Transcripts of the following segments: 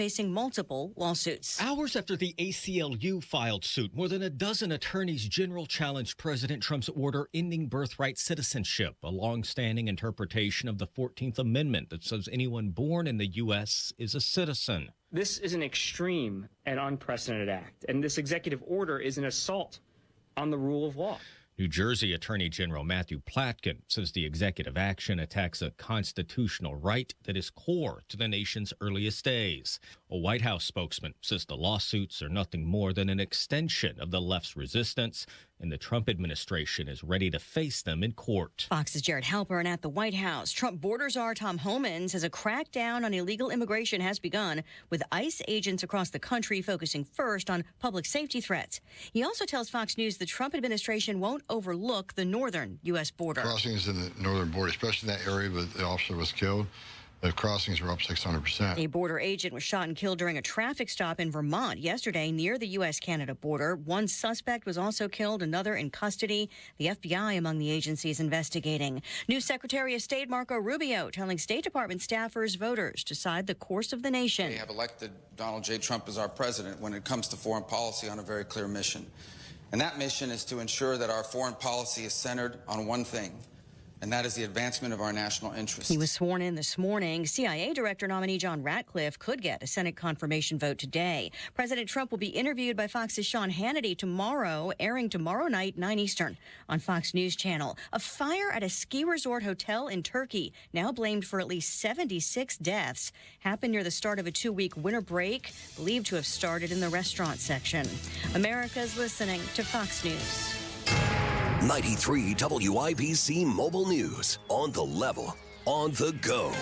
facing multiple lawsuits. Hours after the ACLU filed suit, more than a dozen attorneys general challenged President Trump's order ending birthright citizenship, a long-standing interpretation of the 14th Amendment that says anyone born in the U.S. is a citizen. This is an extreme and unprecedented act, and this executive order is an assault on the rule of law. New Jersey Attorney General Matthew Platkin says the executive action attacks a constitutional right that is core to the nation's earliest days. A White House spokesman says the lawsuits are nothing more than an extension of the left's resistance, and the Trump administration is ready to face them in court. Fox's Jared Halpern at the White House. Trump border czar Tom Homan says a crackdown on illegal immigration has begun, with ICE agents across the country focusing first on public safety threats. He also tells Fox News the Trump administration won't overlook the northern U.S. border. Crossings in the northern border, especially in that area where the officer was killed, the crossings were up 600%. A border agent was shot and killed during a traffic stop in Vermont yesterday near the U.S.-Canada border. One suspect was also killed, another in custody. The FBI among the agencies investigating. New Secretary of State Marco Rubio telling State Department staffers voters decide the course of the nation. We have elected Donald J. Trump as our president when it comes to foreign policy on a very clear mission. And that mission is to ensure that our foreign policy is centered on one thing, and that is the advancement of our national interests. He was sworn in this morning. CIA Director nominee John Ratcliffe could get a Senate confirmation vote today. President Trump will be interviewed by Fox's Sean Hannity tomorrow, airing tomorrow night, 9 Eastern, on Fox News Channel. A fire at a ski resort hotel in Turkey, now blamed for at least 76 deaths, happened near the start of a 2-week winter break, believed to have started in the restaurant section. America's listening to Fox News. 93 WIBC Mobile News. On the level, on the go.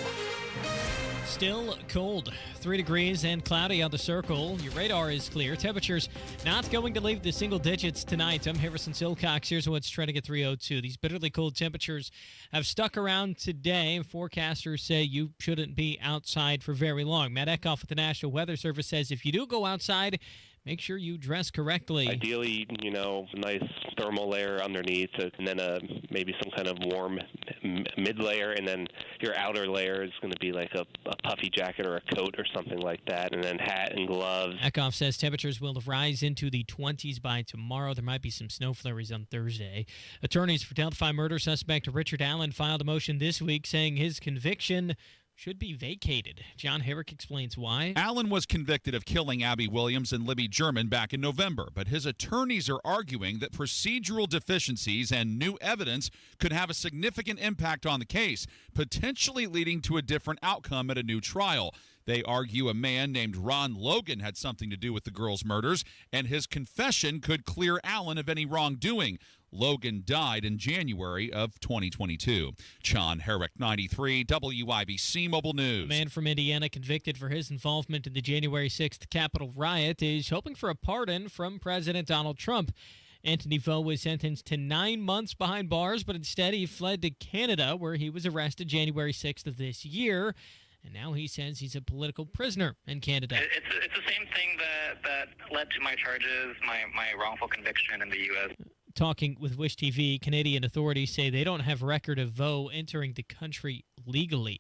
Still cold, 3 degrees and cloudy on the circle. Your radar is clear. Temperatures not going to leave the single digits tonight. I'm Harrison Silcox. Here's what's trending at 3:02. These bitterly cold temperatures have stuck around today. Forecasters say you shouldn't be outside for very long. Matt Eckhoff with the National Weather Service says if you do go outside, make sure you dress correctly. Ideally, a nice thermal layer underneath, and then maybe some kind of warm mid-layer, and then your outer layer is going to be like a puffy jacket or a coat or something like that, and then hat and gloves. Eckhoff says temperatures will rise into the 20s by tomorrow. There might be some snow flurries on Thursday. Attorneys for Delphi murder suspect Richard Allen filed a motion this week saying his conviction should be vacated. John Herrick explains why. Allen was convicted of killing Abby Williams and Libby German back in November, but his attorneys are arguing that procedural deficiencies and new evidence could have a significant impact on the case, potentially leading to a different outcome at a new trial. They argue a man named Ron Logan had something to do with the girls' murders, and his confession could clear Allen of any wrongdoing. Logan died in January of 2022. John Herrick, 93 WIBC Mobile News. A man from Indiana convicted for his involvement in the January 6th Capitol riot is hoping for a pardon from President Donald Trump. Anthony Vo was sentenced to 9 months behind bars, but instead he fled to Canada, where he was arrested January 6th of this year. And now he says he's a political prisoner in Canada. It's the same thing that led to my charges, my wrongful conviction in the U.S. Talking with Wish TV, Canadian authorities say they don't have record of Vo entering the country legally.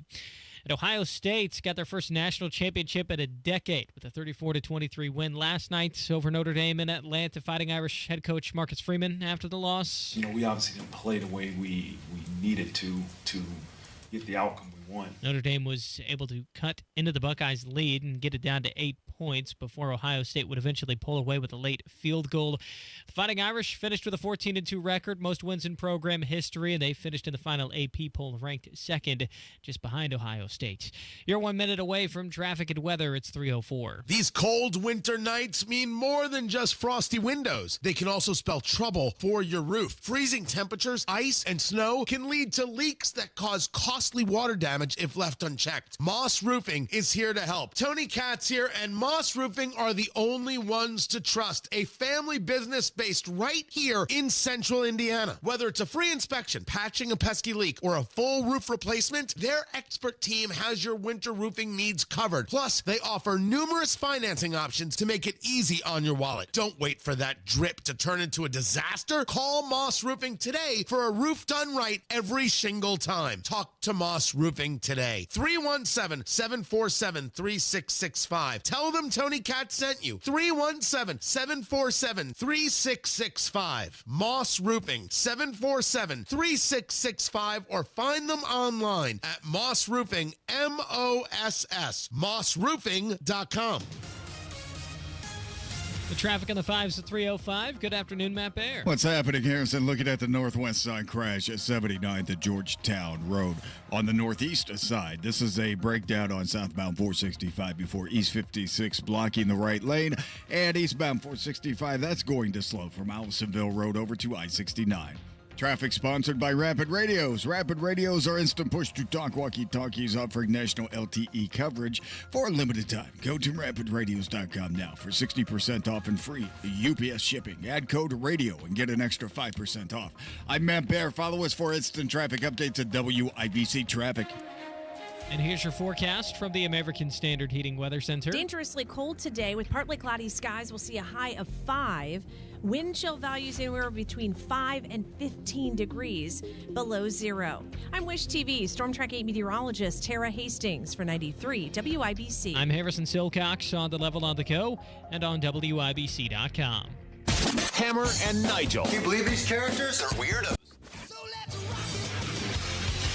And Ohio State got their first national championship in a decade with a 34-23 win last night over Notre Dame in Atlanta. Fighting Irish head coach Marcus Freeman after the loss. We obviously didn't play the way we needed to get the outcome we want. Notre Dame was able to cut into the Buckeyes' lead and get it down to 8 points before Ohio State would eventually pull away with a late field goal. The Fighting Irish finished with a 14-2 record, most wins in program history, and they finished in the final AP poll ranked second, just behind Ohio State. You're 1 minute away from traffic and weather. It's 3:04. These cold winter nights mean more than just frosty windows. They can also spell trouble for your roof. Freezing temperatures, ice, and snow can lead to leaks that cause costly water damage if left unchecked. Moss Roofing is here to help. Tony Katz here, and Moss Roofing are the only ones to trust. A family business based right here in central Indiana. Whether it's a free inspection, patching a pesky leak, or a full roof replacement, their expert team has your winter roofing needs covered. Plus, they offer numerous financing options to make it easy on your wallet. Don't wait for that drip to turn into a disaster. Call Moss Roofing today for a roof done right every single time. Talk Talk to Moss Roofing today. 317-747-3665. Tell them Tony Katz sent you. 317-747-3665. Moss Roofing, 747-3665, or find them online at Moss Roofing, M-O-S-S, mossroofing.com. The traffic on the 5s at 3:05. Good afternoon, Matt Baer. What's happening, Harrison? Looking at the northwest side crash at 79th at Georgetown Road. On the northeast side, this is a breakdown on southbound 465 before East 56, blocking the right lane. And eastbound 465, that's going to slow from Allisonville Road over to I-69. Traffic sponsored by Rapid Radios. Rapid Radios are instant push-to-talk walkie-talkies offering national LTE coverage for a limited time. Go to rapidradios.com now for 60% off and free UPS shipping. Add code RADIO and get an extra 5% off. I'm Matt Baer. Follow us for instant traffic updates at WIBC Traffic. And here's your forecast from the American Standard Heating Weather Center. Dangerously cold today with partly cloudy skies. We'll see a high of 5. Wind chill values anywhere between 5 and 15 degrees below zero. I'm Wish TV Storm Track 8 meteorologist Tara Hastings for 93 WIBC. I'm Harrison Silcox on the level on the go and on WIBC.com. Hammer and Nigel. Can you believe these characters are weirdos?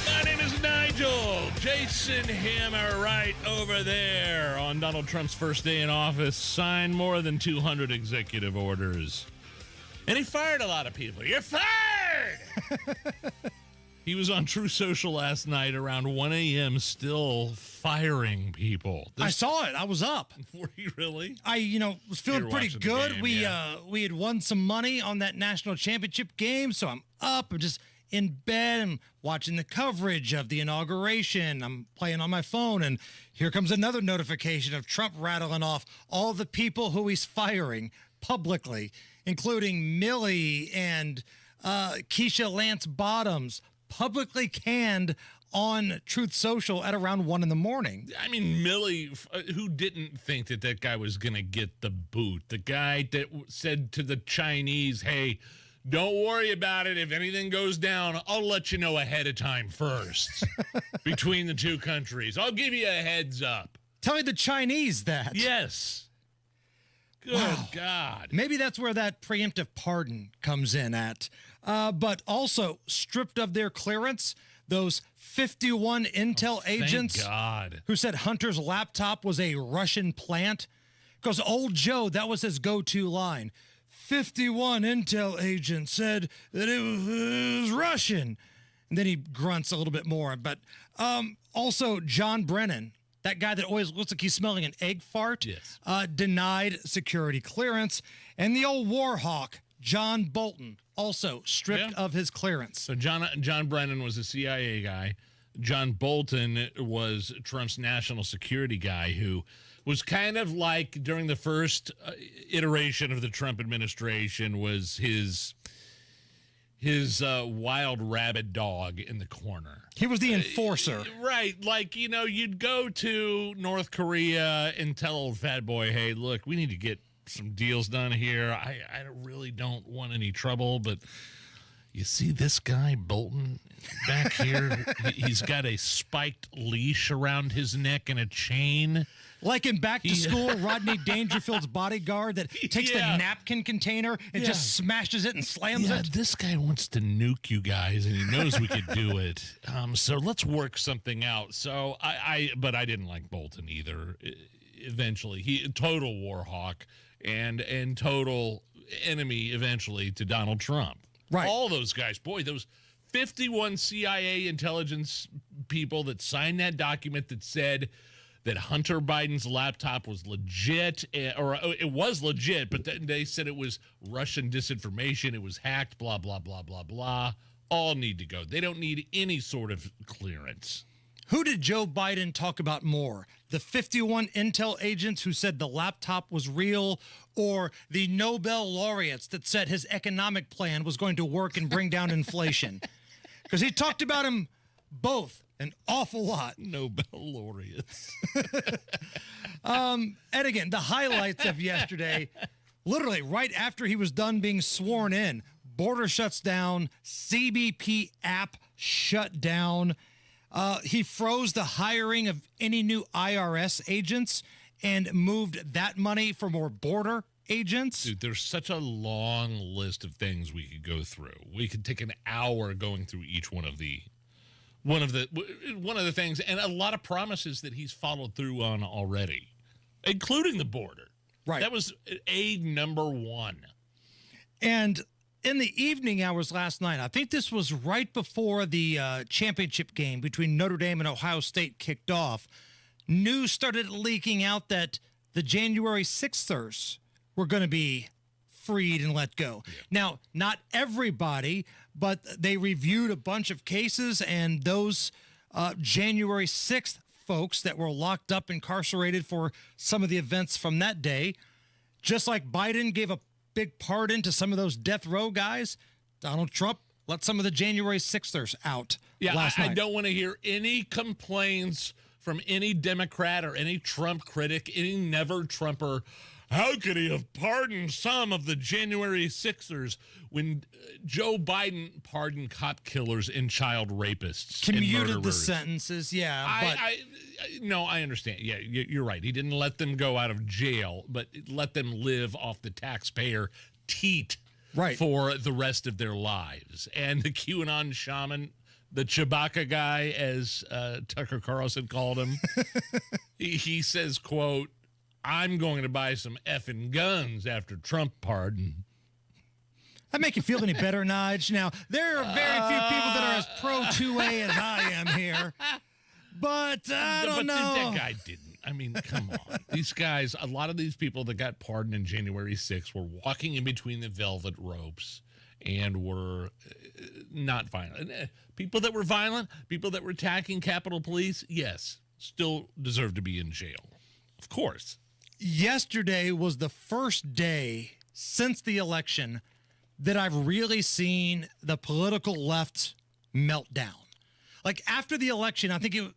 My name is Nigel. Jason Hammer right over there on Donald Trump's first day in office signed more than 200 executive orders. And he fired a lot of people. You're fired! He was on True Social last night around 1 a.m. still firing people. I saw it. I was up. Were you really? I, was feeling pretty good. Game, we had won some money on that national championship game, so I'm up. I'm just in bed and watching the coverage of the inauguration. I'm playing on my phone, and here comes another notification of Trump rattling off all the people who he's firing publicly, including Millie and Keisha Lance Bottoms, publicly canned on Truth Social at around 1 a.m. I mean, Millie, who didn't think that guy was going to get the boot? The guy that said to the Chinese, hey, don't worry about it. If anything goes down, I'll let you know ahead of time first between the two countries. I'll give you a heads up. Tell the Chinese that. Yes. Good God. Maybe that's where that preemptive pardon comes in at. But also, stripped of their clearance, those 51 intel agents who said Hunter's laptop was a Russian plant. Because old Joe, that was his go-to line. 51 intel agents said that it was Russian. And then he grunts a little bit more. But also, John Brennan, that guy that always looks like he's smelling an egg fart, denied security clearance. And the old war hawk, John Bolton, also stripped of his clearance. So John Brennan was a CIA guy. John Bolton was Trump's national security guy who was kind of like during the first iteration of the Trump administration was his wild rabid dog in the corner. He was the enforcer. Right. Like, you'd go to North Korea and tell old fat boy, hey, look, we need to get some deals done here. I really don't want any trouble, but you see this guy, Bolton, back here? He's got a spiked leash around his neck and a chain. Like in Back to School, Rodney Dangerfield's bodyguard that takes the napkin container and just smashes it and slams it. This guy wants to nuke you guys, and he knows we could do it. So let's work something out. So but I didn't like Bolton either. Eventually, he total war hawk and total enemy eventually to Donald Trump. Right. All those guys, boy, those 51 CIA intelligence people that signed that document that said that Hunter Biden's laptop was legit, or it was legit, but then they said it was Russian disinformation, it was hacked, blah, blah, blah, blah, blah, all need to go. They don't need any sort of clearance. Who did Joe Biden talk about more? The 51 intel agents who said the laptop was real, or the Nobel laureates that said his economic plan was going to work and bring down inflation? Because he talked about them both an awful lot. Nobel laureates. And again, the highlights of yesterday, literally right after he was done being sworn in, border shuts down, CBP app shut down. He froze the hiring of any new IRS agents and moved that money for more border agents. Dude, there's such a long list of things we could go through. We could take an hour going through each one of the things, and a lot of promises that he's followed through on already, including the border. Right. That was number one. And in the evening hours last night, I think this was right before the championship game between Notre Dame and Ohio State kicked off, news started leaking out that the January 6thers were going to be freed and let go. Yeah. Now, not everybody, but they reviewed a bunch of cases, and those January 6th folks that were locked up, incarcerated for some of the events from that day, just like Biden gave a big pardon to some of those death row guys, Donald Trump let some of the January 6thers out last night. I don't want to hear any complaints from any Democrat or any Trump critic, any never-Trumper. How could he have pardoned some of the January 6thers when Joe Biden pardoned cop killers and child rapists? Commuted the sentences, yeah. I understand. Yeah, you're right. He didn't let them go out of jail, but let them live off the taxpayer teat for the rest of their lives. And the QAnon shaman, the Chewbacca guy, as Tucker Carlson called him, he says, quote, "I'm going to buy some effing guns after Trump pardon." That make you feel any better, Nige? Now, there are very few people that are as pro-2A as I am here. But I don't know. That guy didn't. I mean, come on. These guys, a lot of these people that got pardoned in January 6th were walking in between the velvet ropes and were not violent. People that were violent, people that were attacking Capitol Police, yes, still deserve to be in jail. Of course. Yesterday was the first day since the election that I've really seen the political left melt down. Like after the election, I think it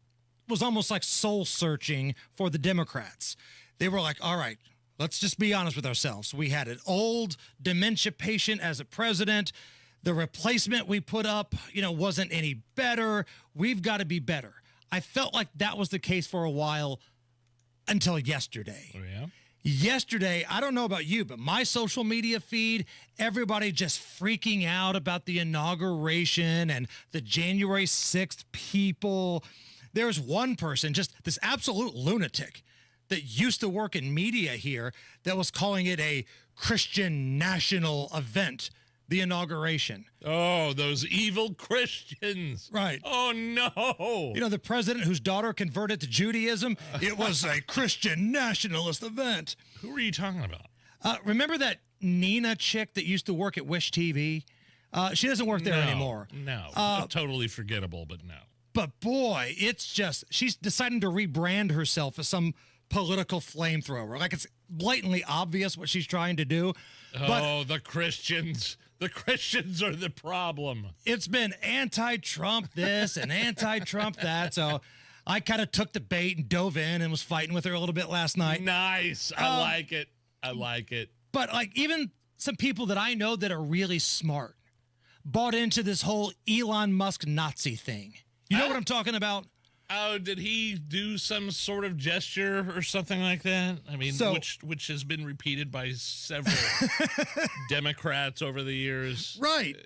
was almost like soul searching for the Democrats. They were like, all right, let's just be honest with ourselves. We had an old dementia patient as a president. The replacement we put up, wasn't any better. We've got to be better. I felt like that was the case for a while until yesterday. Oh, yeah? Yesterday, I don't know about you, but my social media feed, everybody just freaking out about the inauguration and the January 6th people. There's one person, just this absolute lunatic that used to work in media here that was calling it a Christian national event, the inauguration. Oh, those evil Christians. Right. Oh, no. The president whose daughter converted to Judaism, it was a Christian nationalist event. Who are you talking about? Remember that Nina chick that used to work at Wish TV? She doesn't work there anymore. No. Totally forgettable, but no. But boy, it's just, she's deciding to rebrand herself as some political flamethrower. Like it's blatantly obvious what she's trying to do. Oh, the Christians. The Christians are the problem. It's been anti-Trump this and anti-Trump that. So I kind of took the bait and dove in and was fighting with her a little bit last night. Nice. I like it. I like it. But like even some people that I know that are really smart bought into this whole Elon Musk Nazi thing. You know what I'm talking about? Oh, did he do some sort of gesture or something like that? I mean, which has been repeated by several Democrats over the years. Right.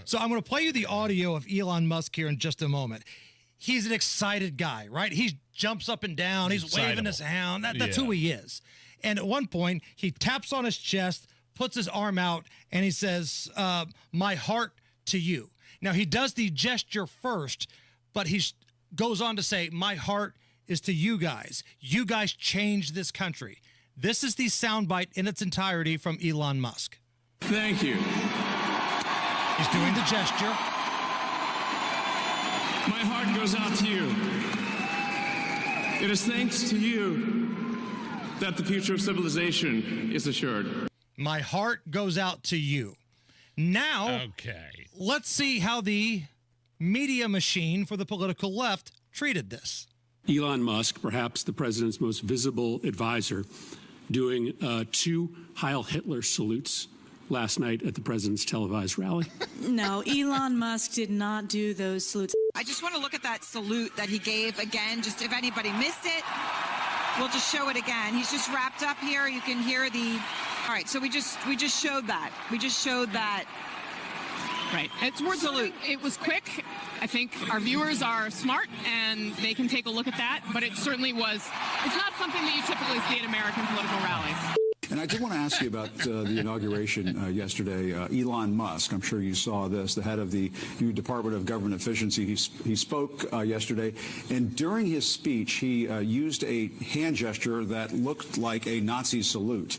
So I'm going to play you the audio of Elon Musk here in just a moment. He's an excited guy, right? He jumps up and down. He's waving his hand. That's who he is. And at one point, he taps on his chest, puts his arm out, and he says, "My heart to you." Now, he does the gesture first, but he goes on to say, "My heart is to you guys. You guys changed this country." This is the soundbite in its entirety from Elon Musk. Thank you. He's doing the gesture. My heart goes out to you. It is thanks to you that the future of civilization is assured. My heart goes out to you. Now, let's see how the media machine for the political left treated this. Elon Musk, perhaps the president's most visible advisor, doing 2 Heil Hitler salutes last night at the president's televised rally. No, Elon Musk did not do those salutes. I just want to look at that salute that he gave again, just if anybody missed it, we'll just show it again. He's just wrapped up here. You can hear all right, so we just showed that. We just showed that. Right. It's worth salute. It was quick. I think our viewers are smart and they can take a look at that, but it certainly was, it's not something that you typically see at American political rallies. And I did want to ask you about the inauguration yesterday. Elon Musk, I'm sure you saw this, the head of the new Department of Government Efficiency. He spoke yesterday, and during his speech, he used a hand gesture that looked like a Nazi salute.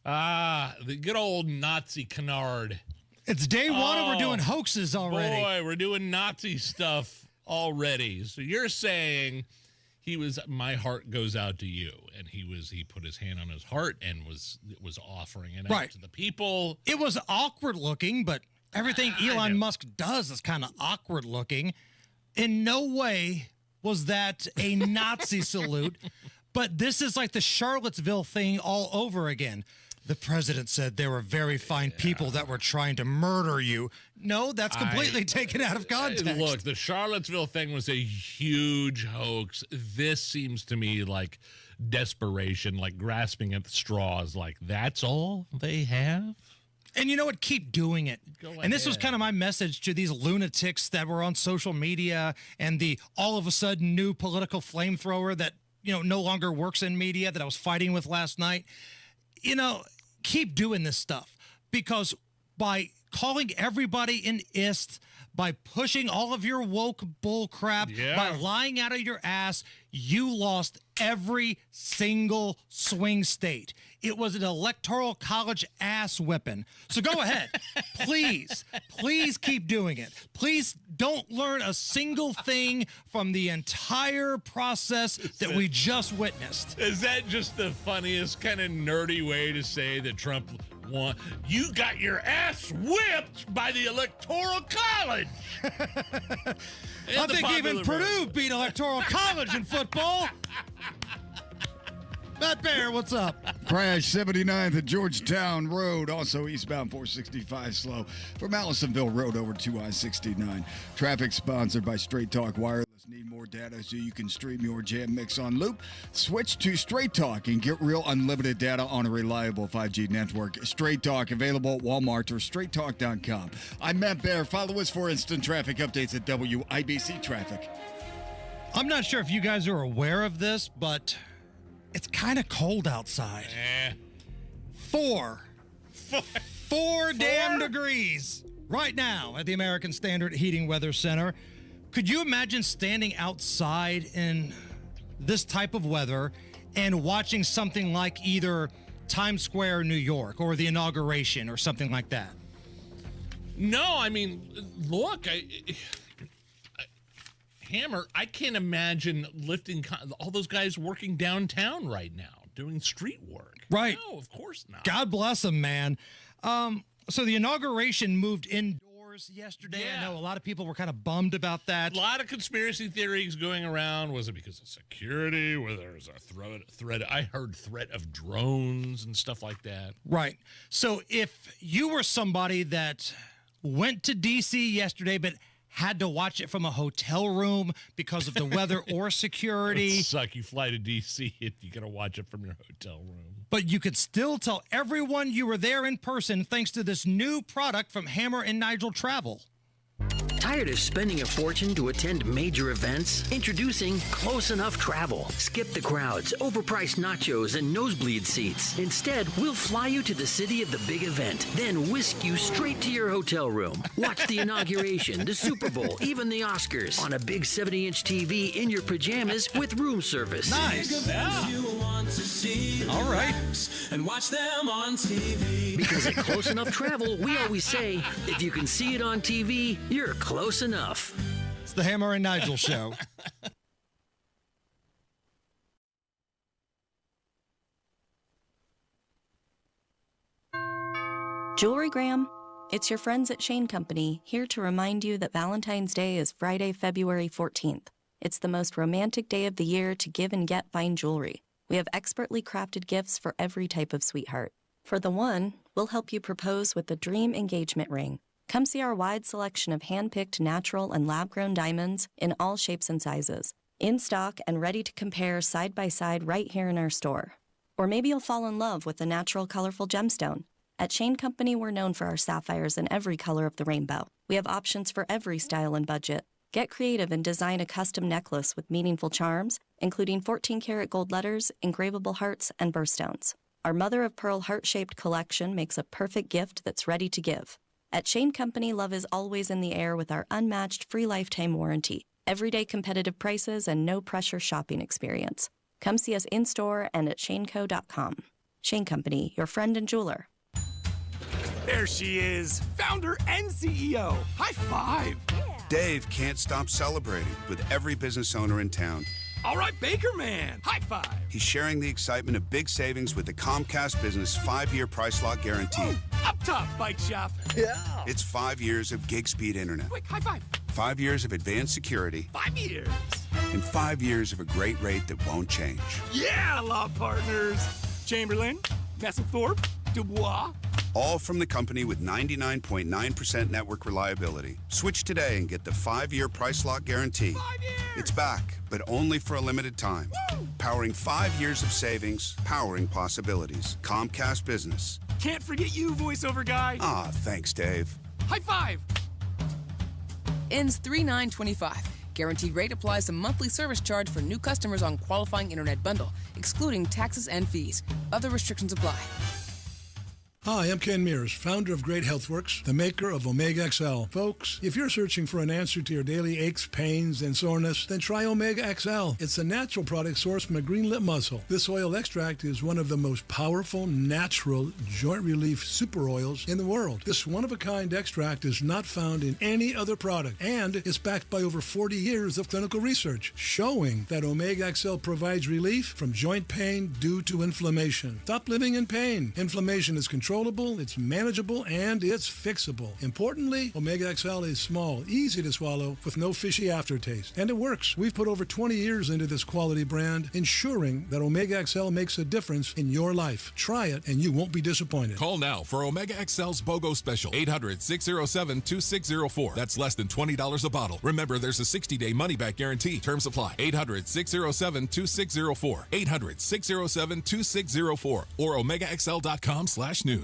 The good old Nazi canard. It's day one and we're doing hoaxes already. Boy, we're doing Nazi stuff already. So you're saying my heart goes out to you, and he put his hand on his heart and was offering it out to the people. It was awkward looking, but everything Elon Musk does is kind of awkward looking. In no way was that a Nazi salute, but this is like the Charlottesville thing all over again. The president said there were very fine people that were trying to murder you. No, that's completely taken out of context. Look, the Charlottesville thing was a huge hoax. This seems to me like desperation, like grasping at the straws, like that's all they have? And you know what? Keep doing it. And this was kind of my message to these lunatics that were on social media and the all of a sudden new political flamethrower that, no longer works in media that I was fighting with last night. Keep doing this stuff, because by calling everybody an ist, by pushing all of your woke bull crap, by lying out of your ass, you lost every single swing state. It was an electoral college ass whipping. So go ahead. Please keep doing it. Please don't learn a single thing from the entire process that we just witnessed. Is that just the funniest kind of nerdy way to say that Trump won? You got your ass whipped by the Electoral College. I think even Purdue beat Electoral College in football. Matt Bear, what's up? Crash 79th at Georgetown Road, also eastbound 465 slow from Allisonville Road over to I-69. Traffic sponsored by Straight Talk Wireless. Need more data so you can stream your jam mix on loop? Switch to Straight Talk and get real unlimited data on a reliable 5G network. Straight Talk available at Walmart or straighttalk.com. I'm Matt Bear. Follow us for instant traffic updates at WIBC Traffic. I'm not sure if you guys are aware of this, but it's kind of cold outside. 4 damn degrees right now at the American Standard Heating Weather Center. Could you imagine standing outside in this type of weather and watching something like either Times Square, New York, or the Inauguration or something like that? No, I mean, look, Hammer, I can't imagine lifting all those guys working downtown right now, doing street work. Right. No, of course not. God bless them, man. So the inauguration moved indoors yesterday. I know a lot of people were kind of bummed about that. A lot of conspiracy theories going around. Was it because of security? Whether there's a threat? I heard threat of drones and stuff like that. Right. So if you were somebody that went to D.C. yesterday but had to watch it from a hotel room because of the weather or security. It would suck. You fly to D.C. if you got to watch it from your hotel room. But you could still tell everyone you were there in person thanks to this new product from Hammer and Nigel Travel. Tired of spending a fortune to attend major events? Introducing Close Enough Travel. Skip the crowds, overpriced nachos, and nosebleed seats. Instead, we'll fly you to the city of the big event, then whisk you straight to your hotel room. Watch the inauguration, the Super Bowl, even the Oscars on a big 70-inch TV in your pajamas with room service. Nice. All right. And watch them on TV. Because at Close Enough Travel, we always say, if you can see it on TV, you're close enough. It's the Hammer and Nigel Show. Jewelrygram, it's your friends at Shane Company here to remind you that Valentine's Day is Friday, February 14th. It's the most romantic day of the year to give and get fine jewelry. We have expertly crafted gifts for every type of sweetheart. For the one, we'll help you propose with the dream engagement ring. Come see our wide selection of hand-picked natural and lab-grown diamonds in all shapes and sizes. In stock and ready to compare side by side right here in our store. Or maybe you'll fall in love with the natural, colorful gemstone. At Shane Company, we're known for our sapphires in every color of the rainbow. We have options for every style and budget. Get creative and design a custom necklace with meaningful charms, including 14-karat gold letters, engravable hearts, and birthstones. Our mother of pearl heart-shaped collection makes a perfect gift that's ready to give. At Shane Company, love is always in the air with our unmatched free lifetime warranty, everyday competitive prices, and no-pressure shopping experience. Come see us in-store and at shaneco.com. Shane Company, your friend and jeweler. There she is, founder and CEO. High five. Dave can't stop celebrating with every business owner in town. All right, Baker Man, high five. He's sharing the excitement of big savings with the Comcast Business 5-year price lock guarantee. Ooh, up top, bike shop. Yeah. It's 5 years of gig speed internet. Quick, high five. 5 years of advanced security. 5 years. And 5 years of a great rate that won't change. Yeah, law partners. Chamberlain, Messelthorpe, Dubois. All from the company with 99.9% network reliability. Switch today and get the 5-year price lock guarantee. 5 years. It's back, but only for a limited time. Woo! Powering 5 years of savings, powering possibilities. Comcast Business. Can't forget you, voiceover guy. Ah, thanks, Dave. High five. Ends 3/9/25. Guaranteed rate applies to monthly service charge for new customers on qualifying internet bundle, excluding taxes and fees. Other restrictions apply. Hi, I'm Ken Mears, founder of Great Healthworks, the maker of Omega XL. Folks, if you're searching for an answer to your daily aches, pains, and soreness, then try Omega XL. It's a natural product sourced from a green lip mussel. This oil extract is one of the most powerful, natural joint relief super oils in the world. This one-of-a-kind extract is not found in any other product, and it's backed by over 40 years of clinical research, showing that Omega XL provides relief from joint pain due to inflammation. Stop living in pain. Inflammation is controllable, it's manageable, and it's fixable. Importantly, Omega XL is small, easy to swallow, with no fishy aftertaste. And it works. We've put over 20 years into this quality brand, ensuring that Omega XL makes a difference in your life. Try it, and you won't be disappointed. Call now for Omega XL's BOGO special, 800-607-2604. That's less than $20 a bottle. Remember, there's a 60-day money-back guarantee. Terms apply. 800-607-2604. 800-607-2604. Or OmegaXL.com/news.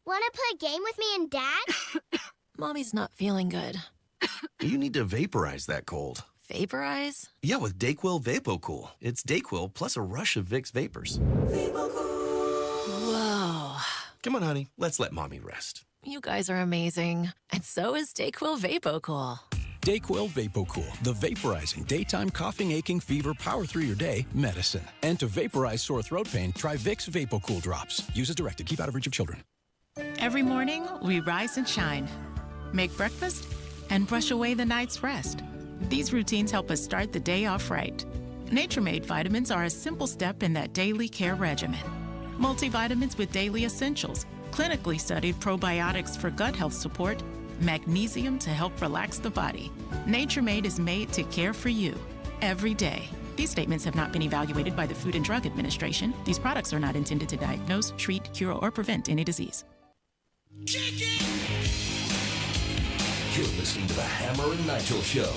Want to play a game with me and Dad? Mommy's not feeling good. You need to vaporize that cold. Vaporize? Yeah, with DayQuil VapoCool. It's DayQuil plus a rush of Vicks vapors. Whoa. Come on, honey. Let's let Mommy rest. You guys are amazing. And so is DayQuil VapoCool. DayQuil VapoCool, the vaporizing daytime coughing, aching, fever, power through your day medicine. And to vaporize sore throat pain, try Vicks VapoCool drops. Use as directed. Keep out of reach of children. Every morning, we rise and shine, make breakfast, and brush away the night's rest. These routines help us start the day off right. Nature-made vitamins are a simple step in that daily care regimen. Multivitamins with daily essentials, clinically studied probiotics for gut health support, magnesium to help relax the body. Nature-Made is made to care for you every day. These statements have not been evaluated by the Food and Drug Administration. These products are not intended to diagnose, treat, cure, or prevent any disease. You're listening to the Hammer and Nigel Show.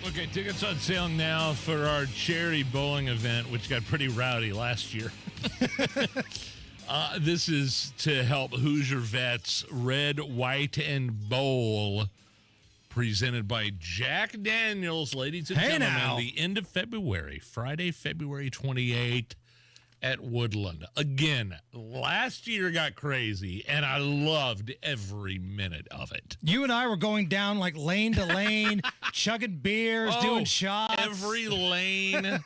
Okay, tickets on sale now for our charity bowling event, which got pretty rowdy last year. This is to help Hoosier Vets Red, White, and Bowl, presented by Jack Daniels, ladies and gentlemen, now. the end of February, Friday, February 28th at Woodland. Again, last year got crazy, and I loved every minute of it. You and I were going down like lane to lane, chugging beers, doing shots. Every lane.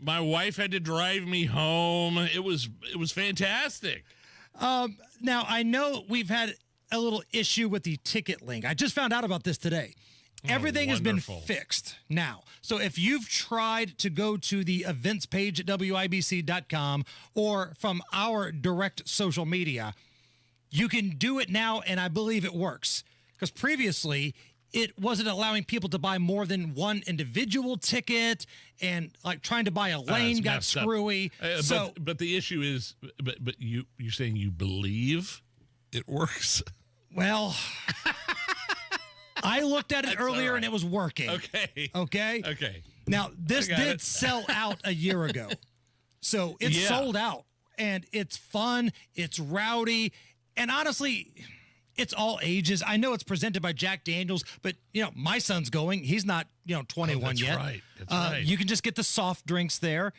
My wife had to drive me home. It was fantastic. Now, I know we've had a little issue with the ticket link. I just found out about this today. Everything has been fixed now. So if you've tried to go to the events page at WIBC.com or from our direct social media, you can do it now, and I believe it works. Because previously, it wasn't allowing people to buy more than one individual ticket, and like trying to buy a lane got screwy. But the issue is, but you're saying you believe it works? Well, I looked at it That's earlier all right. and it was working. Okay. Okay? Now, this I got did it. sell out a year ago. So it's Yeah. sold out. And it's fun. It's rowdy. And honestly, it's all ages. I know it's presented by Jack Daniels, but, my son's going. He's not, 21 that's yet. right. That's right. You can just get the soft drinks there.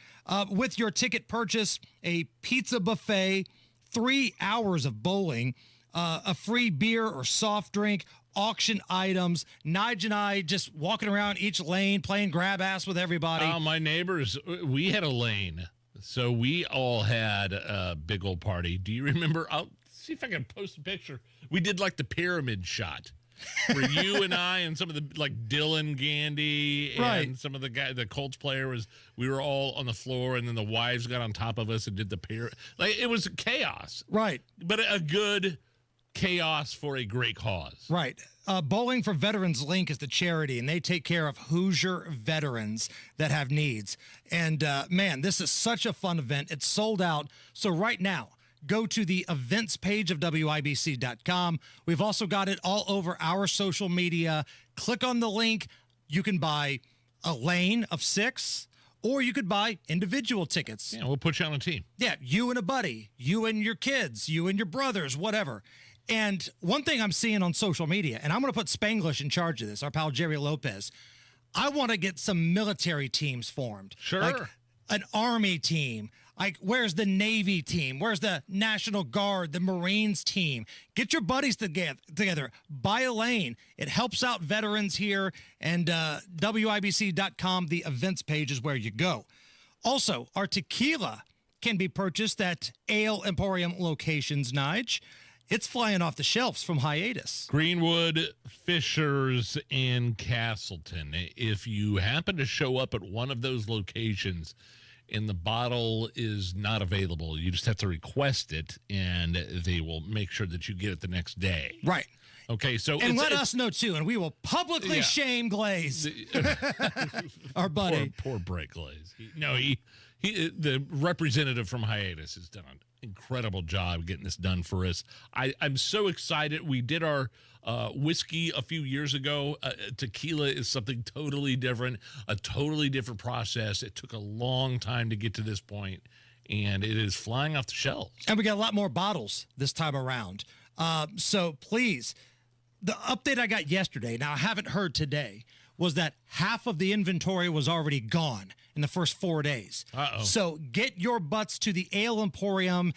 With your ticket purchase, a pizza buffet, 3 hours of bowling, a free beer or soft drink, auction items. Nigel and I just walking around each lane, playing grab ass with everybody. My neighbors, we had a lane. So we all had a big old party. Do you remember? I'll see if I can post a picture. We did like the pyramid shot where you and I and some of the like Dylan Gandy and Right. some of the guy, the Colts player we were all on the floor, and then the wives got on top of us and did the pyramid. Like it was chaos. Right. But a good chaos for a great cause. Right. Bowling for Veterans Link is the charity, and they take care of Hoosier veterans that have needs. And man, this is such a fun event. It's sold out. So right now, go to the events page of WIBC.com. We've also got it all over our social media. Click on the link. You can buy a lane of 6, or you could buy individual tickets. Yeah, we'll put you on a team. Yeah, you and a buddy, you and your kids, you and your brothers, whatever. And one thing I'm seeing on social media, and I'm going to put Spanglish in charge of this, our pal Jerry Lopez, I want to get some military teams formed. Sure. Like an Army team. Like, where's the Navy team? Where's the National Guard, the Marines team? Get your buddies together. Buy a lane. It helps out veterans here. And WIBC.com, the events page is where you go. Also, our tequila can be purchased at Ale Emporium locations, Nige. It's flying off the shelves from hiatus. Greenwood, Fishers, and Castleton. If you happen to show up at one of those locations and the bottle is not available, you just have to request it, and they will make sure that you get it the next day. Right. Okay, so And let us know, too, and we will publicly shame Glaze, our buddy. Poor Brett Glaze. The representative from hiatus has done an incredible job getting this done for us. I'm so excited. We did our whiskey a few years ago. Tequila is something totally different, a totally different process. It took a long time to get to this point, and it is flying off the shelves. And we got a lot more bottles this time around. So please, the update I got yesterday, now I haven't heard today, was that half of the inventory was already gone in the first 4 days. Uh-oh. So get your butts to the Ale Emporium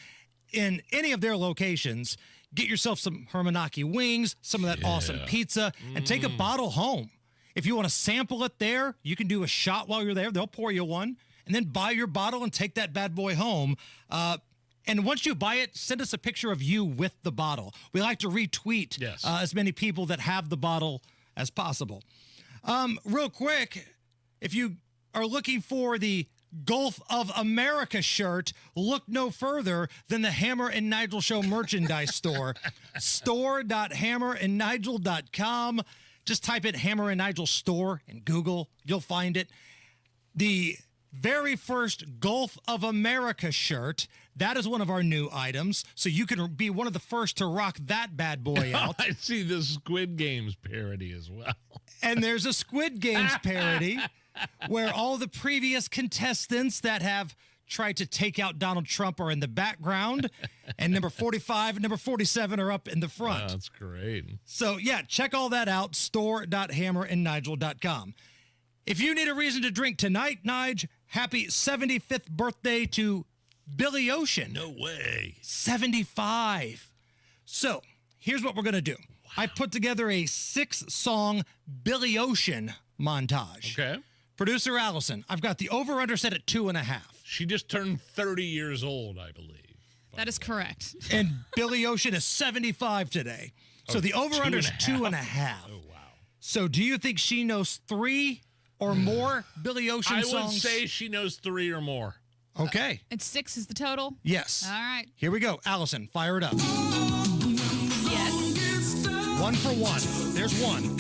in any of their locations. Get yourself some Hermanaki wings, some of that awesome pizza, and take a bottle home. If you want to sample it there, you can do a shot while you're there. They'll pour you one, and then buy your bottle and take that bad boy home. And once you buy it, send us a picture of you with the bottle. We like to retweet as many people that have the bottle as possible. Real quick, if you are looking for the Gulf of America shirt, look no further than the Hammer and Nigel Show merchandise store. Store.hammerandnigel.com. Just type in Hammer and Nigel store in Google. You'll find it. The very first Gulf of America shirt, that is one of our new items. So you can be one of the first to rock that bad boy out. I see the Squid Games parody as well. And there's a Squid Games parody where all the previous contestants that have tried to take out Donald Trump are in the background, and number 45 and number 47 are up in the front. Oh, that's great. So, yeah, check all that out, store.hammerandnigel.com. If you need a reason to drink tonight, Nige, happy 75th birthday to Billy Ocean. No way. 75. So, here's what we're going to do. I put together a 6-song Billy Ocean montage. Okay. Producer Allison, I've got the over-under set at 2.5. She just turned 30 years old, I believe. That is correct. And Billy Ocean is 75 today. So the over-under is 2.5. Oh, wow. So do you think she knows 3 or more Billy Ocean songs? I would say she knows 3 or more. Okay. And 6 is the total? Yes. All right. Here we go. Allison, fire it up. Yes. 1 for 1. There's 1.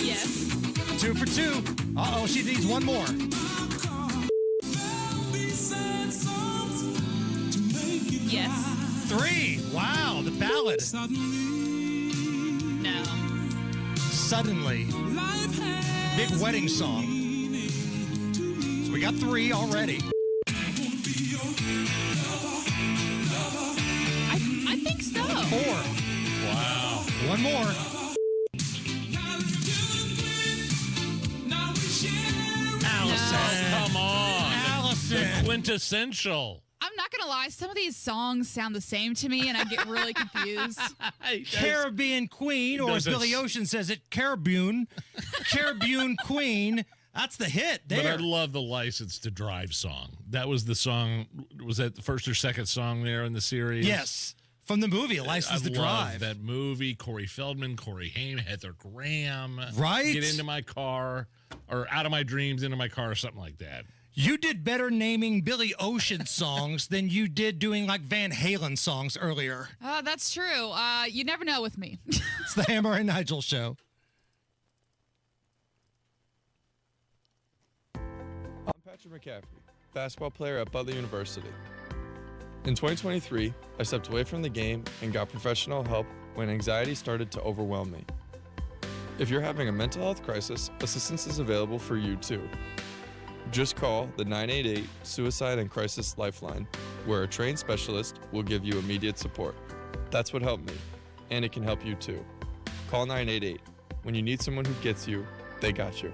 Yes. 2 for 2. Uh-oh, she needs 1 more. Yes. 3. Wow, the ballad. No. Suddenly. Big wedding song. So we got 3 already. I think so. 4. Wow. One more. Allison. Oh, come on. Allison. The quintessential. I'm not going to lie. Some of these songs sound the same to me, and I get really confused. Caribbean Queen, or as Billy Ocean says it, Caribbean. Caribbean Queen. That's the hit there. But I love the License to Drive song. That was the song. Was that the first or second song there in the series? Yes. From the movie, License to Drive. That movie. Corey Feldman, Corey Haim, Heather Graham. Right? Get into my car, or out of my dreams, into my car, or something like that. You did better naming Billy Ocean songs than you did doing like Van Halen songs earlier. That's true. You never know with me. It's the Hammer and Nigel show. I'm Patrick McCaffrey, basketball player at Butler University. In 2023, I stepped away from the game and got professional help when anxiety started to overwhelm me. If you're having a mental health crisis, assistance is available for you too. Just call the 988 Suicide and Crisis Lifeline, where a trained specialist will give you immediate support. That's what helped me, and it can help you too. Call 988. When you need someone who gets you, they got you.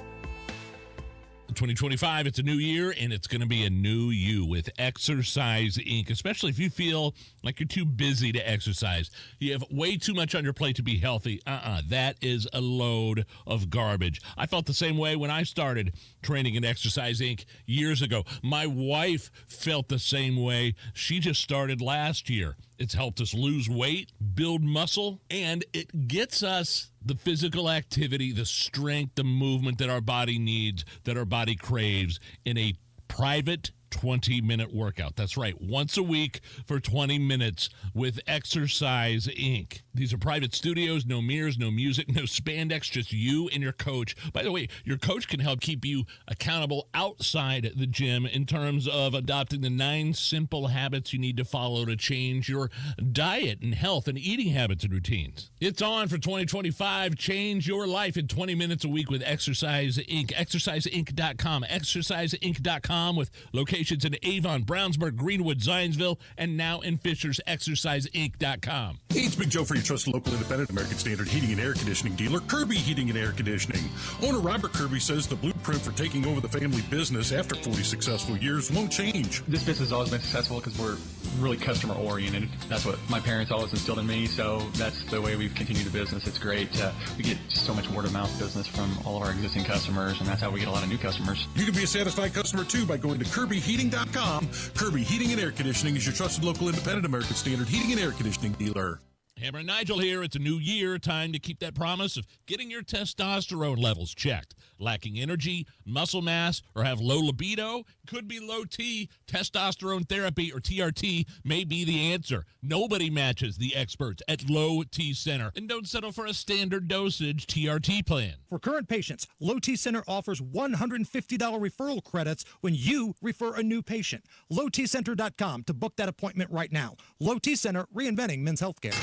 2025, it's a new year, and it's going to be a new you with Exercise Inc., especially if you feel like you're too busy to exercise. You have way too much on your plate to be healthy. That is a load of garbage. I felt the same way when I started training at Exercise Inc. years ago. My wife felt the same way. She just started last year. It's helped us lose weight, build muscle, and it gets us the physical activity, the strength, the movement that our body needs, that our body craves in a private 20-minute workout. That's right, once a week for 20 minutes with Exercise Inc. These are private studios, no mirrors, no music, no spandex, just you and your coach. By the way, your coach can help keep you accountable outside the gym in terms of adopting the 9 simple habits you need to follow to change your diet and health and eating habits and routines. It's on for 2025. Change your life in 20 minutes a week with Exercise Inc. ExerciseInc.com. ExerciseInc.com with locations in Avon, Brownsburg, Greenwood, Zionsville, and now in Fishers. ExerciseInc.com. Hey, it's Big Joe for your trusted local independent American Standard heating and air conditioning dealer, Kirby Heating and Air Conditioning. Owner Robert Kirby says the blueprint for taking over the family business after 40 successful years won't change. This business has always been successful because we're really customer oriented. That's what my parents always instilled in me, so that's the way we've continued the business. It's great. We get so much word of mouth business from all of our existing customers, and that's how we get a lot of new customers. You can be a satisfied customer too by going to KirbyHeating.com. Kirby Heating and Air Conditioning is your trusted local independent American Standard heating and air conditioning dealer. Hammer and Nigel here. It's a new year. Time to keep that promise of getting your testosterone levels checked. Lacking energy, muscle mass, or have low libido? Could be low T. Testosterone therapy, or TRT, may be the answer. Nobody matches the experts at Low T Center. And don't settle for a standard dosage TRT plan. For current patients, Low T Center offers $150 referral credits when you refer a new patient. LowTCenter.com to book that appointment right now. Low T Center, reinventing men's healthcare.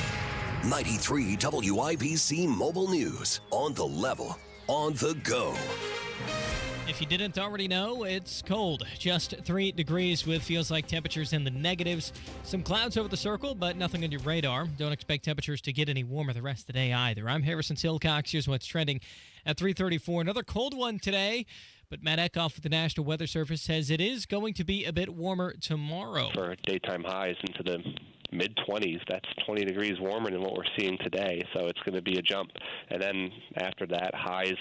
93 WIBC Mobile News. On the level, on the go. If you didn't already know, it's cold. Just 3 degrees with feels like temperatures in the negatives. Some clouds over the circle, but nothing on your radar. Don't expect temperatures to get any warmer the rest of the day either. I'm Harrison Silcox. Here's what's trending at 3:34. Another cold one today, but Matt Eckhoff with the National Weather Service says it is going to be a bit warmer tomorrow. For daytime highs into the mid-20s, that's 20 degrees warmer than what we're seeing today, so it's going to be a jump. And then after that, highs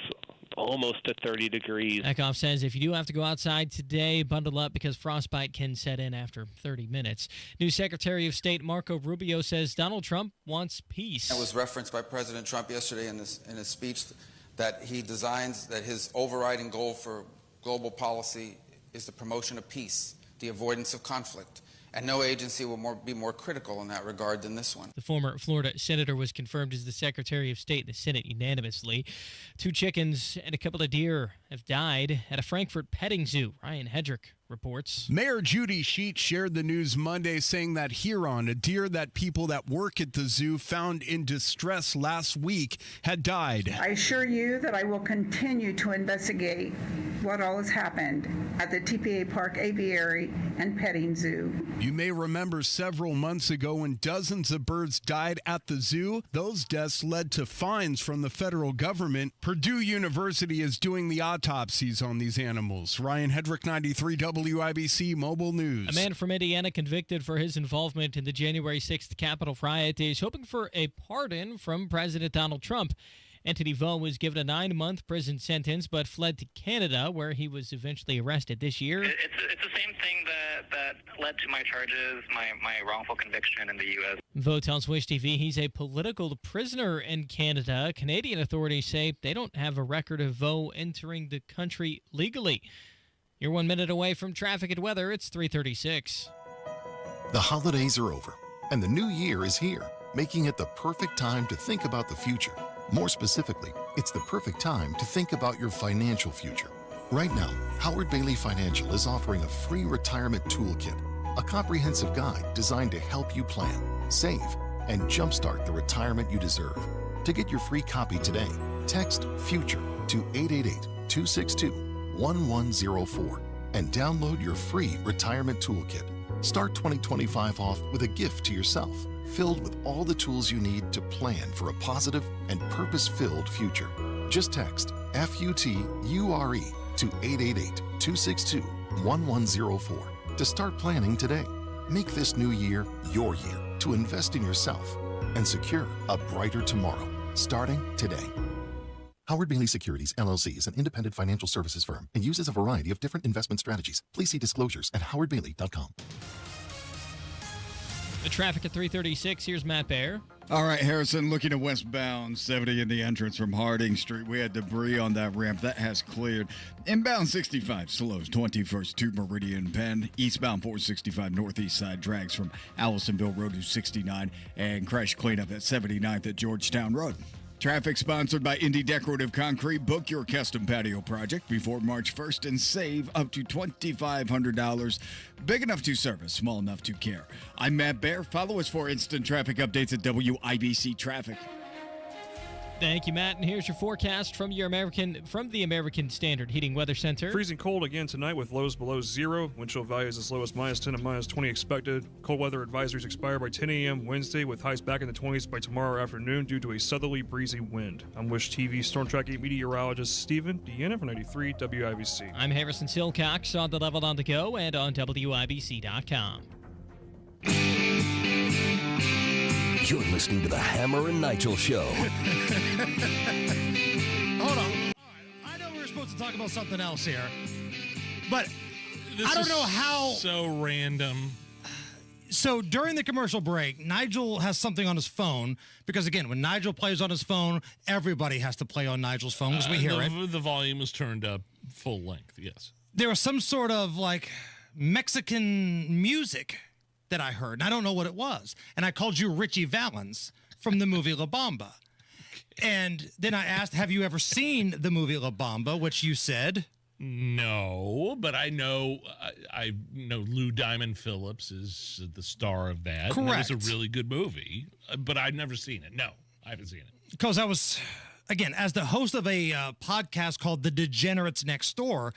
almost to 30 degrees. Eckhoff says if you do have to go outside today, bundle up because frostbite can set in after 30 minutes. New Secretary of State Marco Rubio says Donald Trump wants peace. It was referenced by President Trump yesterday in his speech that he designs that his overriding goal for global policy is the promotion of peace, the avoidance of conflict. And no agency will be more critical in that regard than this one. The former Florida senator was confirmed as the Secretary of State in the Senate unanimously. 2 chickens and a couple of deer have died at a Frankfurt petting zoo. Ryan Hedrick reports. Mayor Judy Sheet shared the news Monday, saying that Huron, a deer that people that work at the zoo found in distress last week, had died. I assure you that I will continue to investigate what all has happened at the TPA Park Aviary and Petting Zoo. You may remember several months ago when dozens of birds died at the zoo. Those deaths led to fines from the federal government. Purdue University is doing the autopsies on these animals. Ryan Hedrick, 93 WIBC Mobile News. A man from Indiana convicted for his involvement in the January 6th Capitol riot is hoping for a pardon from President Donald Trump. Anthony Vo was given a 9-month prison sentence but fled to Canada, where he was eventually arrested this year. It's the same thing that led to my charges, my wrongful conviction in the U.S. Vo tells Wish TV he's a political prisoner in Canada. Canadian authorities say they don't have a record of Vo entering the country legally. You're 1 minute away from traffic and weather. It's 3:36. The holidays are over, and the new year is here, making it the perfect time to think about the future. More specifically, it's the perfect time to think about your financial future. Right now, Howard Bailey Financial is offering a free retirement toolkit, a comprehensive guide designed to help you plan, save, and jumpstart the retirement you deserve. To get your free copy today, text FUTURE to 888-262-1104 and download your free retirement toolkit. Start 2025 off with a gift to yourself, filled with all the tools you need to plan for a positive and purpose-filled future. Just text FUTURE to 888-262-1104 to start planning today. Make this new year your year to invest in yourself and secure a brighter tomorrow, starting today. Howard Bailey Securities, LLC is an independent financial services firm and uses a variety of different investment strategies. Please see disclosures at howardbailey.com. The traffic at 3:36. Here's Matt Baer. All right, Harrison, looking at westbound 70 in the entrance from Harding Street. We had debris on that ramp. That has cleared. Inbound 65 slows 21st to Meridian Penn. Eastbound 465 northeast side drags from Allisonville Road to 69 and crash cleanup at 79th at Georgetown Road. Traffic sponsored by Indy Decorative Concrete. Book your custom patio project before March 1st and save up to $2,500. Big enough to service, small enough to care. I'm Matt Baer. Follow us for instant traffic updates at WIBC Traffic. Thank you, Matt. And here's your forecast from the American Standard Heating Weather Center. Freezing cold again tonight with lows below zero. Wind chill values as low as -10 and -20 expected. Cold weather advisories expire by 10 a.m. Wednesday with highs back in the 20s by tomorrow afternoon due to a southerly breezy wind. I'm Wish TV Storm Tracking meteorologist Stephen Deanna from 93 WIBC. I'm Harrison Silcox on the Level on the Go and on WIBC.com. You're listening to the Hammer and Nigel Show. Hold on. I know we were supposed to talk about something else here, but I don't know how. So random. So during the commercial break, Nigel has something on his phone because, again, when Nigel plays on his phone, everybody has to play on Nigel's phone because we hear it. The volume is turned up full length, yes. There was some sort of like Mexican music that I heard, and I don't know what it was. And I called you Richie Valens from the movie La Bamba. And then I asked, have you ever seen the movie La Bamba, which you said... No, but I know Lou Diamond Phillips is the star of that. Correct. It was a really good movie, but I've never seen it. No, I haven't seen it. Because I was, again, as the host of a podcast called The Degenerates Next Door,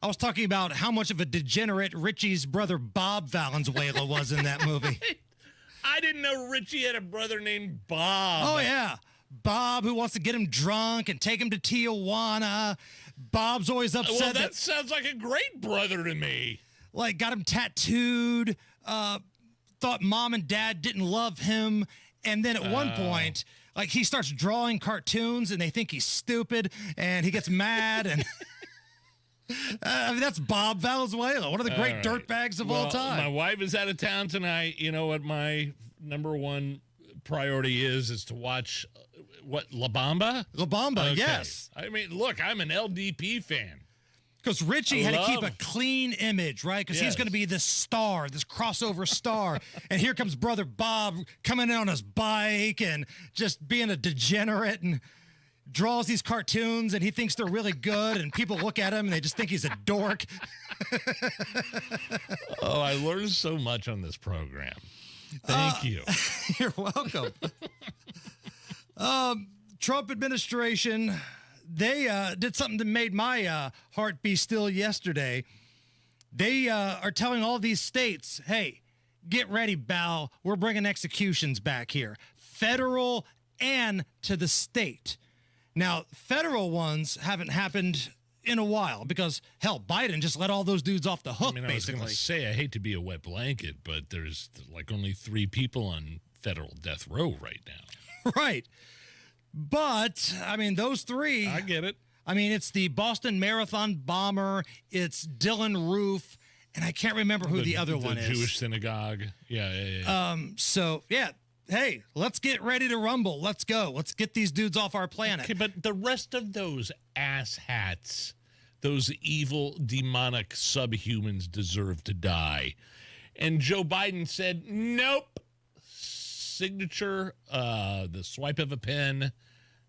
I was talking about how much of a degenerate Richie's brother Bob Valenzuela was in that movie. I didn't know Richie had a brother named Bob. Oh, yeah. Bob, who wants to get him drunk and take him to Tijuana. Bob's always upset. Well, that sounds like a great brother to me. Like, got him tattooed, thought mom and dad didn't love him. And then at one point, like, he starts drawing cartoons and they think he's stupid and he gets mad and... I mean, that's Bob Valenzuela, one of the great dirtbags of all time. My wife is out of town tonight. You know what my number one priority is to watch, La Bamba? La Bamba, okay. Yes. I mean, look, I'm an LDP fan. Because Richie had to keep a clean image, right? Because he's going to be this star, this crossover star. And here comes brother Bob coming in on his bike and just being a degenerate and draws these cartoons and he thinks they're really good and people look at him and they just think he's a dork. Oh, I learned so much on this program. Thank you. You're welcome. Trump administration, they did something that made my heart be still yesterday. They are telling all these states, hey, get ready, Bal. We're bringing executions back here. Federal and to the state. Now, federal ones haven't happened in a while because, hell, Biden just let all those dudes off the hook, I was going basically. to say, I hate to be a wet blanket, but there's like only 3 people on federal death row right now. Right. But, I mean, those 3. I get it. I mean, it's the Boston Marathon bomber, it's Dylan Roof, and I can't remember who the other one is. The Jewish synagogue. Yeah. So, yeah. Hey, let's get ready to rumble. Let's go. Let's get these dudes off our planet. Okay, but the rest of those asshats, those evil, demonic subhumans deserve to die. And Joe Biden said, nope. Signature, the swipe of a pen.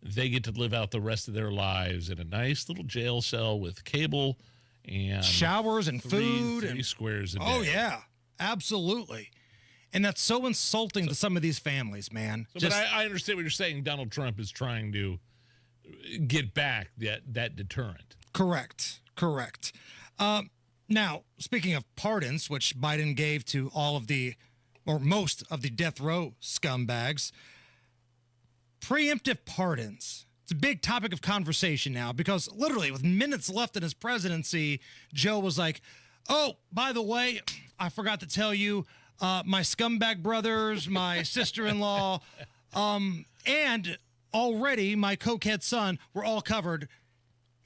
They get to live out the rest of their lives in a nice little jail cell with cable and showers and food. 3 squares a day. Oh, yeah. Absolutely. And that's so insulting to some of these families, man. But I understand what you're saying. Donald Trump is trying to get back that deterrent. Correct. Now, speaking of pardons, which Biden gave to all of the, or most of the death row scumbags, preemptive pardons. It's a big topic of conversation now because literally with minutes left in his presidency, Joe was like, oh, by the way, I forgot to tell you, my scumbag brothers, my sister-in-law, and already my cokehead son were all covered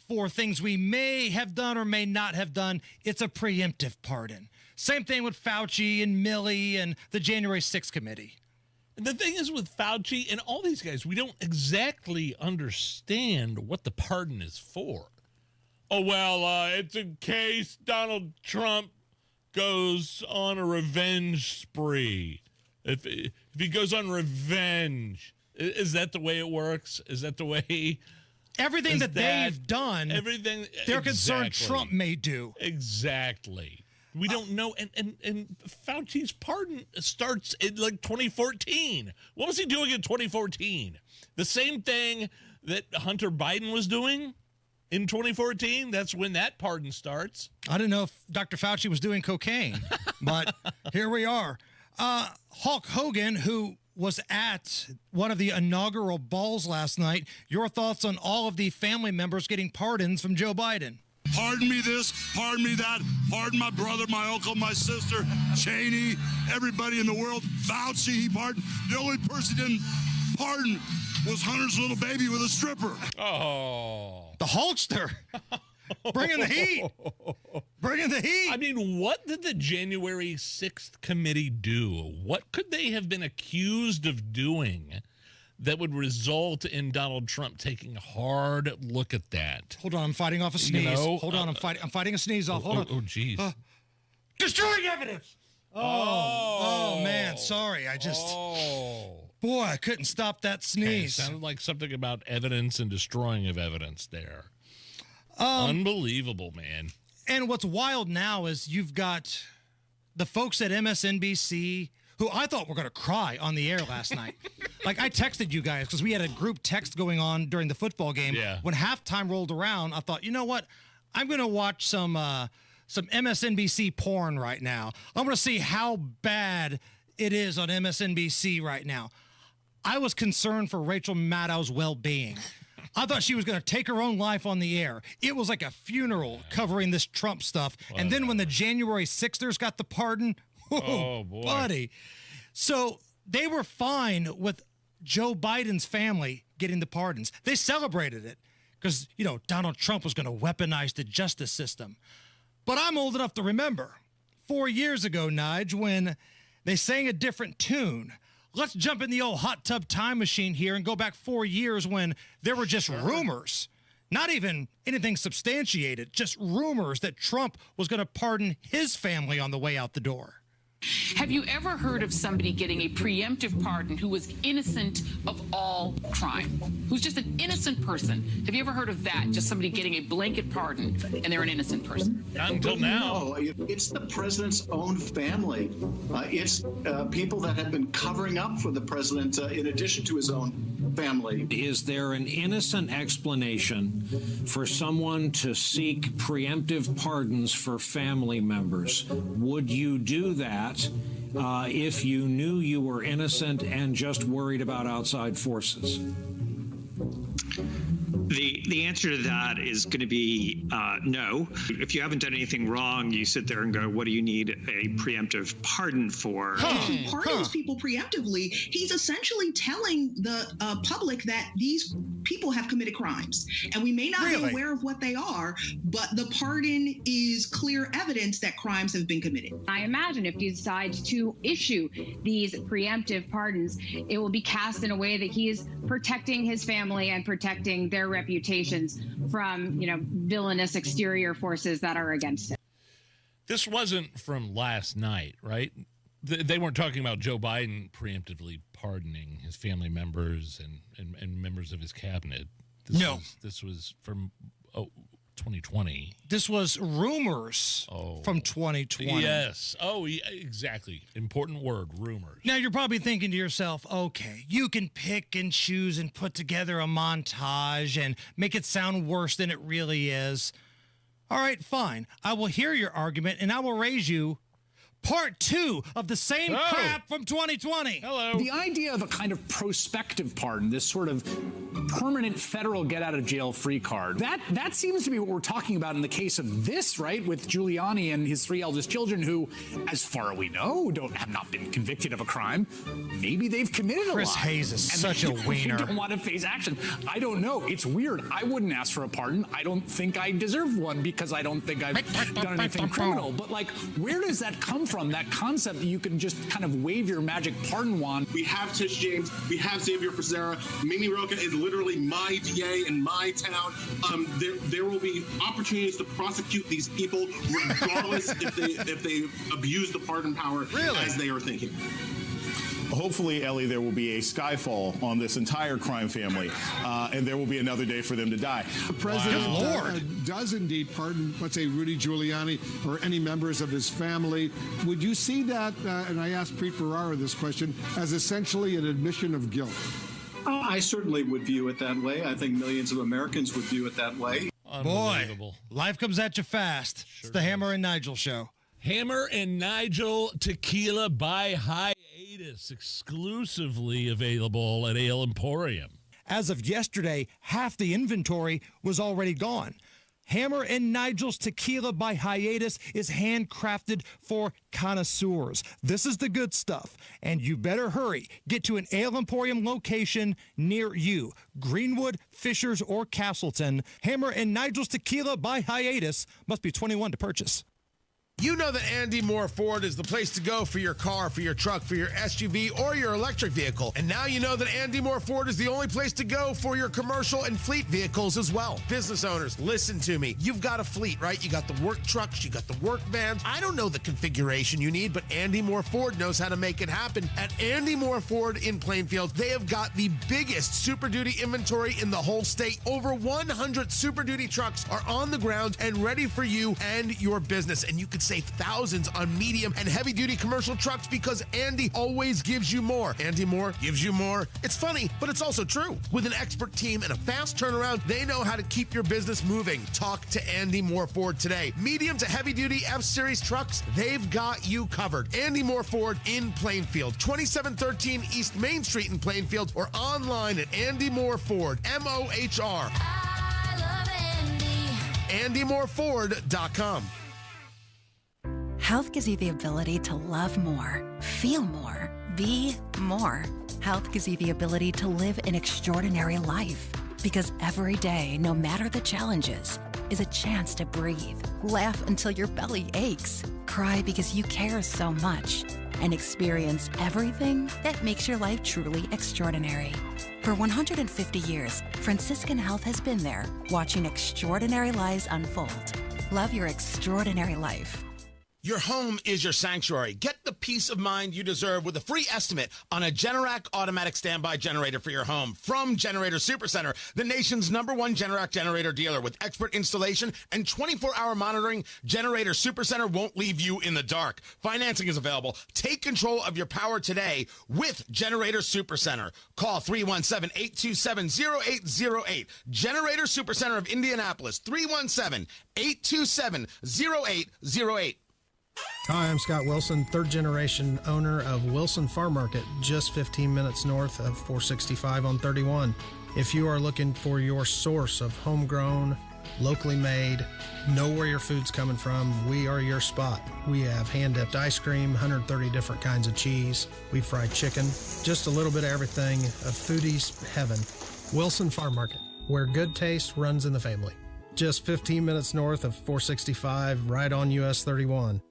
for things we may have done or may not have done. It's a preemptive pardon. Same thing with Fauci and Milley and the January 6th committee. And the thing is with Fauci and all these guys, we don't exactly understand what the pardon is for. Oh, well, it's in case Donald Trump goes on a revenge spree. If he goes on revenge, is that the way it works? Is that the way? Everything that they've done, everything they're concerned Trump may do. Exactly. We don't know. And Fauci's pardon starts in like 2014. What was he doing in 2014? The same thing that Hunter Biden was doing in 2014. That's when that pardon starts. I didn't know if Dr. Fauci was doing cocaine, but here we are. Hulk Hogan, who was at one of the inaugural balls last night. Your thoughts on all of the family members getting pardons from Joe Biden? Pardon me this, pardon me that, pardon my brother, my uncle, my sister, Cheney, everybody in the world. Fauci, he pardoned. The only person he didn't pardon was Hunter's little baby with a stripper. Oh. The Hulkster. Bringing the heat. Bringing the heat. I mean, what did the January 6th committee do? What could they have been accused of doing that would result in Donald Trump taking a hard look at that? Hold on, I'm fighting off a sneeze. Hold on, I'm fighting a sneeze off. Hold on. Oh, geez. Destroying evidence. Oh, man, sorry. Boy, I couldn't stop that sneeze. Okay, sounded like something about evidence and destroying of evidence there. Unbelievable, man. And what's wild now is you've got the folks at MSNBC who I thought were going to cry on the air last night. Like, I texted you guys because we had a group text going on during the football game. Yeah. When halftime rolled around, I thought, you know what? I'm going to watch some MSNBC porn right now. I'm going to see how bad it is on MSNBC right now. I was concerned for Rachel Maddow's well-being. I thought she was going to take her own life on the air. It was like a funeral covering this Trump stuff. Wow. And then when the January 6ers got the pardon, oh boy, buddy. So they were fine with Joe Biden's family getting the pardons. They celebrated it because, you know, Donald Trump was going to weaponize the justice system. But I'm old enough to remember 4 years ago, Nigel, when they sang a different tune. Let's jump in the old hot tub time machine here and go back 4 years when there were just rumors, not even anything substantiated, just rumors that Trump was going to pardon his family on the way out the door. Have you ever heard of somebody getting a preemptive pardon who was innocent of all crime? Who's just an innocent person? Have you ever heard of that? Just somebody getting a blanket pardon and they're an innocent person? Not until now. No, it's the president's own family. It's people that have been covering up for the president in addition to his own family. Is there an innocent explanation for someone to seek preemptive pardons for family members? Would you do that if you knew you were innocent and just worried about outside forces? The answer to that is going to be no. If you haven't done anything wrong, you sit there and go, what do you need a preemptive pardon for? If he pardons people preemptively, he's essentially telling the public that these people have committed crimes. And we may not be aware of what they are, but the pardon is clear evidence that crimes have been committed. I imagine if he decides to issue these preemptive pardons, it will be cast in a way that he is protecting his family and protecting their reputations from, villainous exterior forces that are against it. This wasn't from last night, right? They weren't talking about Joe Biden preemptively pardoning his family members and members of his cabinet. This was from 2020. This was rumors from 2020. Yes. Oh, yeah, exactly. Important word, rumors. Now, you're probably thinking to yourself, okay, you can pick and choose and put together a montage and make it sound worse than it really is. All right, fine. I will hear your argument, and I will raise you part 2 of the same crap from 2020. Hello. The idea of a kind of prospective pardon, this sort of permanent federal get-out-of-jail-free card, that seems to be what we're talking about in the case of this, right, with Giuliani and his 3 eldest children who, as far as we know, have not been convicted of a crime. Maybe they've committed a Chris lot. Hayes is such a wiener. They don't want to face action. I don't know. It's weird. I wouldn't ask for a pardon. I don't think I deserve one because I don't think I've done anything criminal. But, where does that come from? That concept that you can just kind of wave your magic pardon wand. We have Tish James, we have Xavier Becerra. Mimi Rocha is literally my DA in my town. There will be opportunities to prosecute these people regardless if they abuse the pardon power as they are thinking. Hopefully, Ellie, there will be a skyfall on this entire crime family, and there will be another day for them to die. The president does indeed pardon, let's say, Rudy Giuliani or any members of his family. Would you see that, and I asked Preet Bharara this question, as essentially an admission of guilt? I certainly would view it that way. I think millions of Americans would view it that way. Boy, life comes at you fast. It's the Hammer and Nigel show. Hammer and Nigel Tequila by Hiatus, exclusively available at Ale Emporium. As of yesterday, half the inventory was already gone. Hammer and Nigel's Tequila by Hiatus is handcrafted for connoisseurs. This is the good stuff, and you better hurry. Get to an Ale Emporium location near you. Greenwood, Fishers, or Castleton. Hammer and Nigel's Tequila by Hiatus must be 21 to purchase. You know that Andy Moore Ford is the place to go for your car, for your truck, for your SUV, or your electric vehicle. And now you know that Andy Moore Ford is the only place to go for your commercial and fleet vehicles as well. Business owners, listen to me. You've got a fleet, right? You got the work trucks, you got the work vans. I don't know the configuration you need, but Andy Moore Ford knows how to make it happen. At Andy Moore Ford in Plainfield, they have got the biggest Super Duty inventory in the whole state. Over 100 Super Duty trucks are on the ground and ready for you and your business. And you could save thousands on medium and heavy duty commercial trucks because Andy always gives you more. Andy Moore gives you more. It's funny, but it's also true. With an expert team and a fast turnaround, they know how to keep your business moving. Talk to Andy Moore Ford today. Medium to heavy duty F-Series trucks, they've got you covered. Andy Moore Ford in Plainfield, 2713 East Main Street in Plainfield, or online at Andy Moore Ford, M-O-H-R. I love Andy. AndyMooreFord.com. Health gives you the ability to love more, feel more, be more. Health gives you the ability to live an extraordinary life. Because every day, no matter the challenges, is a chance to breathe, laugh until your belly aches, cry because you care so much, and experience everything that makes your life truly extraordinary. For 150 years, Franciscan Health has been there, watching extraordinary lives unfold. Love your extraordinary life. Your home is your sanctuary. Get the peace of mind you deserve with a free estimate on a Generac automatic standby generator for your home from Generator Supercenter, the nation's #1 Generac generator dealer. With expert installation and 24-hour monitoring, Generator Supercenter won't leave you in the dark. Financing is available. Take control of your power today with Generator Supercenter. Call 317-827-0808. Generator Supercenter of Indianapolis, 317-827-0808. Hi, I'm Scott Wilson, third generation owner of Wilson Farm Market, just 15 minutes north of 465 on 31. If you are looking for your source of homegrown, locally made, know where your food's coming from, we are your spot. We have hand-dipped ice cream, 130 different kinds of cheese. We fry chicken, just a little bit of everything, a foodie's heaven. Wilson Farm Market, where good taste runs in the family. Just 15 minutes north of 465, right on US 31.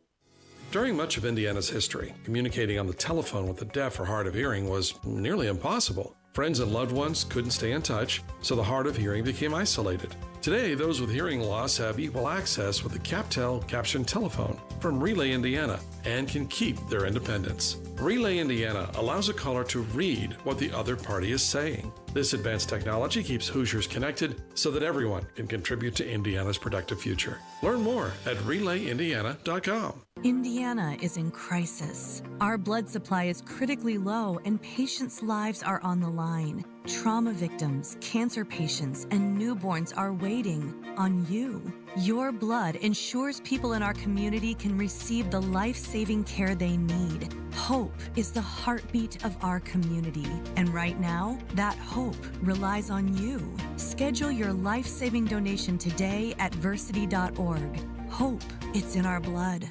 During much of Indiana's history, communicating on the telephone with the deaf or hard of hearing was nearly impossible. Friends and loved ones couldn't stay in touch, so the hard of hearing became isolated. Today, those with hearing loss have equal access with the CapTel captioned telephone from Relay Indiana and can keep their independence. Relay Indiana allows a caller to read what the other party is saying. This advanced technology keeps Hoosiers connected so that everyone can contribute to Indiana's productive future. Learn more at RelayIndiana.com. Indiana is in crisis. Our blood supply is critically low and patients' lives are on the line. Trauma victims, cancer patients, and newborns are waiting on you. Your blood ensures people in our community can receive the life-saving care they need. Hope is the heartbeat of our community. And right now, that hope relies on you. Schedule your life-saving donation today at versity.org. Hope, it's in our blood.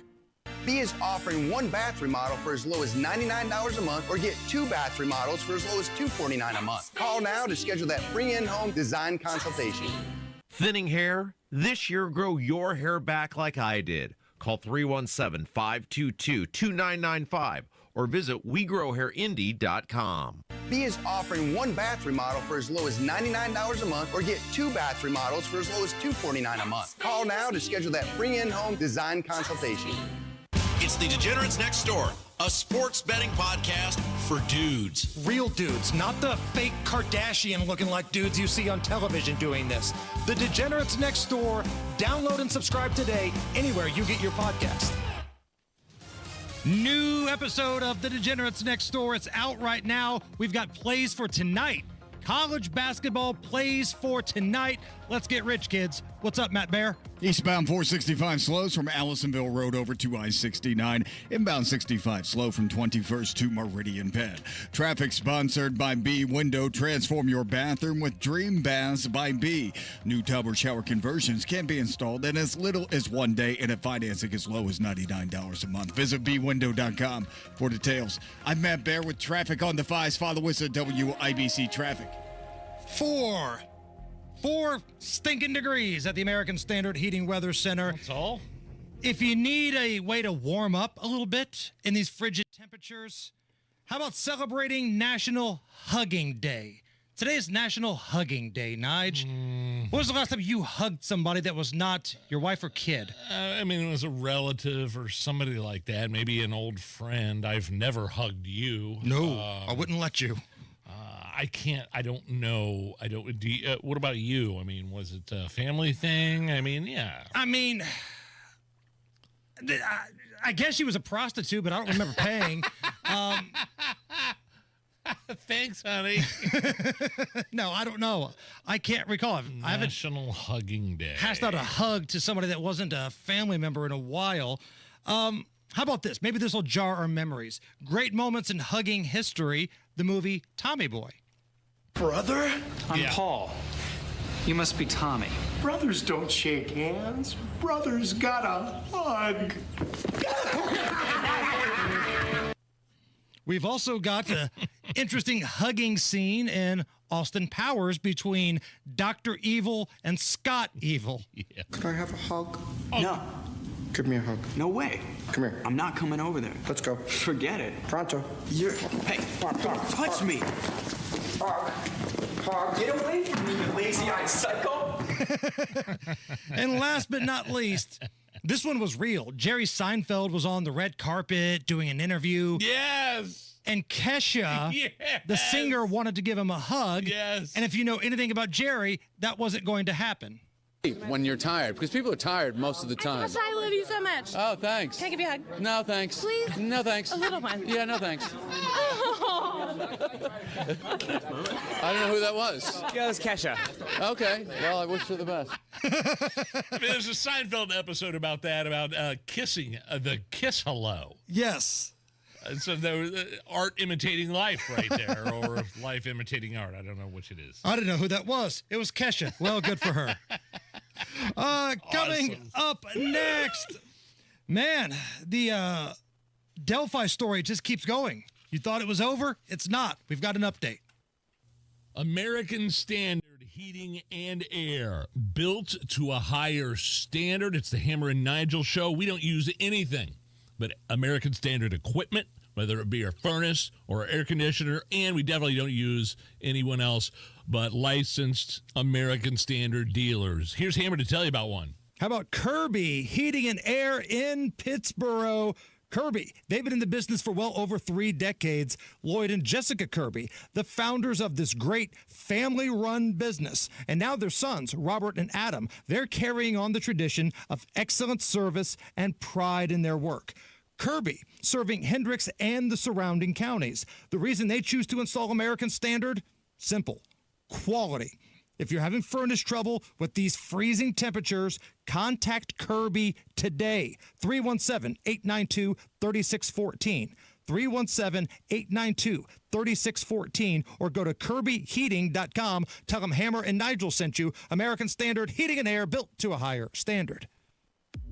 B is offering one bath remodel for as low as $99 a month or get 2 bath remodels for as low as $249 a month. Call now to schedule that free in-home design consultation. Thinning hair? This year, grow your hair back like I did. Call 317-522-2995 or visit WeGrowHairIndy.com. B is offering one bath remodel for as low as $99 a month or get 2 bath remodels for as low as $249 a month. Call now to schedule that free in-home design consultation. It's the Degenerates Next Door, a sports betting podcast for dudes. Real dudes, not the fake Kardashian-looking like dudes you see on television doing this. The Degenerates Next Door. Download and subscribe today anywhere you get your podcast. New episode of The Degenerates Next Door. It's out right now. We've got plays for tonight. College basketball plays for tonight. Let's get rich, kids. What's up, Matt Bear? Eastbound 465 slows from Allisonville Road over to I-69. Inbound 65 slow from 21st to Meridian Penn. Traffic sponsored by B Window. Transform your bathroom with Dream Baths by B. New tub or shower conversions can be installed in as little as 1 day and at financing as low as $99 a month. Visit bwindow.com for details. I'm Matt Bear with traffic on the 5s. Follow us at WIBC Traffic. 4 stinking degrees at the American Standard Heating Weather Center. That's all? If you need a way to warm up a little bit in these frigid temperatures, how about celebrating National Hugging Day? Today is National Hugging Day, Nige. When was the last time you hugged somebody that was not your wife or kid? I mean, it was a relative or somebody like that, maybe an old friend. I've never hugged you. No, I wouldn't let you. I can't. I don't know. What about you? I mean, was it a family thing? I mean, yeah. I mean, I guess she was a prostitute, but I don't remember paying. Thanks, honey. No, I don't know. I can't recall. I haven't National Hugging Day. passed out a hug to somebody that wasn't a family member in a while. How about this? Maybe this will jar our memories. Great moments in hugging history. The movie Tommy Boy. Brother? I'm Paul. You must be Tommy. Brothers don't shake hands. Brothers gotta hug. We've also got an interesting hugging scene in Austin Powers between Dr. Evil and Scott Evil. Yeah. Can I have a hug? Oh. No. Give me a hug. No way. Come here. I'm not coming over there. Let's go. Forget it. Pronto. Hey, don't touch me. Hug. Hug. Get away from me, you lazy-eyed psycho. And last but not least, This one was real. Jerry Seinfeld was on the red carpet doing an interview. Yes. And Kesha, the singer, wanted to give him a hug. Yes. And if you know anything about Jerry, that wasn't going to happen. When you're tired, because people are tired most of the time. Gosh, I love you so much. Oh, thanks. Can I give you a hug? No, thanks. Please? No, thanks. A little one. Yeah, no, thanks. Oh. I don't know who that was. Yeah, it was Kesha. Okay. Well, I wish her the best. I mean, there's a Seinfeld episode about that, about kissing, the kiss hello. Yes. So there was art imitating life right there, or life imitating art. I don't know which it is. I didn't know who that was. It was Kesha. Well, good for her. Coming up next, man, the Delphi story just keeps going. You thought it was over? It's not. We've got an update. American Standard Heating and Air, built to a higher standard. It's the Hammer and Nigel show. We don't use anything but American Standard equipment, whether it be a furnace or air conditioner, and we definitely don't use anyone else but licensed American Standard dealers. Here's Hammer to tell you about one. How about Kirby Heating and Air in Pittsburgh? Kirby, they've been in the business for well over 3 decades. Lloyd and Jessica Kirby, the founders of this great family-run business. And now their sons, Robert and Adam, they're carrying on the tradition of excellent service and pride in their work. Kirby, serving Hendricks and the surrounding counties. The reason they choose to install American Standard? Simple. Quality. If you're having furnace trouble with these freezing temperatures, contact Kirby today. 317-892-3614. 317-892-3614, or go to kirbyheating.com. Tell them Hammer and Nigel sent you. American Standard Heating and Air, built to a higher standard.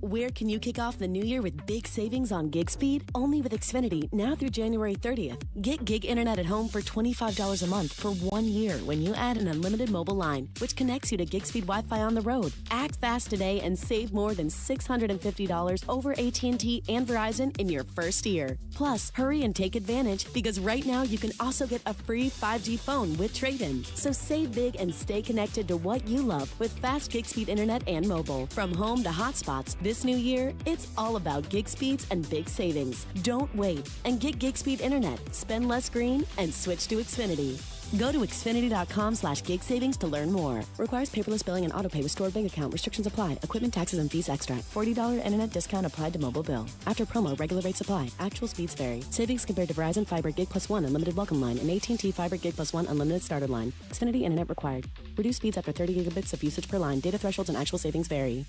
Where can you kick off the new year with big savings on gig speed? Only with Xfinity, now through January 30th. Get gig internet at home for $25 a month for 1 year when you add an unlimited mobile line, which connects you to gig speed Wi-Fi on the road. Act fast today and save more than $650 over AT&T and Verizon in your first year. Plus, hurry and take advantage, because right now you can also get a free 5G phone with trade-in. So save big and stay connected to what you love with fast gig speed internet and mobile. From home to hotspots, this new year, it's all about gig speeds and big savings. Don't wait and get gig speed internet. Spend less green and switch to Xfinity. Go to Xfinity.com/gig savings to learn more. Requires paperless billing and autopay with stored bank account. Restrictions apply. Equipment, taxes, and fees extra. $40 internet discount applied to mobile bill. After promo, regular rates apply. Actual speeds vary. Savings compared to Verizon Fiber Gig Plus 1 Unlimited Welcome Line and AT&T Fiber Gig Plus 1 Unlimited Starter Line. Xfinity internet required. Reduced speeds after 30 gigabits of usage per line. Data thresholds and actual savings vary.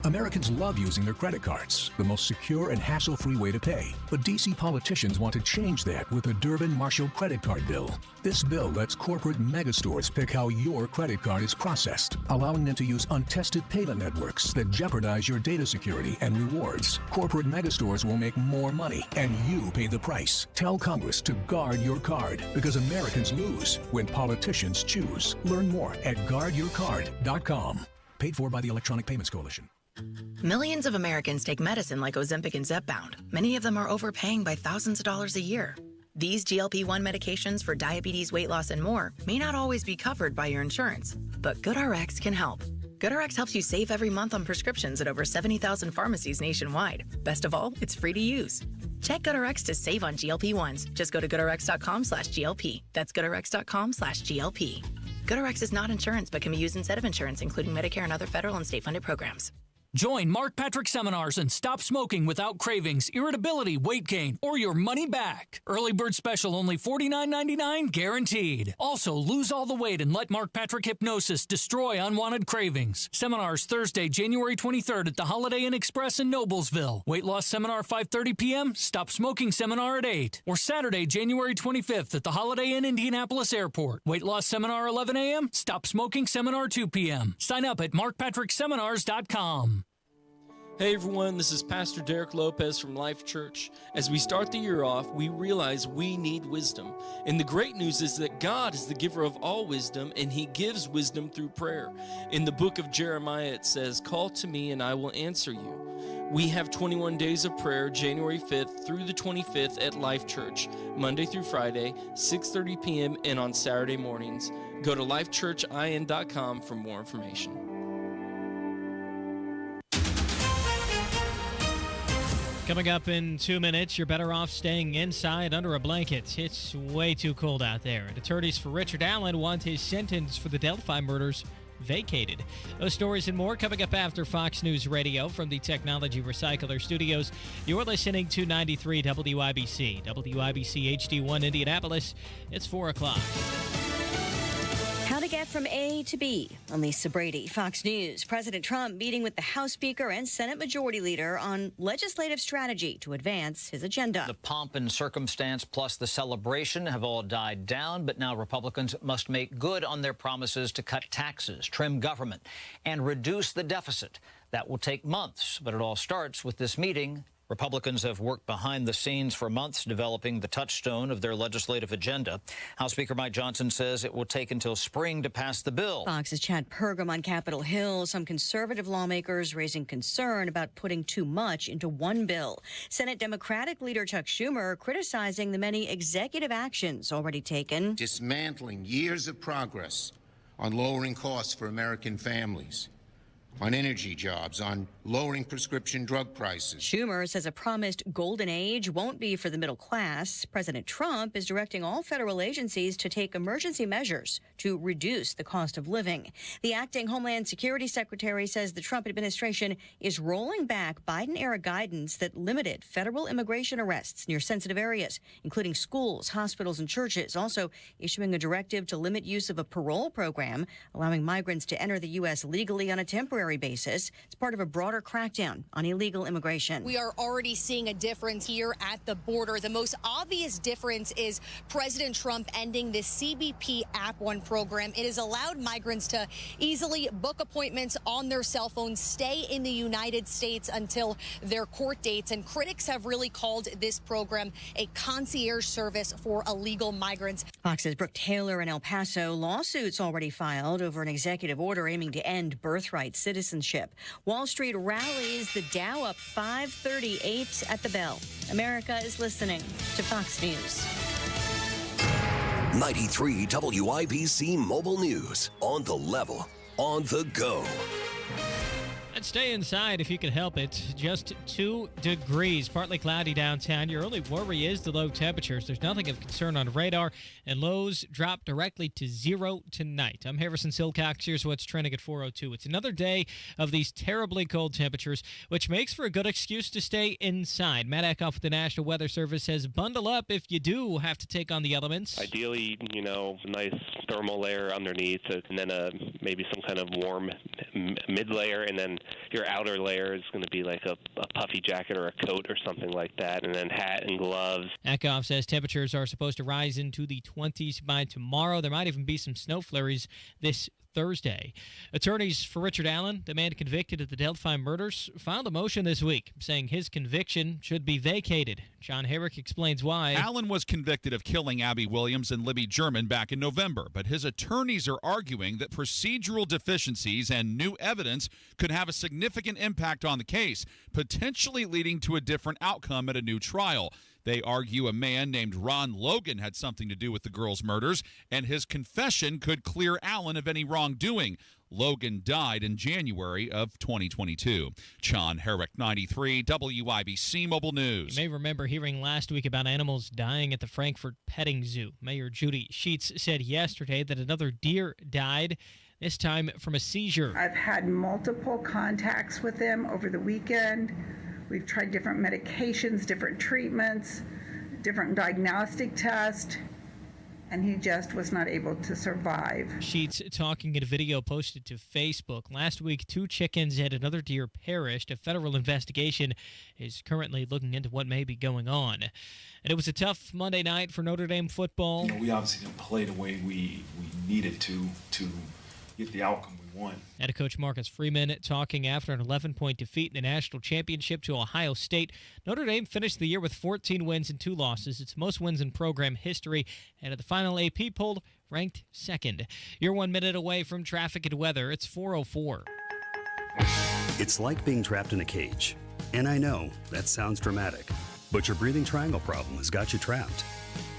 Americans love using their credit cards, the most secure and hassle-free way to pay. But D.C. politicians want to change that with the Durbin-Marshall credit card bill. This bill lets corporate megastores pick how your credit card is processed, allowing them to use untested payment networks that jeopardize your data security and rewards. Corporate megastores will make more money, and you pay the price. Tell Congress to guard your card, because Americans lose when politicians choose. Learn more at guardyourcard.com. Paid for by the Electronic Payments Coalition. Millions of Americans take medicine like Ozempic and Zepbound. Many of them are overpaying by thousands of dollars a year. These GLP-1 medications for diabetes, weight loss, and more may not always be covered by your insurance, but GoodRx can help. GoodRx helps you save every month on prescriptions at over 70,000 pharmacies nationwide. Best of all, it's free to use. Check GoodRx to save on GLP-1s. Just go to GoodRx.com/GLP. That's GoodRx.com/GLP. GoodRx is not insurance, but can be used instead of insurance, including Medicare and other federal and state-funded programs. Join Mark Patrick seminars and stop smoking without cravings, irritability, weight gain, or your money back. Early bird special only $49.99 guaranteed. Also, lose all the weight and let Mark Patrick hypnosis destroy unwanted cravings. Seminars Thursday, January 23rd at the Holiday Inn Express in Noblesville. Weight loss seminar 5:30 p.m., stop smoking seminar at 8. Or Saturday, January 25th at the Holiday Inn Indianapolis Airport. Weight loss seminar 11 a.m., stop smoking seminar 2 p.m. Sign up at markpatrickseminars.com. Hey everyone, this is Pastor Derek Lopez from Life Church. As we start the year off, we realize we need wisdom. And the great news is that God is the giver of all wisdom, and He gives wisdom through prayer. In the book of Jeremiah, it says, "Call to me and I will answer you." We have 21 days of prayer, January 5th through the 25th at Life Church, Monday through Friday, 6:30 p.m. and on Saturday mornings. Go to lifechurchin.com for more information. Coming up in 2 minutes, you're better off staying inside under a blanket. It's way too cold out there. And attorneys for Richard Allen want his sentence for the Delphi murders vacated. Those stories and more coming up after Fox News Radio from the Technology Recycler Studios. You're listening to 93 WIBC, WIBC HD1 Indianapolis. It's 4 o'clock. How to get from A to B. I'm Lisa Brady, Fox News. President Trump meeting with the House Speaker and Senate Majority Leader on legislative strategy to advance his agenda. The pomp and circumstance plus the celebration have all died down, but now Republicans must make good on their promises to cut taxes, trim government, and reduce the deficit. That will take months, but it all starts with this meeting. Republicans have worked behind the scenes for months developing the touchstone of their legislative agenda. House Speaker Mike Johnson says it will take until spring to pass the bill. Fox's Chad Pergam on Capitol Hill. Some conservative lawmakers raising concern about putting too much into one bill. Senate Democratic leader Chuck Schumer criticizing the many executive actions already taken. Dismantling years of progress on lowering costs for American families, on energy jobs, on lowering prescription drug prices. Schumer says a promised golden age won't be for the middle class. President Trump is directing all federal agencies to take emergency measures to reduce the cost of living. The acting Homeland Security Secretary says the Trump administration is rolling back Biden-era guidance that limited federal immigration arrests near sensitive areas, including schools, hospitals, and churches. Also issuing a directive to limit use of a parole program, allowing migrants to enter the U.S. legally on a temporary basis. It's part of a broader crackdown on illegal immigration. We are already seeing a difference here at the border. The most obvious difference is President Trump ending this CBP App One program. It has allowed migrants to easily book appointments on their cell phones, stay in the United States until their court dates. And critics have really called this program a concierge service for illegal migrants. Fox's Brooke Taylor in El Paso. Lawsuits already filed over an executive order aiming to end birthright citizenship. Wall Street rallies, the Dow up 538 at the bell. America is listening to Fox News. 93 WIBC Mobile News. On the level, on the go. And stay inside if you can help it. Just 2 degrees. Partly cloudy downtown. Your only worry is the low temperatures. There's nothing of concern on radar, and lows drop directly to 0 tonight. I'm Harrison Silcox. Here's what's trending at 4:02. It's another day of these terribly cold temperatures, which makes for a good excuse to stay inside. Matt Eckhoff with the National Weather Service says bundle up if you do have to take on the elements. Ideally, a nice thermal layer underneath, and then maybe some kind of warm mid layer, and then your outer layer is going to be like a puffy jacket or a coat or something like that, and then hat and gloves. Eckhoff says temperatures are supposed to rise into the 20s by tomorrow. There might even be some snow flurries this Thursday. Attorneys for Richard Allen, the man convicted of the Delphi murders, filed a motion this week saying his conviction should be vacated. John Herrick explains why. Allen was convicted of killing Abby Williams and Libby German back in November, but his attorneys are arguing that procedural deficiencies and new evidence could have a significant impact on the case, potentially leading to a different outcome at a new trial. They argue a man named Ron Logan had something to do with the girls' murders, and his confession could clear Allen of any wrongdoing. Logan died in January of 2022. John Herrick, 93 WIBC Mobile News. You may remember hearing last week about animals dying at the Frankfurt Petting Zoo. Mayor Judy Sheets said yesterday that another deer died, this time from a seizure. I've had multiple contacts with them over the weekend. We've tried different medications, different treatments, different diagnostic tests, and he just was not able to survive. Sheets talking in a video posted to Facebook. Last week, 2 chickens and another deer perished. A federal investigation is currently looking into what may be going on. And it was a tough Monday night for Notre Dame football. We obviously didn't play the way we needed to get the outcome we want. Head coach Marcus Freeman talking after an 11-point defeat in the national championship to Ohio State. Notre Dame finished the year with 14 wins and 2 losses. It's most wins in program history, and at the final AP poll, ranked second. You're 1 minute away from traffic and weather. It's 4:04. It's like being trapped in a cage. And I know that sounds dramatic, but your breathing triangle problem has got you trapped.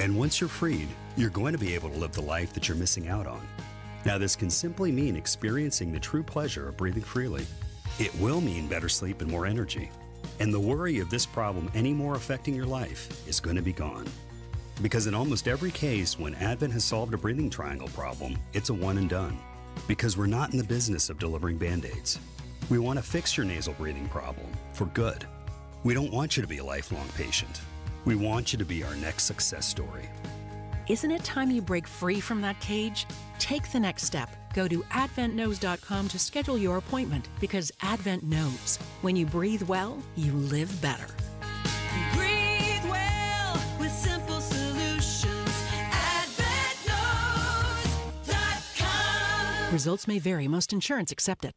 And once you're freed, you're going to be able to live the life that you're missing out on. Now, this can simply mean experiencing the true pleasure of breathing freely. It will mean better sleep and more energy. And the worry of this problem anymore affecting your life is going to be gone. Because in almost every case, when Advent has solved a breathing triangle problem, it's a one and done. Because we're not in the business of delivering Band-Aids. We want to fix your nasal breathing problem for good. We don't want you to be a lifelong patient. We want you to be our next success story. Isn't it time you break free from that cage? Take the next step. Go to adventknows.com to schedule your appointment, because Advent knows when you breathe well, you live better. Breathe well with simple solutions. AdventKnows.com. Results may vary. Most insurance accepted.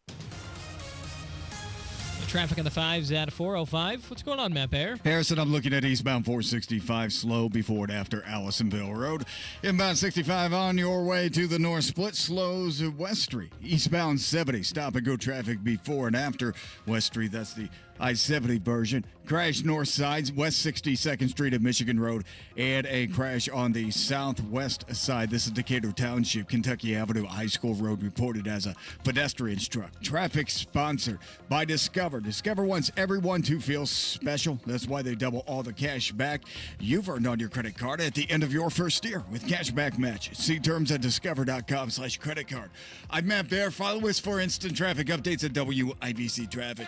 Traffic on the 5s at 4:05. What's going on, Matt Bear? Harrison, I'm looking at eastbound 465 slow before and after Allisonville Road. Inbound 65 on your way to the North Split slows West Street. Eastbound 70 stop and go traffic before and after West Street. That's the I-70 version. Crash north sides, West 62nd Street of Michigan Road, and a crash on the southwest side. This is Decatur Township, Kentucky Avenue High School Road, reported as a pedestrian struck. Traffic sponsored by Discover. Discover wants everyone to feel special. That's why they double all the cash back you've earned on your credit card at the end of your first year with cashback matches. See terms at discover.com/credit card. I'm Matt Bear. Follow us for instant traffic updates at WIBC Traffic.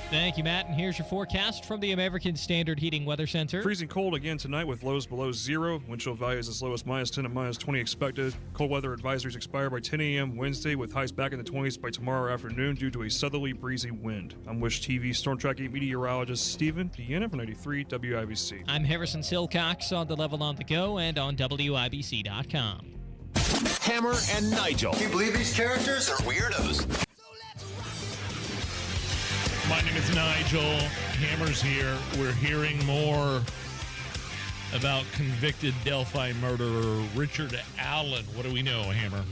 Thank you, Matt. And here's your forecast from the American Standard Heating Weather Center. Freezing cold again tonight with lows below zero. Wind chill values as low as -10 and -20 expected. Cold weather advisories expire by 10 a.m. Wednesday, with highs back in the 20s by tomorrow afternoon due to a southerly breezy wind. I'm Wish TV Storm Tracking meteorologist Stephen Deanna from 93 WIBC. I'm Harrison Silcox on the Level on the Go and on WIBC.com. Hammer and Nigel. Can you believe these characters are weirdos? My name is Nigel. Hammer's here. We're hearing more about convicted Delphi murderer Richard Allen. What do we know, Hammer?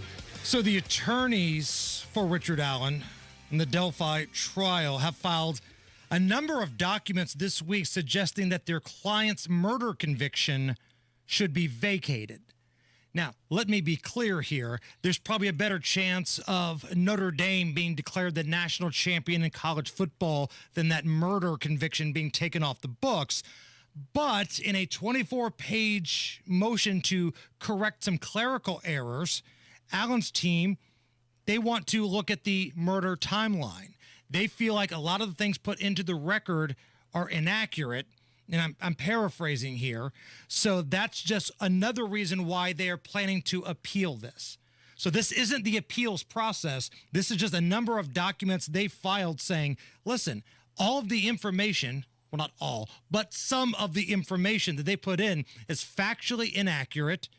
So the attorneys for Richard Allen in the Delphi trial have filed a number of documents this week suggesting that their client's murder conviction should be vacated. Now, let me be clear here. There's probably a better chance of Notre Dame being declared the national champion in college football than that murder conviction being taken off the books. But in a 24-page motion to correct some clerical errors, Allen's team, they want to look at the murder timeline. They feel like a lot of the things put into the record are inaccurate. And I'm paraphrasing here. So that's just another reason why they are planning to appeal this. So this isn't the appeals process. This is just a number of documents they filed saying, listen, all of the information, well, not all, but some of the information that they put in is factually inaccurate,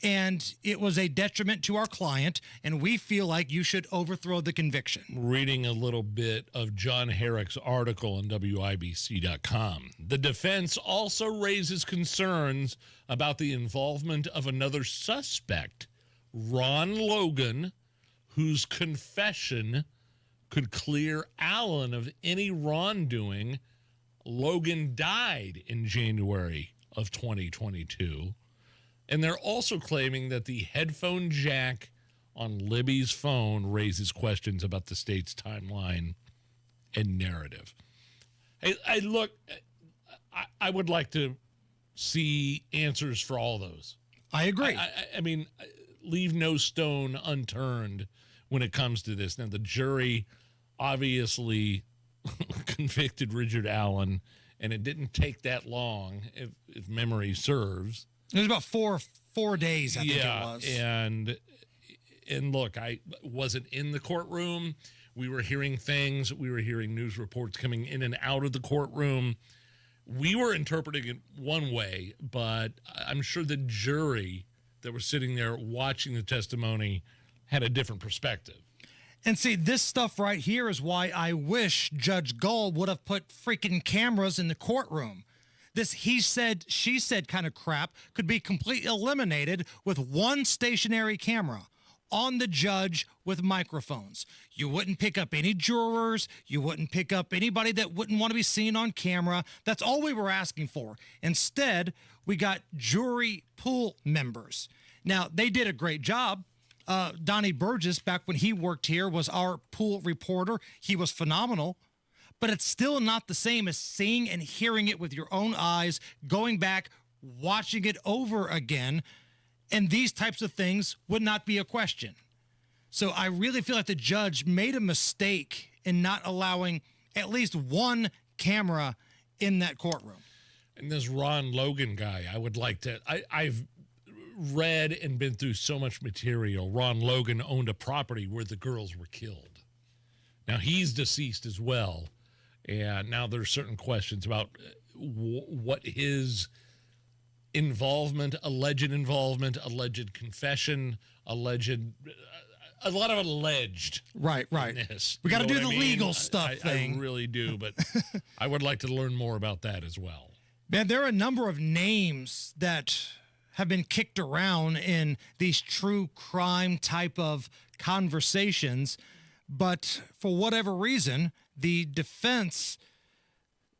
and it was a detriment to our client, and we feel like you should overthrow the conviction. Reading a little bit of John Herrick's article on WIBC.com. The defense also raises concerns about the involvement of another suspect, Ron Logan, whose confession could clear Allen of any wrongdoing. Logan died in January of 2022. And they're also claiming that the headphone jack on Libby's phone raises questions about the state's timeline and narrative. I would like to see answers for all those. I agree. I mean, leave no stone unturned when it comes to this. Now, the jury obviously convicted Richard Allen, and it didn't take that long, if memory serves. It was about four days, I think it was. And look, I wasn't in the courtroom. We were hearing things. We were hearing news reports coming in and out of the courtroom. We were interpreting it one way, but I'm sure the jury that were sitting there watching the testimony had a different perspective. And see, this stuff right here is why I wish Judge Gull would have put freaking cameras in the courtroom. This he said, she said kind of crap could be completely eliminated with one stationary camera on the judge with microphones. You wouldn't pick up any jurors. You wouldn't pick up anybody that wouldn't want to be seen on camera. That's all we were asking for. Instead, we got jury pool members. Now, they did a great job. Donnie Burgess, back when he worked here, was our pool reporter. He was phenomenal. but it's still not the same as seeing and hearing it with your own eyes, going back, watching it over again, and these types of things would not be a question. So I really feel like the judge made a mistake in not allowing at least one camera in that courtroom. And this Ron Logan guy, I would like to, I've read and been through so much material. Ron Logan owned a property where the girls were killed. Now he's deceased as well. And now there's certain questions about what his involvement, alleged confession, a lot of alleged. Right. In this. We got to do what the I mean? legal stuff thing. I really do, but I would like to learn more about that as well. Man, there are a number of names that have been kicked around in these true crime type of conversations, but for whatever reason, the defense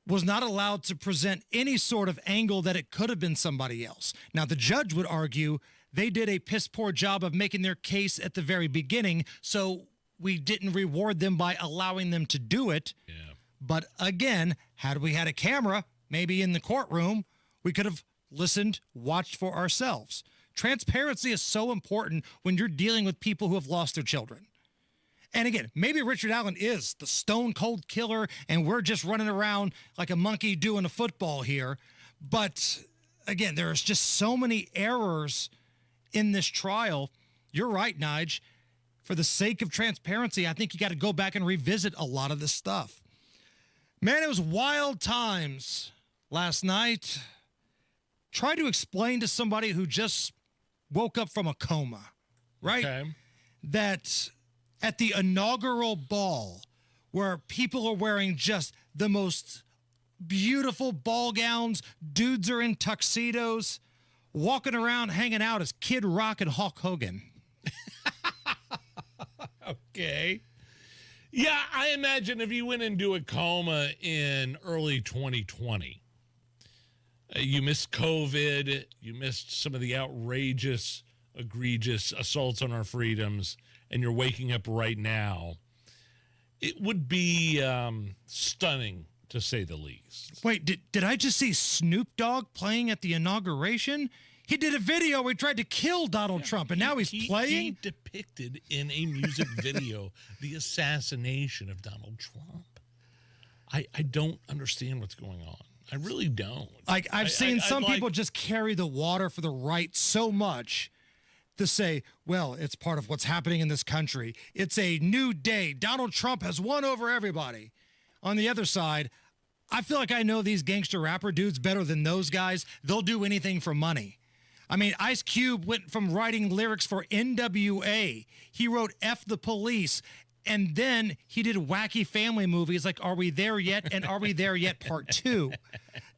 was not allowed to present any sort of angle that it could have been somebody else. Now, the judge would argue they did a piss poor job of making their case at the very beginning, so we didn't reward them by allowing them to do it. Yeah. But again, had we had a camera, maybe in the courtroom, we could have listened, watched for ourselves. Transparency is so important when you're dealing with people who have lost their children. And again, maybe Richard Allen is the stone cold killer and we're just running around like a monkey doing a football here. But again, there's just so many errors in this trial. You're right, Nige. For the sake of transparency, I think you got to go back and revisit a lot of this stuff. Man, it was wild times last night. Try to explain to somebody who just woke up from a coma, right? Okay. That at the inaugural ball, where people are wearing just the most beautiful ball gowns, dudes are in tuxedos, walking around hanging out as Kid Rock and Hulk Hogan. Okay. Yeah, I imagine if you went into a coma in early 2020, you missed COVID, you missed some of the outrageous, egregious assaults on our freedoms, and you're waking up right now, it would be stunning, to say the least. Wait, did I just see Snoop Dogg playing at the inauguration? He did a video where he tried to kill Donald Trump, and now he's playing? He depicted in a music video the assassination of Donald Trump. I don't understand what's going on. I really don't. Like, I've seen some people just carry the water for the right so much to say, well, it's part of what's happening in this country. It's a new day. Donald Trump has won over everybody. On the other side, I feel like I know these gangster rapper dudes better than those guys. They'll do anything for money. I mean, Ice Cube went from writing lyrics for NWA. He wrote F the Police. And then he did wacky family movies like Are We There Yet? And Are We There Yet Part 2.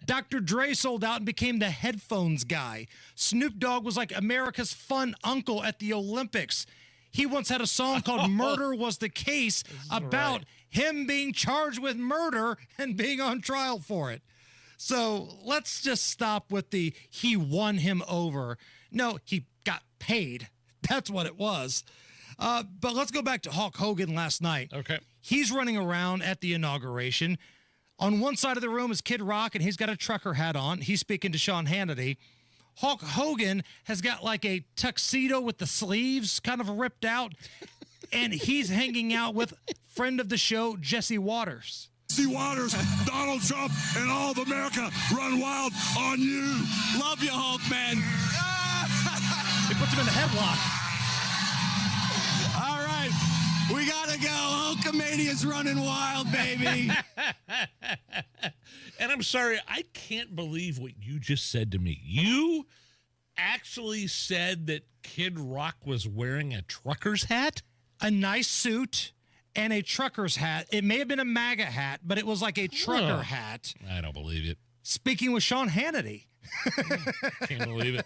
Dr. Dre sold out and became the headphones guy. Snoop Dogg was like America's fun uncle at the Olympics. He once had a song called Murder Was the Case about him being charged with murder and being on trial for it. So let's just stop with the he won him over. No, he got paid. That's what it was. But let's go back to Hulk Hogan last night. Okay. He's running around at the inauguration. On one side of the room is Kid Rock, and he's got a trucker hat on. He's speaking to Sean Hannity. Hulk Hogan has got like a tuxedo with the sleeves kind of ripped out, and he's hanging out with friend of the show, Jesse Waters. Jesse Waters, Donald Trump, and all of America run wild on you. Love you, Hulk, man. He puts him in the headlock. All right, we gotta go. Hulkamania's running wild, baby. And I'm sorry, I can't believe what you just said to me. You actually said that Kid Rock was wearing a trucker's hat? A nice suit and a trucker's hat. It may have been a MAGA hat, but it was like a trucker hat. I don't believe it. Speaking with Sean Hannity. Can't believe it.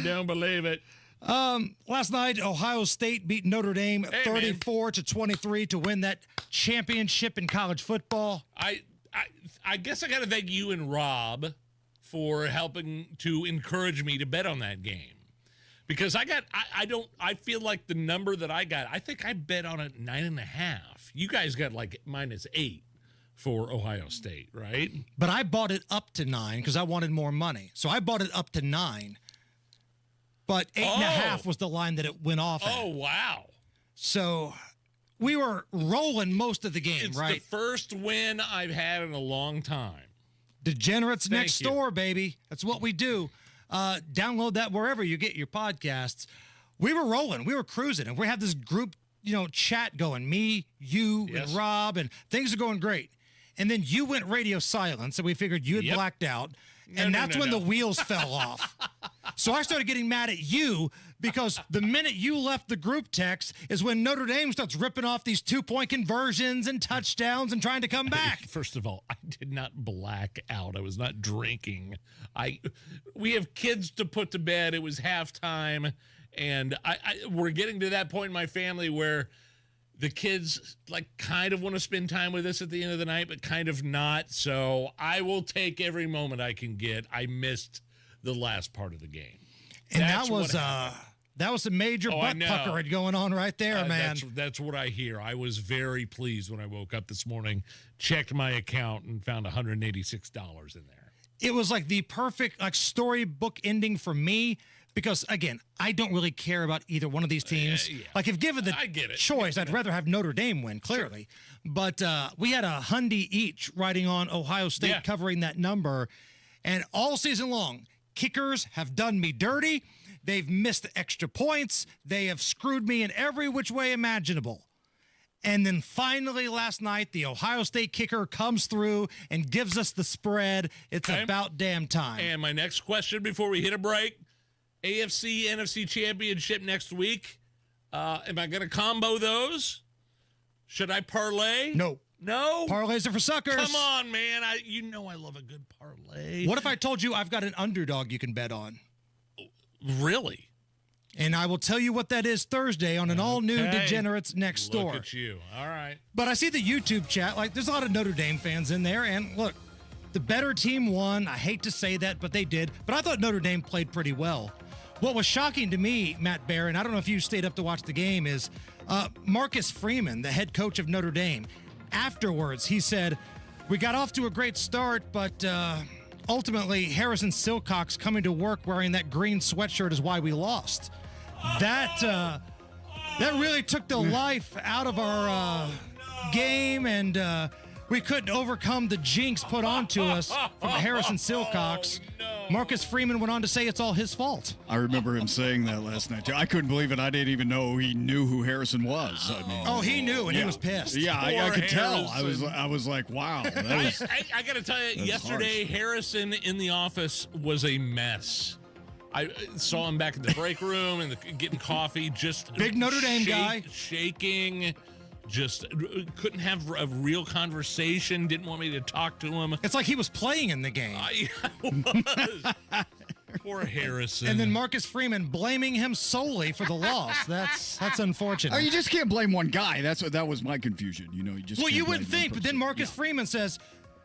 Don't believe it. Last night, Ohio State beat Notre Dame 34-23 to win that championship in college football. I guess I got to thank you and Rob for helping to encourage me to bet on that game. Because I feel like the number that I got, I think I bet on it 9.5. You guys got like -8. for Ohio State, right? But I bought it up to 9 because I wanted more money. So I bought it up to 9. But 8.5 was the line that it went off at. Oh, wow. So we were rolling most of the game, It's right? the first win I've had in a long time. Degenerates Thank next you. door, baby. That's what we do. Download that wherever you get your podcasts. We were rolling. We were cruising. And we had this group, chat going. Me, you, and Rob, and things are going great. And then you went radio silent, so we figured you had blacked out. And that's when the wheels fell off. So I started getting mad at you because the minute you left the group text is when Notre Dame starts ripping off these 2-point conversions and touchdowns and trying to come back. First of all, I did not black out. I was not drinking. We have kids to put to bed. It was halftime, and we're getting to that point in my family where the kids kind of want to spend time with us at the end of the night, but kind of not. So I will take every moment I can get. I missed the last part of the game. And that was a major butt puckering going on right there, man. That's what I hear. I was very pleased when I woke up this morning, checked my account, and found $186 in there. It was like the perfect storybook ending for me. Because, again, I don't really care about either one of these teams. If given the choice, I'd rather have Notre Dame win, clearly. Sure. But we had a Hyundai each riding on Ohio State covering that number. And all season long, kickers have done me dirty. They've missed extra points. They have screwed me in every which way imaginable. And then finally last night, the Ohio State kicker comes through and gives us the spread. It's about damn time. And my next question before we hit a break. AFC, NFC Championship next week. Am I going to combo those? Should I parlay? No. No? Parlays are for suckers. Come on, man. I love a good parlay. What if I told you I've got an underdog you can bet on? Really? And I will tell you what that is Thursday on an all-new Degenerates Next Door. Look at you. All right. But I see the YouTube chat. There's a lot of Notre Dame fans in there. And look, the better team won. I hate to say that, but they did. But I thought Notre Dame played pretty well. What was shocking to me, Matt Bear, and I don't know if you stayed up to watch the game, is Marcus Freeman, the head coach of Notre Dame. Afterwards, he said, we got off to a great start, but ultimately Harrison Silcox coming to work wearing that green sweatshirt is why we lost. That really took the life out of our game, and we couldn't overcome the jinx put onto us from Harrison Silcox. Marcus Freeman went on to say it's all his fault. I remember him saying that last night, too. I couldn't believe it. I didn't even know he knew who Harrison was. He knew, and he was pissed. Yeah, I could tell. I was like, wow. I got to tell you, yesterday, Harrison in the office was a mess. I saw him back in the break room and getting coffee. Just big Notre Dame guy. Shaking. Just couldn't have a real conversation, didn't want me to talk to him. It's like he was playing in the game. I was. Poor Harrison. And then Marcus Freeman blaming him solely for the loss. That's unfortunate. Oh, you just can't blame one guy. That was my confusion. You just you would think, but then Marcus Freeman says,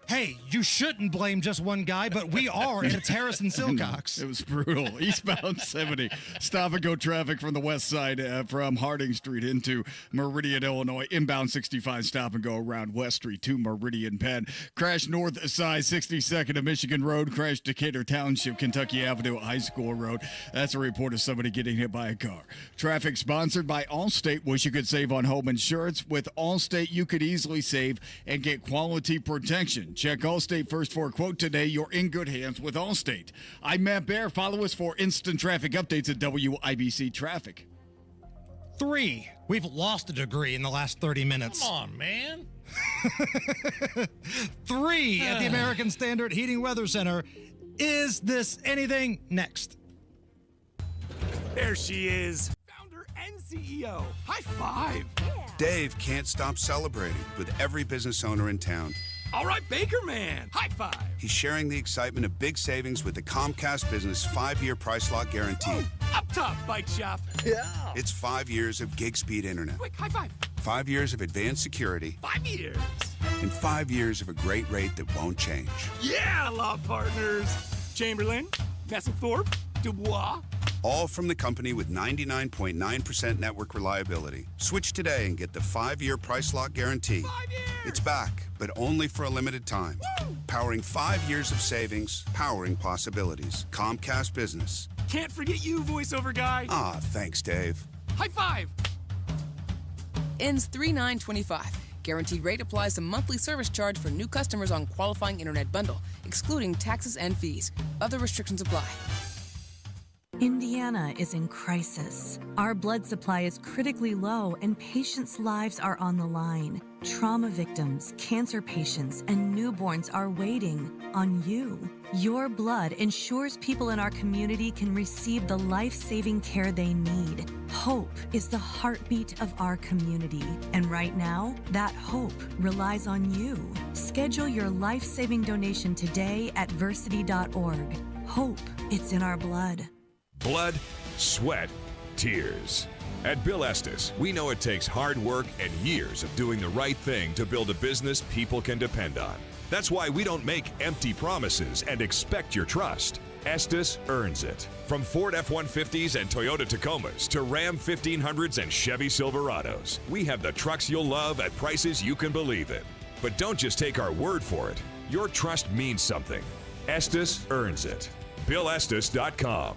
hey, you shouldn't blame just one guy, but we are, and it's Harrison Silcox. It was brutal. Eastbound 70. Stop and go traffic from the west side from Harding Street into Meridian, Illinois. Inbound 65, stop and go around West Street to Meridian Penn. Crash north side 62nd of Michigan Road. Crash Decatur Township, Kentucky Avenue, High School Road. That's a report of somebody getting hit by a car. Traffic sponsored by Allstate. Wish you could save on home insurance. With Allstate, you could easily save and get quality protection. Check Allstate first for a quote today. You're in good hands with Allstate. I'm Matt Bear. Follow us for instant traffic updates at WIBC Traffic. 3. We've lost a degree in the last 30 minutes. Come on, man. 3 at the American Standard Heating Weather Center. Is this anything? Next. There she is. Founder and CEO. High five. Dave can't stop celebrating with every business owner in town. All right, Baker Man. High five. He's sharing the excitement of big savings with the Comcast Business 5-year price lock guarantee. Up top, Bike Shop. Yeah. It's 5 years of gig speed internet. Quick, high five. 5 years of advanced security. 5 years. And 5 years of a great rate that won't change. Yeah, law partners. Chamberlain, Messelthorpe, Dubois. All from the company with 99.9% network reliability. Switch today and get the 5-year price lock guarantee. 5 years! It's back, but only for a limited time. Woo! Powering 5 years of savings, powering possibilities. Comcast Business. Can't forget you, voiceover guy. Ah, thanks, Dave. High five. Ends 3/9/25. Guaranteed rate applies to monthly service charge for new customers on qualifying internet bundle, excluding taxes and fees. Other restrictions apply. Indiana is in crisis. Our blood supply is critically low and patients' lives are on the line. Trauma victims, cancer patients, and newborns are waiting on you. Your blood ensures people in our community can receive the life-saving care they need. Hope is the heartbeat of our community. And right now, that hope relies on you. Schedule your life-saving donation today at versity.org. Hope, it's in our blood. Blood, sweat, tears. At Bill Estes, we know it takes hard work and years of doing the right thing to build a business people can depend on. That's why we don't make empty promises and expect your trust. Estes earns it. From Ford F-150s and Toyota Tacomas to Ram 1500s and Chevy Silverados, we have the trucks you'll love at prices you can believe in. But don't just take our word for it. Your trust means something. Estes earns it. BillEstes.com.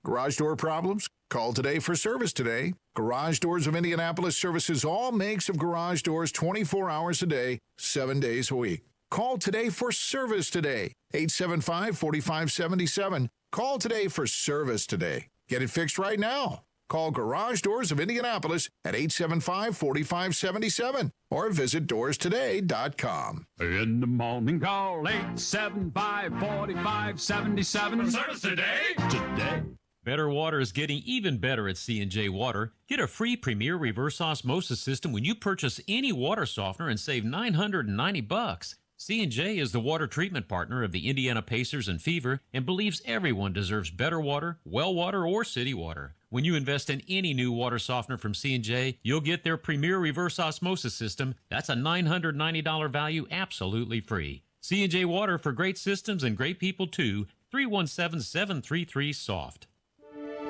Garage door problems? Call today for service today. Garage Doors of Indianapolis services all makes of garage doors 24 hours a day, 7 days a week. Call today for service today. 875-4577. Call today for service today. Get it fixed right now. Call Garage Doors of Indianapolis at 875-4577 or visit doorstoday.com. In the morning, call 875-4577. Service today? Today. Better water is getting even better at C&J Water. Get a free Premier Reverse Osmosis System when you purchase any water softener and save $990. C&J is the water treatment partner of the Indiana Pacers and Fever and believes everyone deserves better water, well water, or city water. When you invest in any new water softener from C&J, you'll get their Premier Reverse Osmosis System. That's a $990 value absolutely free. C&J Water for great systems and great people too. 317-733-SOFT.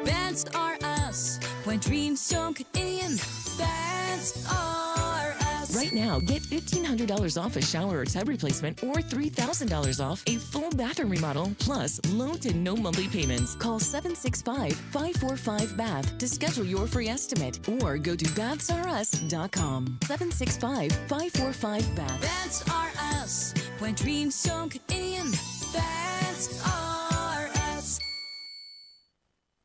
That's are us. When dreams don't get in, that's are us. Right now, get $1,500 off a shower or tub replacement or $3,000 off a full bathroom remodel, plus low to no monthly payments. Call 765-545-BATH to schedule your free estimate or go to bathsrus.com. 765-545-BATH. That's are us. When dreams don't get in, that's are us.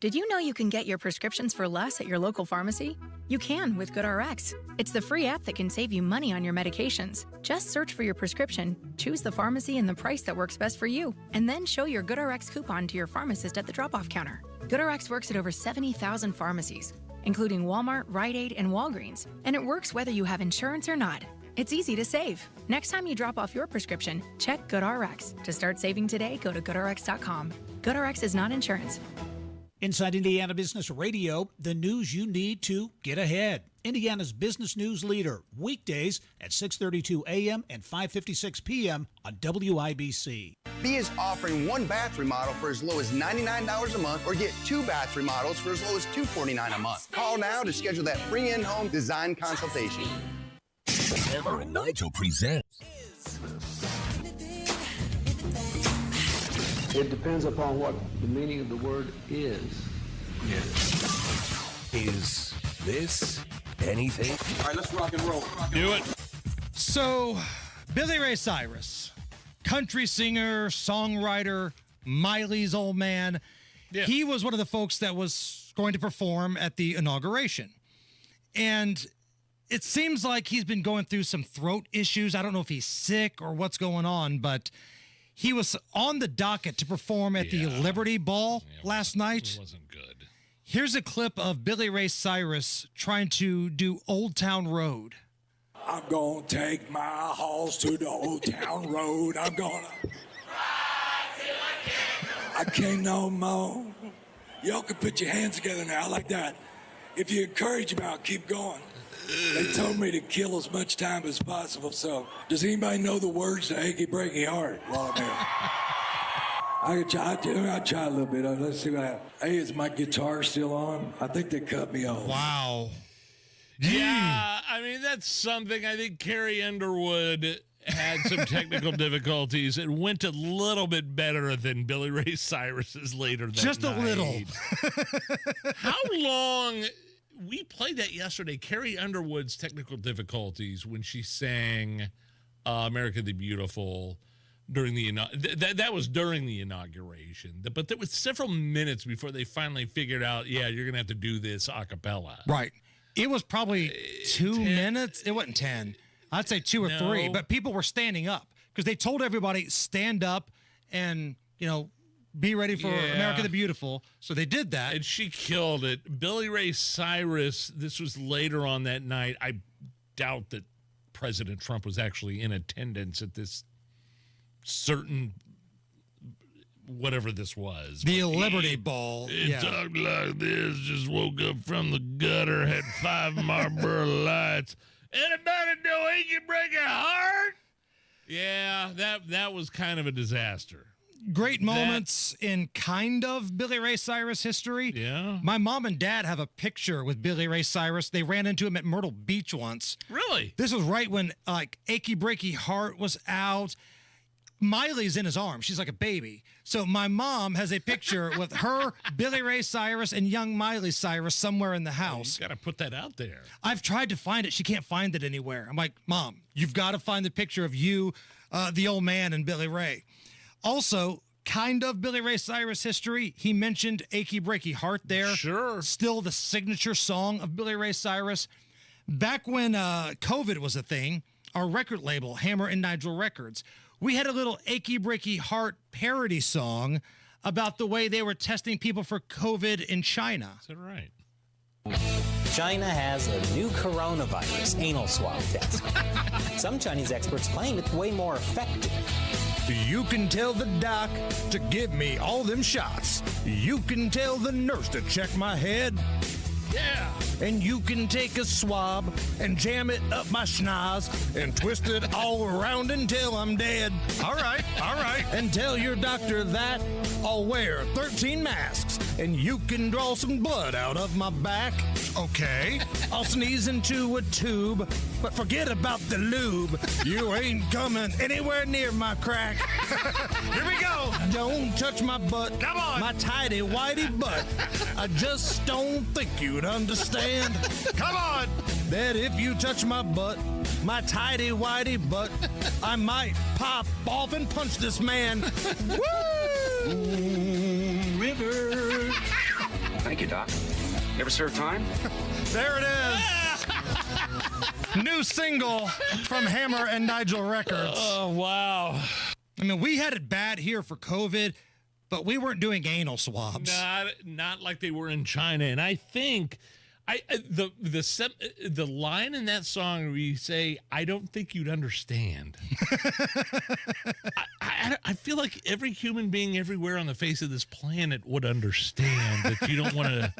Did you know you can get your prescriptions for less at your local pharmacy? You can with GoodRx. It's the free app that can save you money on your medications. Just search for your prescription, choose the pharmacy and the price that works best for you, and then show your GoodRx coupon to your pharmacist at the drop-off counter. GoodRx works at over 70,000 pharmacies, including Walmart, Rite Aid, and Walgreens, and it works whether you have insurance or not. It's easy to save. Next time you drop off your prescription, check GoodRx. To start saving today, go to GoodRx.com. GoodRx is not insurance. Inside Indiana Business Radio, the news you need to get ahead. Indiana's business news leader, weekdays at 6:32 a.m. and 5:56 p.m. on WIBC. B is offering one bath remodel for as low as $99 a month or get 2 bath remodels for as low as $249 a month. Call now to schedule that free in-home design consultation. Hammer and Nigel present. It depends upon what the meaning of the word is. Is this anything? All right, let's rock and roll. Do it. So, Billy Ray Cyrus, country singer, songwriter, Miley's old man. Yeah. He was one of the folks that was going to perform at the inauguration. And it seems like he's been going through some throat issues. I don't know if he's sick or what's going on, but he was on the docket to perform at the Liberty Ball last night. It wasn't good. Here's a clip of Billy Ray Cyrus trying to do Old Town Road. I'm gonna take my horse to the Old Town Road. I'm gonna I can't no more. Y'all can put your hands together now like that. If you encourage about, keep going. They told me to kill as much time as possible, so does anybody know the words to Achy Breaky Heart while I'm here? I'll try a little bit. Let's see what happens. Hey, is my guitar still on? I think they cut me off. Wow. Yeah, I mean, that's something. I think Carrie Underwood had some technical difficulties. It went a little bit better than Billy Ray Cyrus's later that Just night. a little. How long? We played that yesterday. Carrie Underwood's technical difficulties when she sang America the Beautiful during the that was during the inauguration. But there was several minutes before they finally figured out, yeah, you're going to have to do this a cappella. Right. It was probably 2 minutes. It wasn't 10. I'd say 2 or 3. But people were standing up because they told everybody stand up and, be ready for America the Beautiful. So they did that. And she killed it. Billy Ray Cyrus, this was later on that night. I doubt that President Trump was actually in attendance at this certain whatever this was. The Liberty Ball. It talked like this, just woke up from the gutter, had 5 Marlboro Lights. Anybody know he can break a heart? Yeah, that was kind of a disaster. Great moments in kind of Billy Ray Cyrus history. Yeah. My mom and dad have a picture with Billy Ray Cyrus. They ran into him at Myrtle Beach once. Really? This was right when Achy Breaky Heart was out. Miley's in his arms. She's like a baby. So my mom has a picture with her, Billy Ray Cyrus, and young Miley Cyrus somewhere in the house. You got to put that out there. I've tried to find it. She can't find it anywhere. I'm like, Mom, you've got to find the picture of you, the old man, and Billy Ray. Also, kind of Billy Ray Cyrus history. He mentioned Achy Breaky Heart there. Sure. Still the signature song of Billy Ray Cyrus. Back when COVID was a thing, our record label, Hammer and Nigel Records, we had a little Achy Breaky Heart parody song about the way they were testing people for COVID in China. Is that right? China has a new coronavirus anal swab test. Some Chinese experts claim it's way more effective. You can tell the doc to give me all them shots. You can tell the nurse to check my head. Yeah. And you can take a swab and jam it up my schnoz and twist it all around until I'm dead. All right. And tell your doctor that I'll wear 13 masks and you can draw some blood out of my back. Okay. I'll sneeze into a tube, but forget about the lube. You ain't coming anywhere near my crack. Here we go. Don't touch my butt. Come on. My tighty whitey butt. I just don't think you'd understand. Come on. That if you touch my butt, my tighty whitey butt, I might pop off and punch this man. Woo! River. Thank you, Doc. Ever serve time? There it is. New single from Hammer and Nigel Records. Oh, wow. I mean, we had it bad here for COVID, but we weren't doing anal swabs. Not like they were in China. And I think the line in that song where you say, I don't think you'd understand. I feel like every human being everywhere on the face of this planet would understand that you don't want to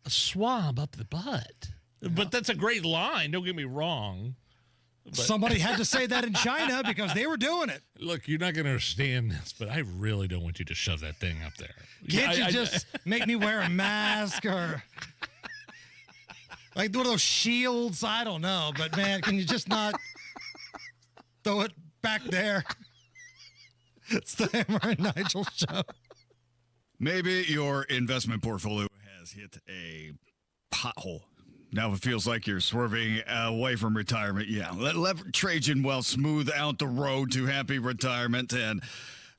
swab up the butt. Yeah. But that's a great line. Don't get me wrong. But somebody had to say that in China because they were doing it. Look, you're not going to understand this, but I really don't want you to shove that thing up there. Can't you just make me wear a mask or like one of those shields? I don't know, but man, can you just not throw it back there? It's the Hammer and Nigel show. Maybe your investment portfolio has hit a pothole. Now it feels like you're swerving away from retirement. Yeah, let Trajan Wealth smooth out the road to happy retirement, and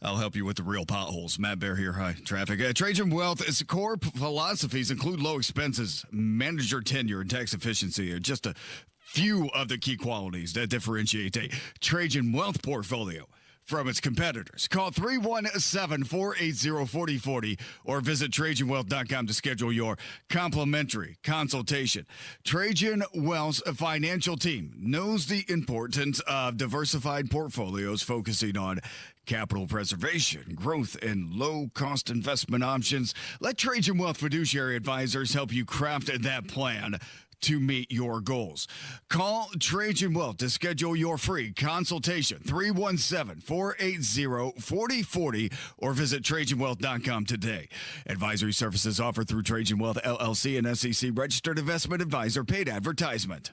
I'll help you with the real potholes. Matt Bear here. Hi, traffic. Trajan Wealth's core philosophies include low expenses, manager tenure, and tax efficiency are just a few of the key qualities that differentiate a Trajan Wealth portfolio from its competitors. Call 317-480-4040 or visit TrajanWealth.com to schedule your complimentary consultation. Trajan Wealth's financial team knows the importance of diversified portfolios focusing on capital preservation, growth, and low-cost investment options. Let Trajan Wealth fiduciary advisors help you craft that plan to meet your goals. Call Trajan Wealth to schedule your free consultation, 317-480-4040, or visit TrajanWealth.com today. Advisory services offered through Trajan Wealth, LLC, an SEC-registered investment advisor. Paid advertisement.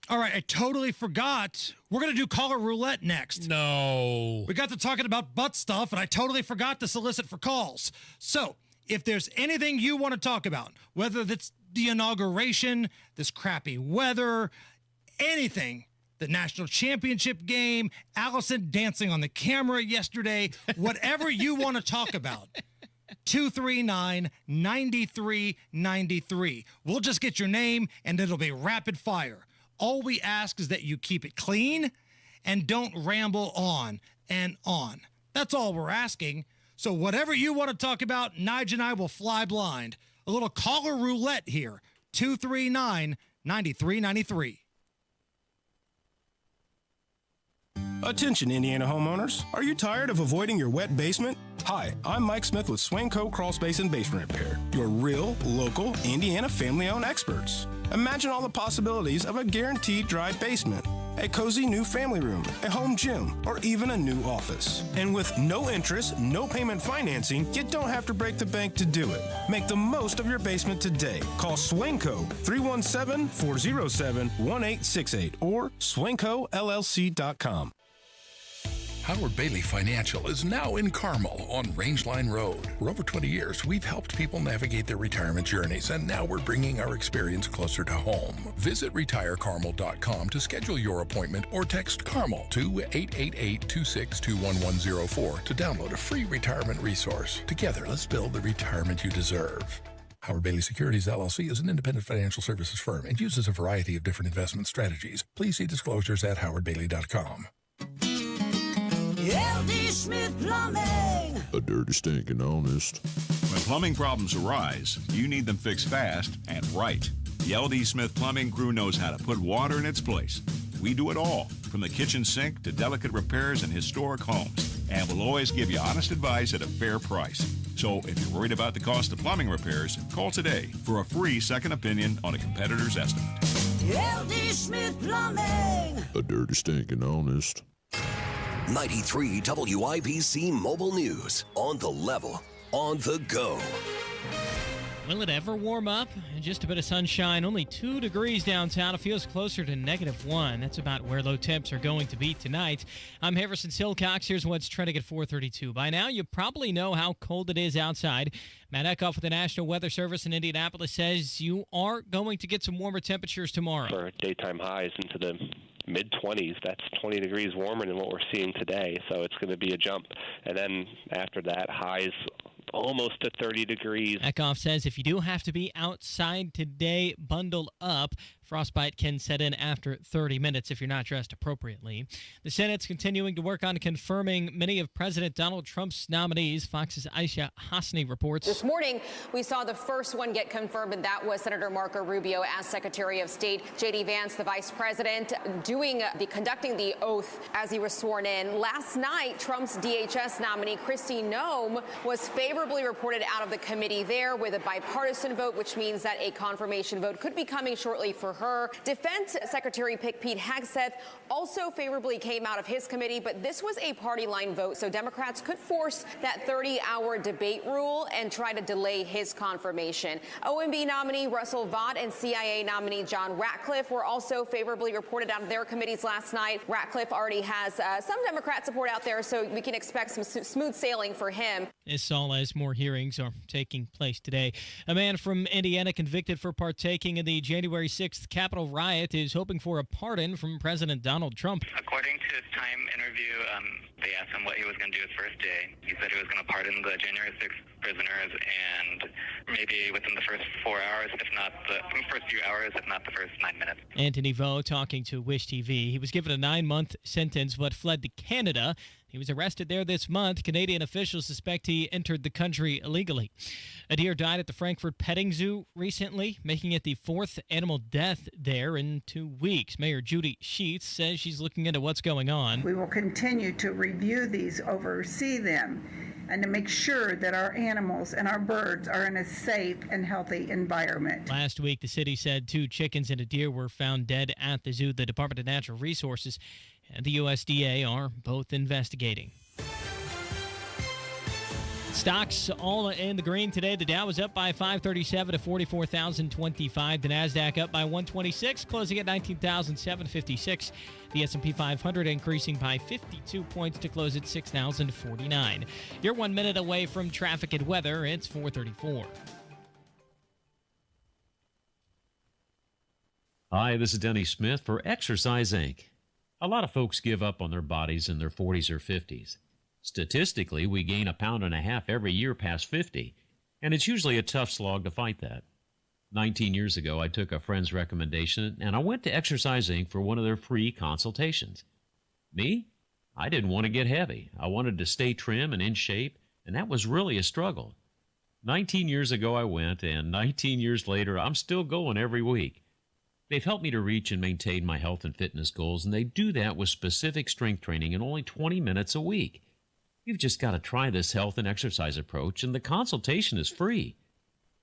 All right, I totally forgot. We're going to do caller roulette next. No. We got to talking about butt stuff, and I totally forgot to solicit for calls. So, if there's anything you want to talk about, whether it's the inauguration, this crappy weather, anything, the national championship game, Allison dancing on the camera yesterday, whatever you want to talk about, 239-9393. We'll just get your name, and it'll be rapid fire. All we ask is that you keep it clean and don't ramble on and on. That's all we're asking. So whatever you want to talk about, Nigel and I will fly blind. A little caller roulette here, 239-9393. Attention, Indiana homeowners. Are you tired of avoiding your wet basement? Hi, I'm Mike Smith with Swainco Crawl Space and Basement Repair, your real, local, Indiana family-owned experts. Imagine all the possibilities of a guaranteed dry basement, a cozy new family room, a home gym, or even a new office. And with no interest, no payment financing, you don't have to break the bank to do it. Make the most of your basement today. Call Swainco 317-407-1868 or SwaincoLLC.com. Howard Bailey Financial is now in Carmel on Rangeline Road. For over 20 years, we've helped people navigate their retirement journeys, and now we're bringing our experience closer to home. Visit retirecarmel.com to schedule your appointment or text CARMEL to 888-262-1104 to download a free retirement resource. Together, let's build the retirement you deserve. Howard Bailey Securities, LLC is an independent financial services firm and uses a variety of different investment strategies. Please see disclosures at howardbailey.com. LD Smith Plumbing. A dirty, stinking honest. When plumbing problems arise, you need them fixed fast and right. The LD Smith Plumbing crew knows how to put water in its place. We do it all, from the kitchen sink to delicate repairs in historic homes, and we'll always give you honest advice at a fair price. So if you're worried about the cost of plumbing repairs, call today for a free second opinion on a competitor's estimate. LD Smith Plumbing. A dirty, stinking honest. 93 WIBC Mobile News. On the level, on the go. Will it ever warm up? Just a bit of sunshine, only 2 degrees downtown. It feels closer to -1. That's about where low temps are going to be tonight. I'm Harrison Silcox. Here's what's trending at 4:32. By now, you probably know how cold it is outside. Matt Eckhoff with the National Weather Service in Indianapolis says you are going to get some warmer temperatures tomorrow. For daytime highs into the mid-20s, that's 20 degrees warmer than what we're seeing today, so it's going to be a jump. And then after that, highs almost to 30 degrees. Eckhoff says if you do have to be outside today, bundle up. Frostbite can set in after 30 minutes if you're not dressed appropriately. The Senate's continuing to work on confirming many of President Donald Trump's nominees. Fox's Aisha Hasni reports. This morning, we saw the first one get confirmed, and that was Senator Marco Rubio as Secretary of State. J.D. Vance, the Vice President, conducting the oath as he was sworn in. Last night, Trump's DHS nominee, Kristi Noem, was favorably reported out of the committee there with a bipartisan vote, which means that a confirmation vote could be coming shortly for her. Defense Secretary Pete Hegseth also favorably came out of his committee, but this was a party line vote, so Democrats could force that 30-hour debate rule and try to delay his confirmation. OMB nominee Russell Vought and CIA nominee John Ratcliffe were also favorably reported out of their committees last night. Ratcliffe already has some Democrat support out there, so we can expect some smooth sailing for him. As all as more hearings are taking place today. A man from Indiana convicted for partaking in the January 6th Capitol riot is hoping for a pardon from President Donald Trump. According to his time interview, they asked him what he was going to do his first day. He said he was going to pardon the January 6th prisoners, and maybe within the first 4 hours, if not the first few hours, if not the first 9 minutes. Anthony Vo talking to Wish TV. He was given a 9-month sentence but fled to Canada. He was arrested there this month. Canadian officials suspect he entered the country illegally. A deer died at the Frankfurt Petting Zoo recently, making it the 4th animal death there in 2 weeks. Mayor Judy Sheets says she's looking into what's going on. We will continue to review these, oversee them, and to make sure that our animals and our birds are in a safe and healthy environment. Last week, the city said 2 chickens and a deer were found dead at the zoo. The Department of Natural Resources and the USDA are both investigating. Stocks all in the green today. The Dow was up by 537 to 44,025. The Nasdaq up by 126, closing at 19,756. The S&P 500 increasing by 52 points to close at 6,049. You're 1 minute away from traffic and weather. It's 4:34. Hi, this is Denny Smith for Exercise Inc. A lot of folks give up on their bodies in their 40s or 50s. Statistically, we gain 1.5 pounds every year past 50, and it's usually a tough slog to fight that. 19 years ago, I took a friend's recommendation, and I went to Exercise Inc. for one of their free consultations. Me? I didn't want to get heavy. I wanted to stay trim and in shape, and that was really a struggle. 19 years ago, I went, and 19 years later, I'm still going every week. They've helped me to reach and maintain my health and fitness goals, and they do that with specific strength training in only 20 minutes a week. You've just got to try this health and exercise approach, and the consultation is free.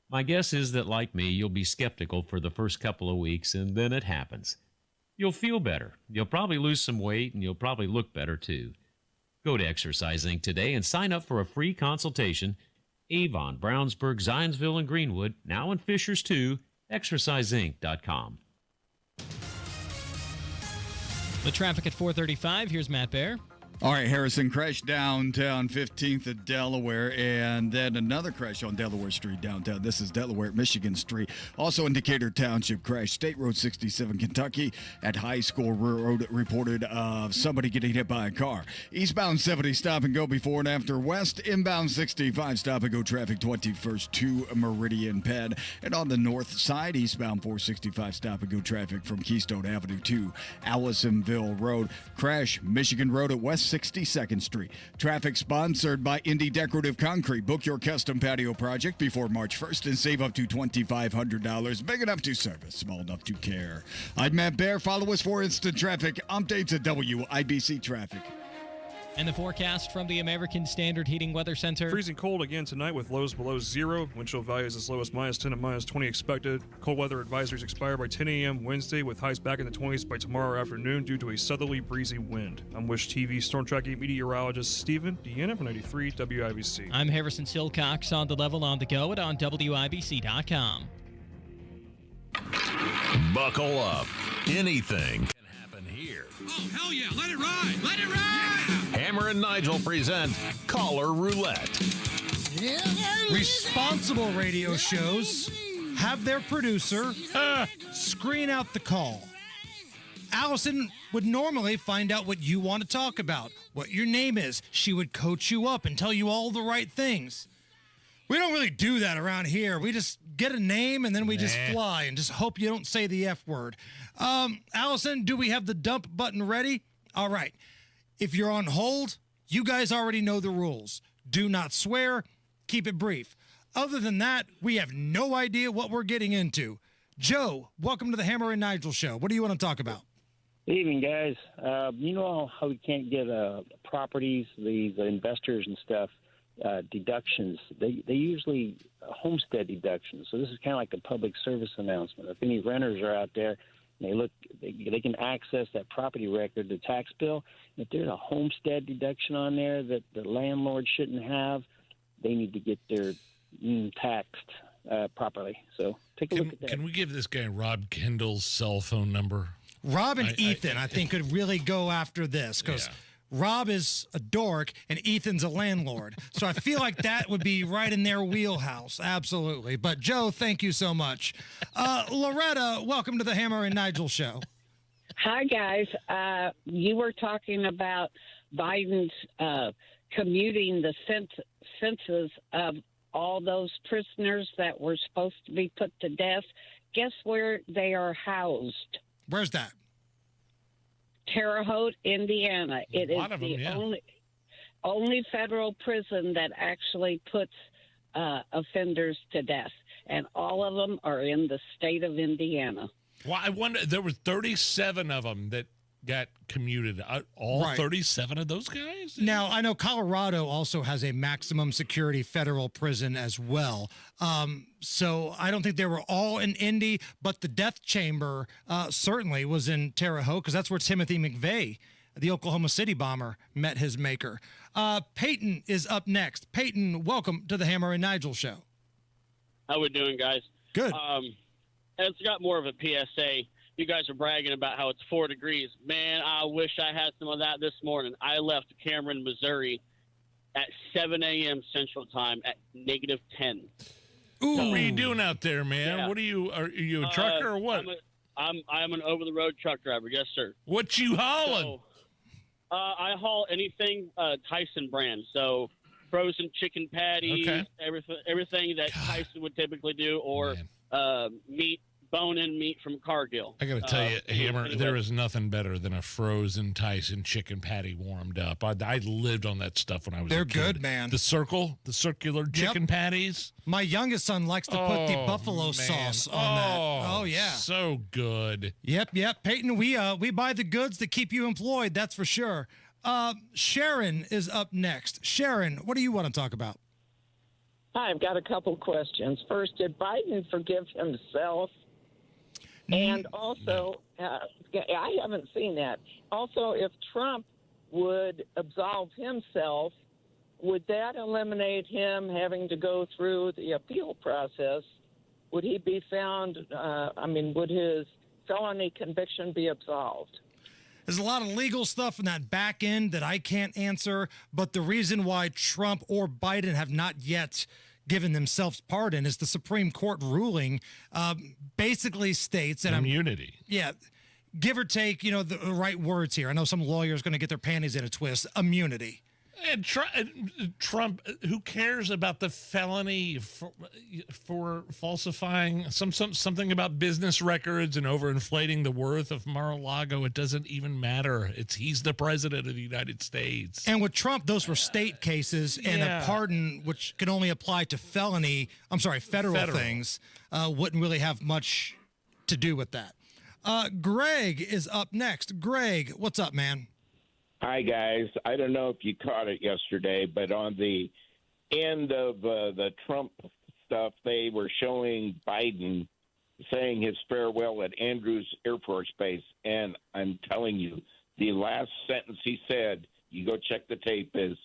My guess is that, like me, you'll be skeptical for the first couple of weeks, and then it happens. You'll feel better. You'll probably lose some weight, and you'll probably look better, too. Go to Exercise Inc. today and sign up for a free consultation. Avon, Brownsburg, Zionsville, and Greenwood, now in Fishers, too. ExerciseInc.com. The traffic at 4:35. Here's Matt Bear. All right, Harrison, crash downtown 15th at Delaware, and then another crash on Delaware Street downtown. This is Delaware at Michigan Street. Also in Decatur Township crash, State Road 67, Kentucky at High School Road, reported of somebody getting hit by a car. Eastbound 70, stop and go before and after west. Inbound 65, stop and go traffic 21st to Meridian Penn. And on the north side, eastbound 465, stop and go traffic from Keystone Avenue to Allisonville Road. Crash, Michigan Road at West 62nd Street. Traffic sponsored by Indy Decorative Concrete. Book your custom patio project before March 1st and save up to $2,500. Big enough to service, small enough to care. I'm Matt Bear. Follow us for instant traffic updates at WIBC Traffic. And the forecast from the American Standard Heating Weather Center. Freezing cold again tonight with lows below zero. Wind chill values as low as -10 and -20 expected. Cold weather advisories expire by 10 a.m. Wednesday with highs back in the 20s by tomorrow afternoon due to a southerly breezy wind. I'm Wish TV storm tracking meteorologist Stephen Deanna from 93 WIBC. I'm Harrison Silcox on the level on the go and on WIBC.com. Buckle up. Anything can happen here. Oh, hell yeah. Let it ride. Let it ride. Hammer and Nigel present Caller Roulette. Responsible radio shows have their producer screen out the call. Allison would normally find out what you want to talk about, what your name is. She would coach you up and tell you all the right things. We don't really do that around here. We just get a name and then we just fly and just hope you don't say the F word. Allison, do we have the dump button ready? All right. If you're on hold, you guys already know the rules. Do not swear. Keep it brief. Other than that, we have no idea what we're getting into. Joe, welcome to the Hammer and Nigel show. What do you want to talk about? Evening, guys. You know how we can't get properties, these investors and stuff, deductions. They usually homestead deductions. So this is kind of like a public service announcement. If any renters are out there, they can access that property record, the tax bill. If there's a homestead deduction on there that the landlord shouldn't have, they need to get their taxed properly. So take a look at that. Can we give this guy Rob Kendall's cell phone number? Rob and Ethan, I think, could really go after this because Rob is a dork and Ethan's a landlord. So I feel like that would be right in their wheelhouse. Absolutely. But Joe, thank you so much. Loretta, welcome to the Hammer and Nigel show. Hi, guys. You were talking about Biden's commuting the census of all those prisoners that were supposed to be put to death. Guess where they are housed? Where's that? Terre Haute, Indiana. It is the only federal prison that actually puts offenders to death, and all of them are in the state of Indiana. Well, I wonder, there were 37 of them that got commuted. All Right. 37 of those guys? Now, I know Colorado also has a maximum security federal prison as well. So I don't think they were all in Indy, but the death chamber certainly was in Terre Haute, because that's where Timothy McVeigh, the Oklahoma City bomber, met his maker. Peyton is up next. Peyton, welcome to the Hammer and Nigel show. How we doing, guys? Good. It's got more of a PSA. You guys are bragging about how it's 4 degrees. Man, I wish I had some of that this morning. I left Cameron, Missouri at 7 a.m. Central Time at -10. Ooh. What are you doing out there, man? Yeah. What are you a trucker or what? I'm an over-the-road truck driver. Yes, sir. What you hauling? So, I haul anything Tyson brand. So frozen chicken patties, Okay. everything that Tyson would typically do, or meat, bone-in meat from Cargill. I got to tell you, Hammer, there is nothing better than a frozen Tyson chicken patty warmed up. I lived on that stuff when I was a They're kid. good, man. The circular chicken patties. My youngest son likes to put the buffalo man. sauce on that. Oh, yeah. So good. Yep. Peyton, we buy the goods that keep you employed, that's for sure. Sharon is up next. Sharon, what do you want to talk about? Hi, I've got a couple questions. First, did Biden forgive himself? And also, I haven't seen that. Also, if Trump would absolve himself, would that eliminate him having to go through the appeal process? Would he be found, would his felony conviction be absolved? There's a lot of legal stuff in that back end that I can't answer, but the reason why Trump or Biden have not yet given themselves pardon is the Supreme Court ruling basically states and immunity. Give or take, the right words here. I know some lawyers going to get their panties in a twist. Immunity. And Trump, who cares about the felony for falsifying something about business records and overinflating the worth of Mar-a-Lago? It doesn't even matter. He's the president of the United States. And with Trump, those were state cases, and a pardon, which can only apply to federal things, wouldn't really have much to do with that. Greg is up next. Greg, what's up, man? Hi, guys. I don't know if you caught it yesterday, but on the end of the Trump stuff, they were showing Biden saying his farewell at Andrews Air Force Base. And I'm telling you, the last sentence he said, you go check the tape, is,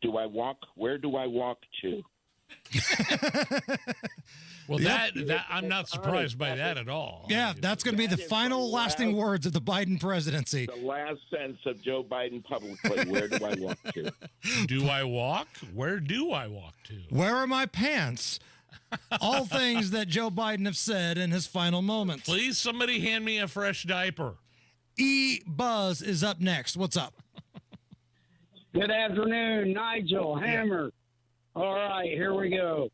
"Do I walk? Where do I walk to?" Well, that I'm not surprised by that at all. Yeah, that's going to be the final lasting words of the Biden presidency. The last sentence of Joe Biden publicly, "Where do I walk to?" Do I walk? Where do I walk to? Where are my pants? All things that Joe Biden have said in his final moments. Please, somebody hand me a fresh diaper. Buzz is up next. What's up? Good afternoon, Nigel, Hammer. All right, here we go.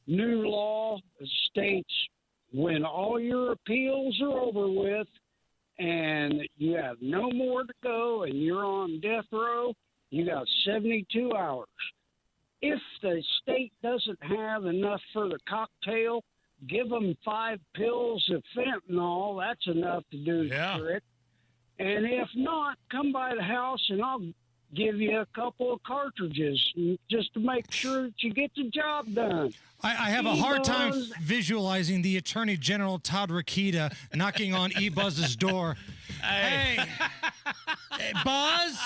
New law states when all your appeals are over with and you have no more to go and you're on death row, you got 72 hours. If the state doesn't have enough for the cocktail, give them 5 pills of fentanyl. That's enough to do the trick. And if not, come by the house and I'll give you a couple of cartridges just to make sure that you get the job done. I have a hard time visualizing the Attorney General Todd Rokita knocking on E-Buzz's door. Hey, Buzz?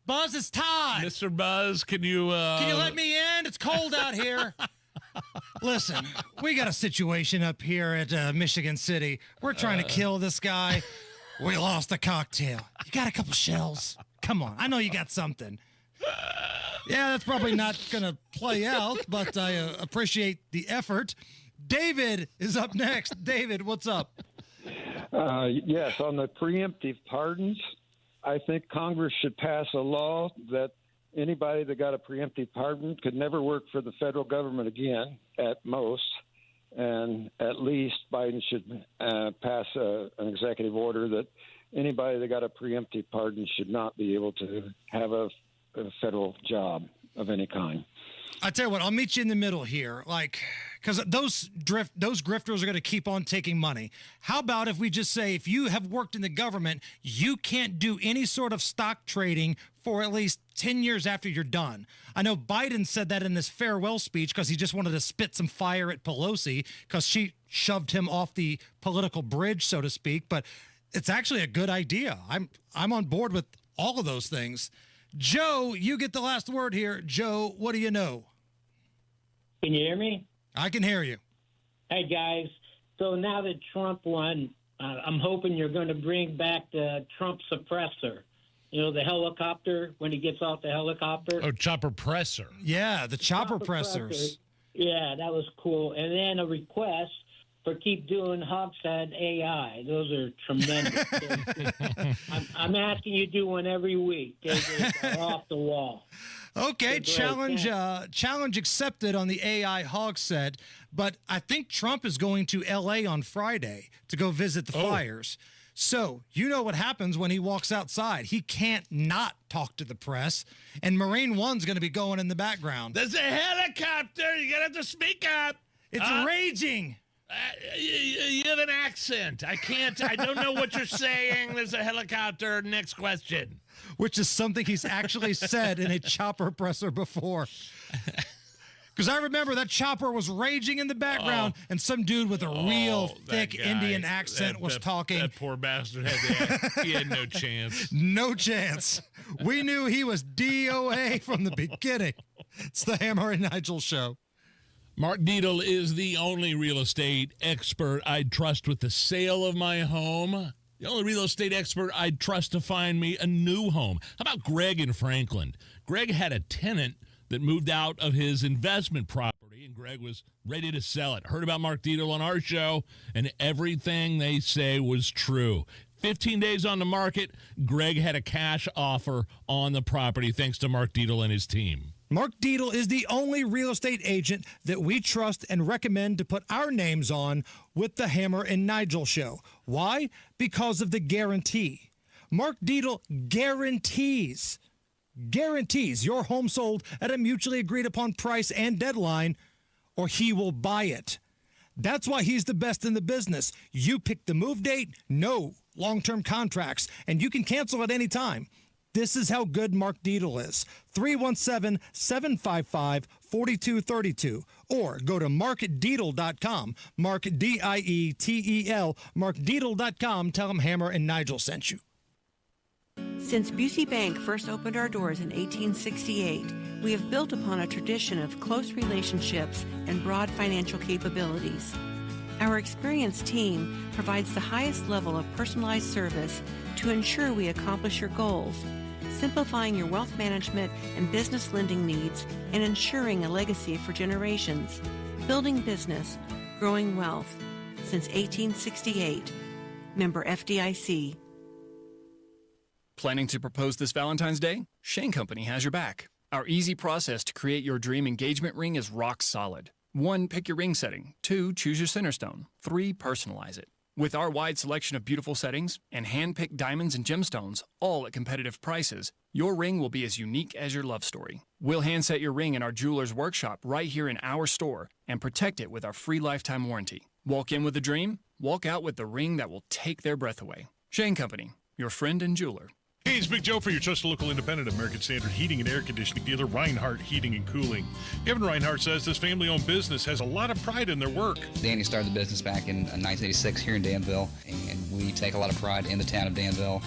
Buzz, it's Todd. Mr. Buzz, can you let me in? It's cold out here. Listen, we got a situation up here at Michigan City. We're trying to kill this guy. We lost the cocktail. You got a couple shells? Come on. I know you got something. Yeah, that's probably not going to play out, but I appreciate the effort. David is up next. David, what's up? Yes, on the preemptive pardons, I think Congress should pass a law that anybody that got a preemptive pardon could never work for the federal government again, at most. And at least Biden should pass an executive order that anybody that got a preemptive pardon should not be able to have a federal job of any kind. I tell you what, I'll meet you in the middle here. Like, because those grifters are going to keep on taking money. How about if we just say, if you have worked in the government, you can't do any sort of stock trading for at least 10 years after you're done. I know Biden said that in his farewell speech because he just wanted to spit some fire at Pelosi because she shoved him off the political bridge, so to speak. But it's actually a good idea. I'm on board with all of those things. Joe, you get the last word here. Joe, what do you know? Can you hear me? I can hear you. Hey, guys. So now that Trump won, I'm hoping you're going to bring back the Trump suppressor. You know, the helicopter, when he gets off the helicopter. Oh, chopper presser. Yeah, the chopper pressers. Yeah, that was cool. And then a request for keep doing Hogshead AI. Those are tremendous. I'm asking you to do one every week. They're off the wall. Okay, challenge accepted on the AI Hogshead. But I think Trump is going to L.A. on Friday to go visit the fires. So you know what happens when he walks outside. He can't not talk to the press. And Marine One's going to be going in the background. There's a helicopter. You're going to have to speak up. It's raging. You have an accent. I don't know what you're saying. There's a helicopter. Next question. Which is something he's actually said in a chopper presser before. Because I remember that chopper was raging in the background, and some dude with a real thick Indian accent was talking. That poor bastard he had no chance. No chance. We knew he was DOA from the beginning. It's the Hammer and Nigel Show. Mark Dietel is the only real estate expert I'd trust with the sale of my home. The only real estate expert I'd trust to find me a new home. How about Greg in Franklin? Greg had a tenant that moved out of his investment property, and Greg was ready to sell it. Heard about Mark Dietel on our show, and everything they say was true. 15 days on the market, Greg had a cash offer on the property thanks to Mark Dietel and his team. Mark Dietel is the only real estate agent that we trust and recommend to put our names on with the Hammer and Nigel Show. Why? Because of the guarantee. Mark Dietel guarantees your home sold at a mutually agreed upon price and deadline, or he will buy it. That's why he's the best in the business. You pick the move date, no long-term contracts, and you can cancel at any time. This is how good Mark Dietel is. 317-755-4232. Or go to markdietel.com. Mark, D-I-E-T-E-L. markdietel.com. Tell him Hammer and Nigel sent you. Since Busey Bank first opened our doors in 1868, we have built upon a tradition of close relationships and broad financial capabilities. Our experienced team provides the highest level of personalized service to ensure we accomplish your goals, simplifying your wealth management and business lending needs and ensuring a legacy for generations. Building business, growing wealth. Since 1868. Member FDIC. Planning to propose this Valentine's Day? Shane Company has your back. Our easy process to create your dream engagement ring is rock solid. 1, pick your ring setting. 2, choose your center stone. 3, personalize it. With our wide selection of beautiful settings and hand-picked diamonds and gemstones, all at competitive prices, your ring will be as unique as your love story. We'll hand-set your ring in our jeweler's workshop right here in our store and protect it with our free lifetime warranty. Walk in with a dream, walk out with the ring that will take their breath away. Shane Company, your friend and jeweler. Hey, it's Big Joe for your trusted local independent American Standard heating and air conditioning dealer, Reinhardt Heating and Cooling. Kevin Reinhardt says this family-owned business has a lot of pride in their work. Danny started the business back in 1986 here in Danville, and we take a lot of pride in the town of Danville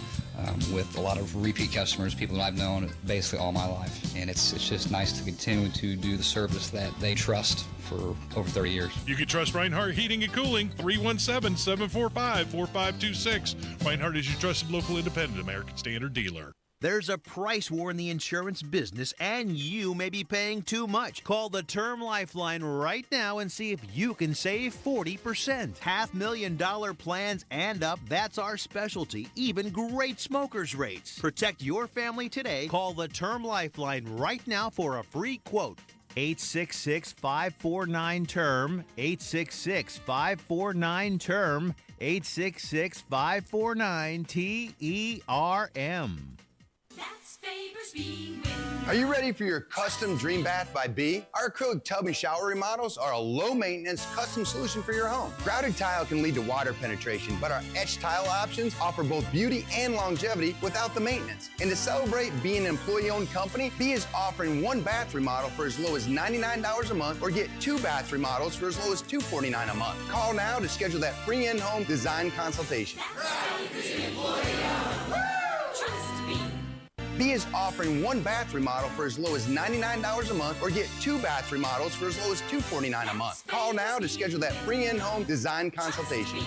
with a lot of repeat customers, people that I've known basically all my life. And it's just nice to continue to do the service that they trust for over 30 years. You can trust Reinhardt Heating and Cooling, 317-745-4526. Reinhardt is your trusted local independent American Standard dealer. There's a price war in the insurance business, and you may be paying too much. Call the Term Lifeline right now and see if you can save 40%. $500,000 plans and up, that's our specialty. Even great smokers' rates. Protect your family today. Call the Term Lifeline right now for a free quote. 866-549-TERM, 866-549-TERM, 866-549-TERM. That's neighbors being with. Are you ready for your custom Dream Bath by B? Our acrylic tub and shower remodels are a low-maintenance custom solution for your home. Grouted tile can lead to water penetration, but our etched tile options offer both beauty and longevity without the maintenance. And to celebrate being an employee-owned company, B is offering 1 bath remodel for as low as $99 a month, or get 2 bath remodels for as low as $249 a month. Call now to schedule that free in-home design consultation. B is offering 1 bath remodel for as low as $99 a month, or get 2 bath remodels for as low as $249 a month. Call now to schedule that free in-home design consultation.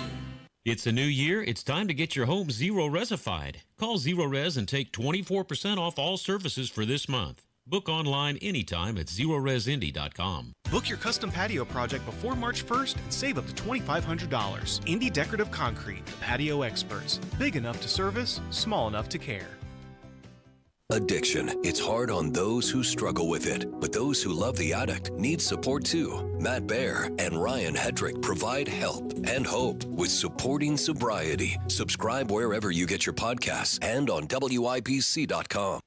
It's a new year. It's time to get your home Zero-Resified. Call Zero-Res and take 24% off all services for this month. Book online anytime at ZeroResIndy.com. Book your custom patio project before March 1st and save up to $2,500. Indy Decorative Concrete, the patio experts. Big enough to service, small enough to care. Addiction. It's hard on those who struggle with it, but those who love the addict need support too. Matt Baer and Ryan Hedrick provide help and hope with Supporting Sobriety. Subscribe wherever you get your podcasts and on WIPC.com.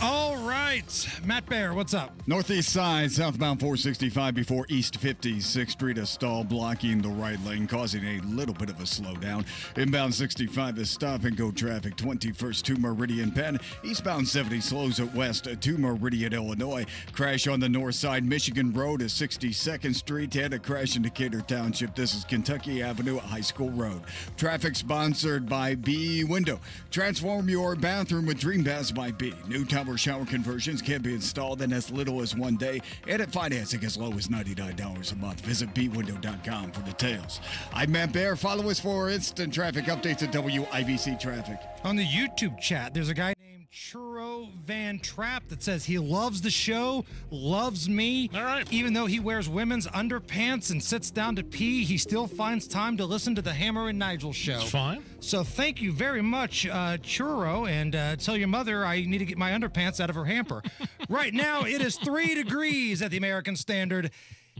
All right, Matt Baer, what's up? Northeast side, southbound 465 before East 56th Street, a stall blocking the right lane, causing a little bit of a slowdown. Inbound 65 is stop-and-go traffic, 21st to Meridian Penn. Eastbound 70 slows at west to Meridian, Illinois. Crash on the north side, Michigan Road at 62nd Street, and a crash in Decatur Township. This is Kentucky Avenue at High School Road. Traffic sponsored by B Window. Transform your bathroom with Dream Baths by B. New towel shower conversions can be installed in as little as 1 day and at financing as low as $99 a month. Visit bwindow.com for details. I'm Matt Baer. Follow us for instant traffic updates at WIBC Traffic. On the YouTube chat, there's a guy named Churro Van Trapp that says he loves the show, loves me. All right. Even though he wears women's underpants and sits down to pee, he still finds time to listen to the Hammer and Nigel show. It's fine. So thank you very much, Churro, and tell your mother I need to get my underpants out of her hamper. Right now, it is 3 degrees at the American Standard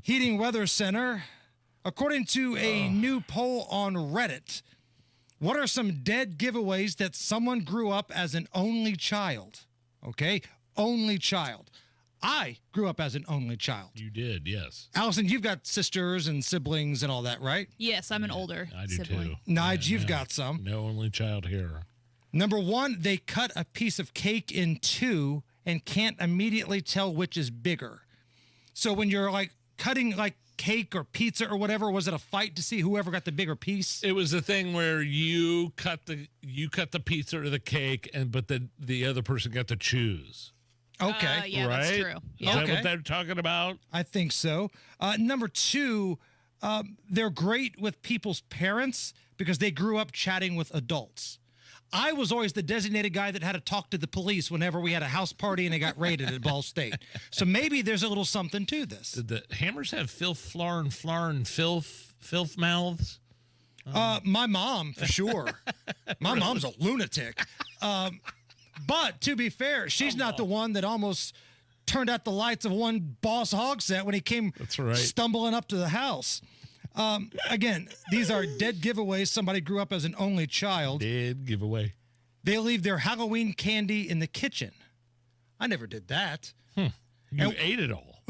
Heating Weather Center. According to a new poll on Reddit, what are some dead giveaways that someone grew up as an only child? Okay, only child. I grew up as an only child. You did, yes. Allison, you've got sisters and siblings and all that, right? Yes, I'm an older I do sibling. too. Nige, you've got some. No only child here. Number 1, they cut a piece of cake in 2 and can't immediately tell which is bigger. So when you're like cutting like cake or pizza or whatever, was it a fight to see whoever got the bigger piece? It was a thing where you cut the pizza or the cake, but the other person got to choose. Okay. Yeah, right? that's true. Is that what they're talking about? I think so. Number 2, they're great with people's parents because they grew up chatting with adults. I was always the designated guy that had to talk to the police whenever we had a house party and they got raided at Ball State. So maybe there's a little something to this. Did the Hammers have filth, filth mouths? My mom, for sure. My mom's a lunatic. But to be fair, she's not the one that almost turned out the lights of one Boss Hog set when he came stumbling up to the house. Again, these are dead giveaways. Somebody grew up as an only child. Dead giveaway. They leave their Halloween candy in the kitchen. I never did that. You ate it all.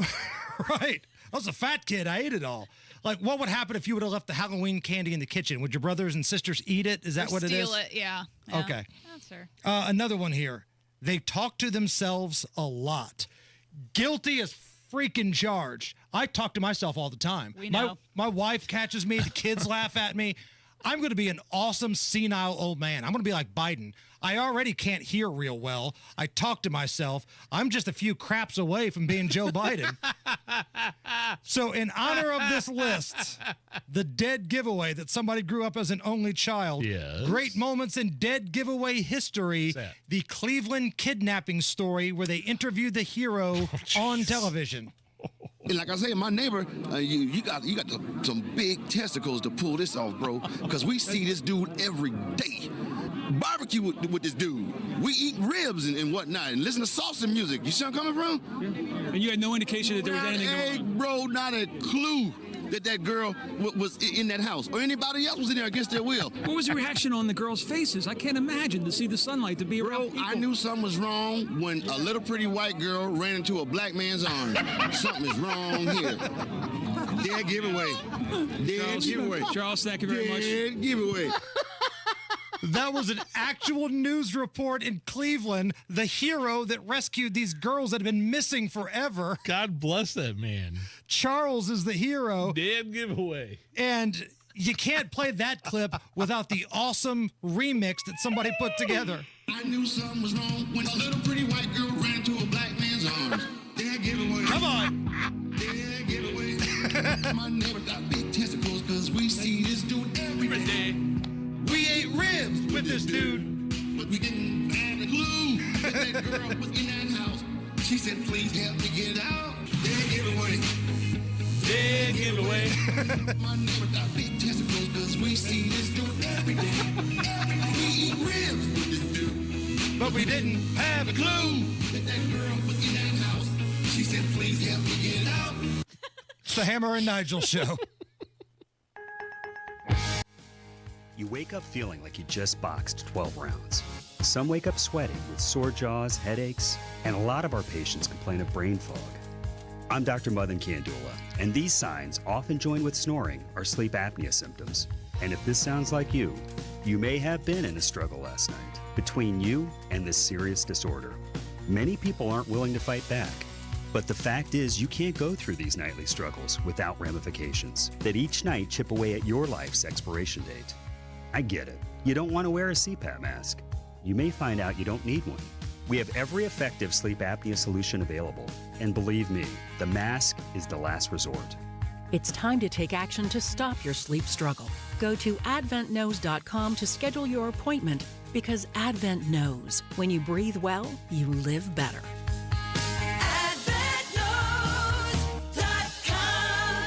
Right. I was a fat kid. I ate it all. Like, what would happen if you would have left the Halloween candy in the kitchen? Would your brothers and sisters eat it? Is that what it is? Steal it, yeah. Okay. That's fair. Another one here. They talk to themselves a lot. Guilty as freaking charged. I talk to myself all the time. We know. My wife catches me. The kids laugh at me. I'm going to be an awesome senile old man. I'm going to be like Biden. I already can't hear real well. I talk to myself. I'm just a few craps away from being Joe Biden. So in honor of this list, the dead giveaway that somebody grew up as an only child, great moments in dead giveaway history, the Cleveland kidnapping story where they interviewed the hero on television. And like I say, my neighbor, you got some big testicles to pull this off, bro. Because we see this dude every day. Barbecue with this dude. We eat ribs and whatnot and listen to salsa music. You see where I'm coming from? And you had no indication that there was anything going on? Bro, not a clue. that girl was in that house, or anybody else was in there against their will. What was the reaction on the girls' faces? I can't imagine to see the sunlight, to be around people. I knew something was wrong when a little pretty white girl ran into a black man's arms. Something is wrong here. Dead giveaway. Dead giveaway. Charles, thank you very much. Dead giveaway. That was an actual news report in Cleveland. The hero that rescued these girls that had been missing forever. God bless that man. Charles is the hero. Dead giveaway. And you can't play that clip without the awesome remix that somebody put together. I knew something was wrong when a little pretty white girl ran into a black man's arms. Dead giveaway. Come on. Dead giveaway. My neighbor got big testicles because we see this dude every day. We ate ribs with this dude, but we didn't have a clue that girl was in that house. She said, please help me get out. Dead giveaway. Dead giveaway. My neighbor got big testicles because we see this dude every day. We eat ribs with this dude, but we didn't have a clue that girl was in that house. She said, please help me get out. It's the Hammer and Nigel Show. You wake up feeling like you just boxed 12 rounds. Some wake up sweating with sore jaws, headaches, and a lot of our patients complain of brain fog. I'm Dr. Madan Kandula, and these signs, often joined with snoring, are sleep apnea symptoms. And if this sounds like you may have been in a struggle last night between you and this serious disorder. Many people aren't willing to fight back. But the fact is, you can't go through these nightly struggles without ramifications that each night chip away at your life's expiration date. I get it. You don't want to wear a CPAP mask. You may find out you don't need one. We have every effective sleep apnea solution available. And believe me, the mask is the last resort. It's time to take action to stop your sleep struggle. Go to adventknows.com to schedule your appointment, because Advent knows when you breathe well, you live better.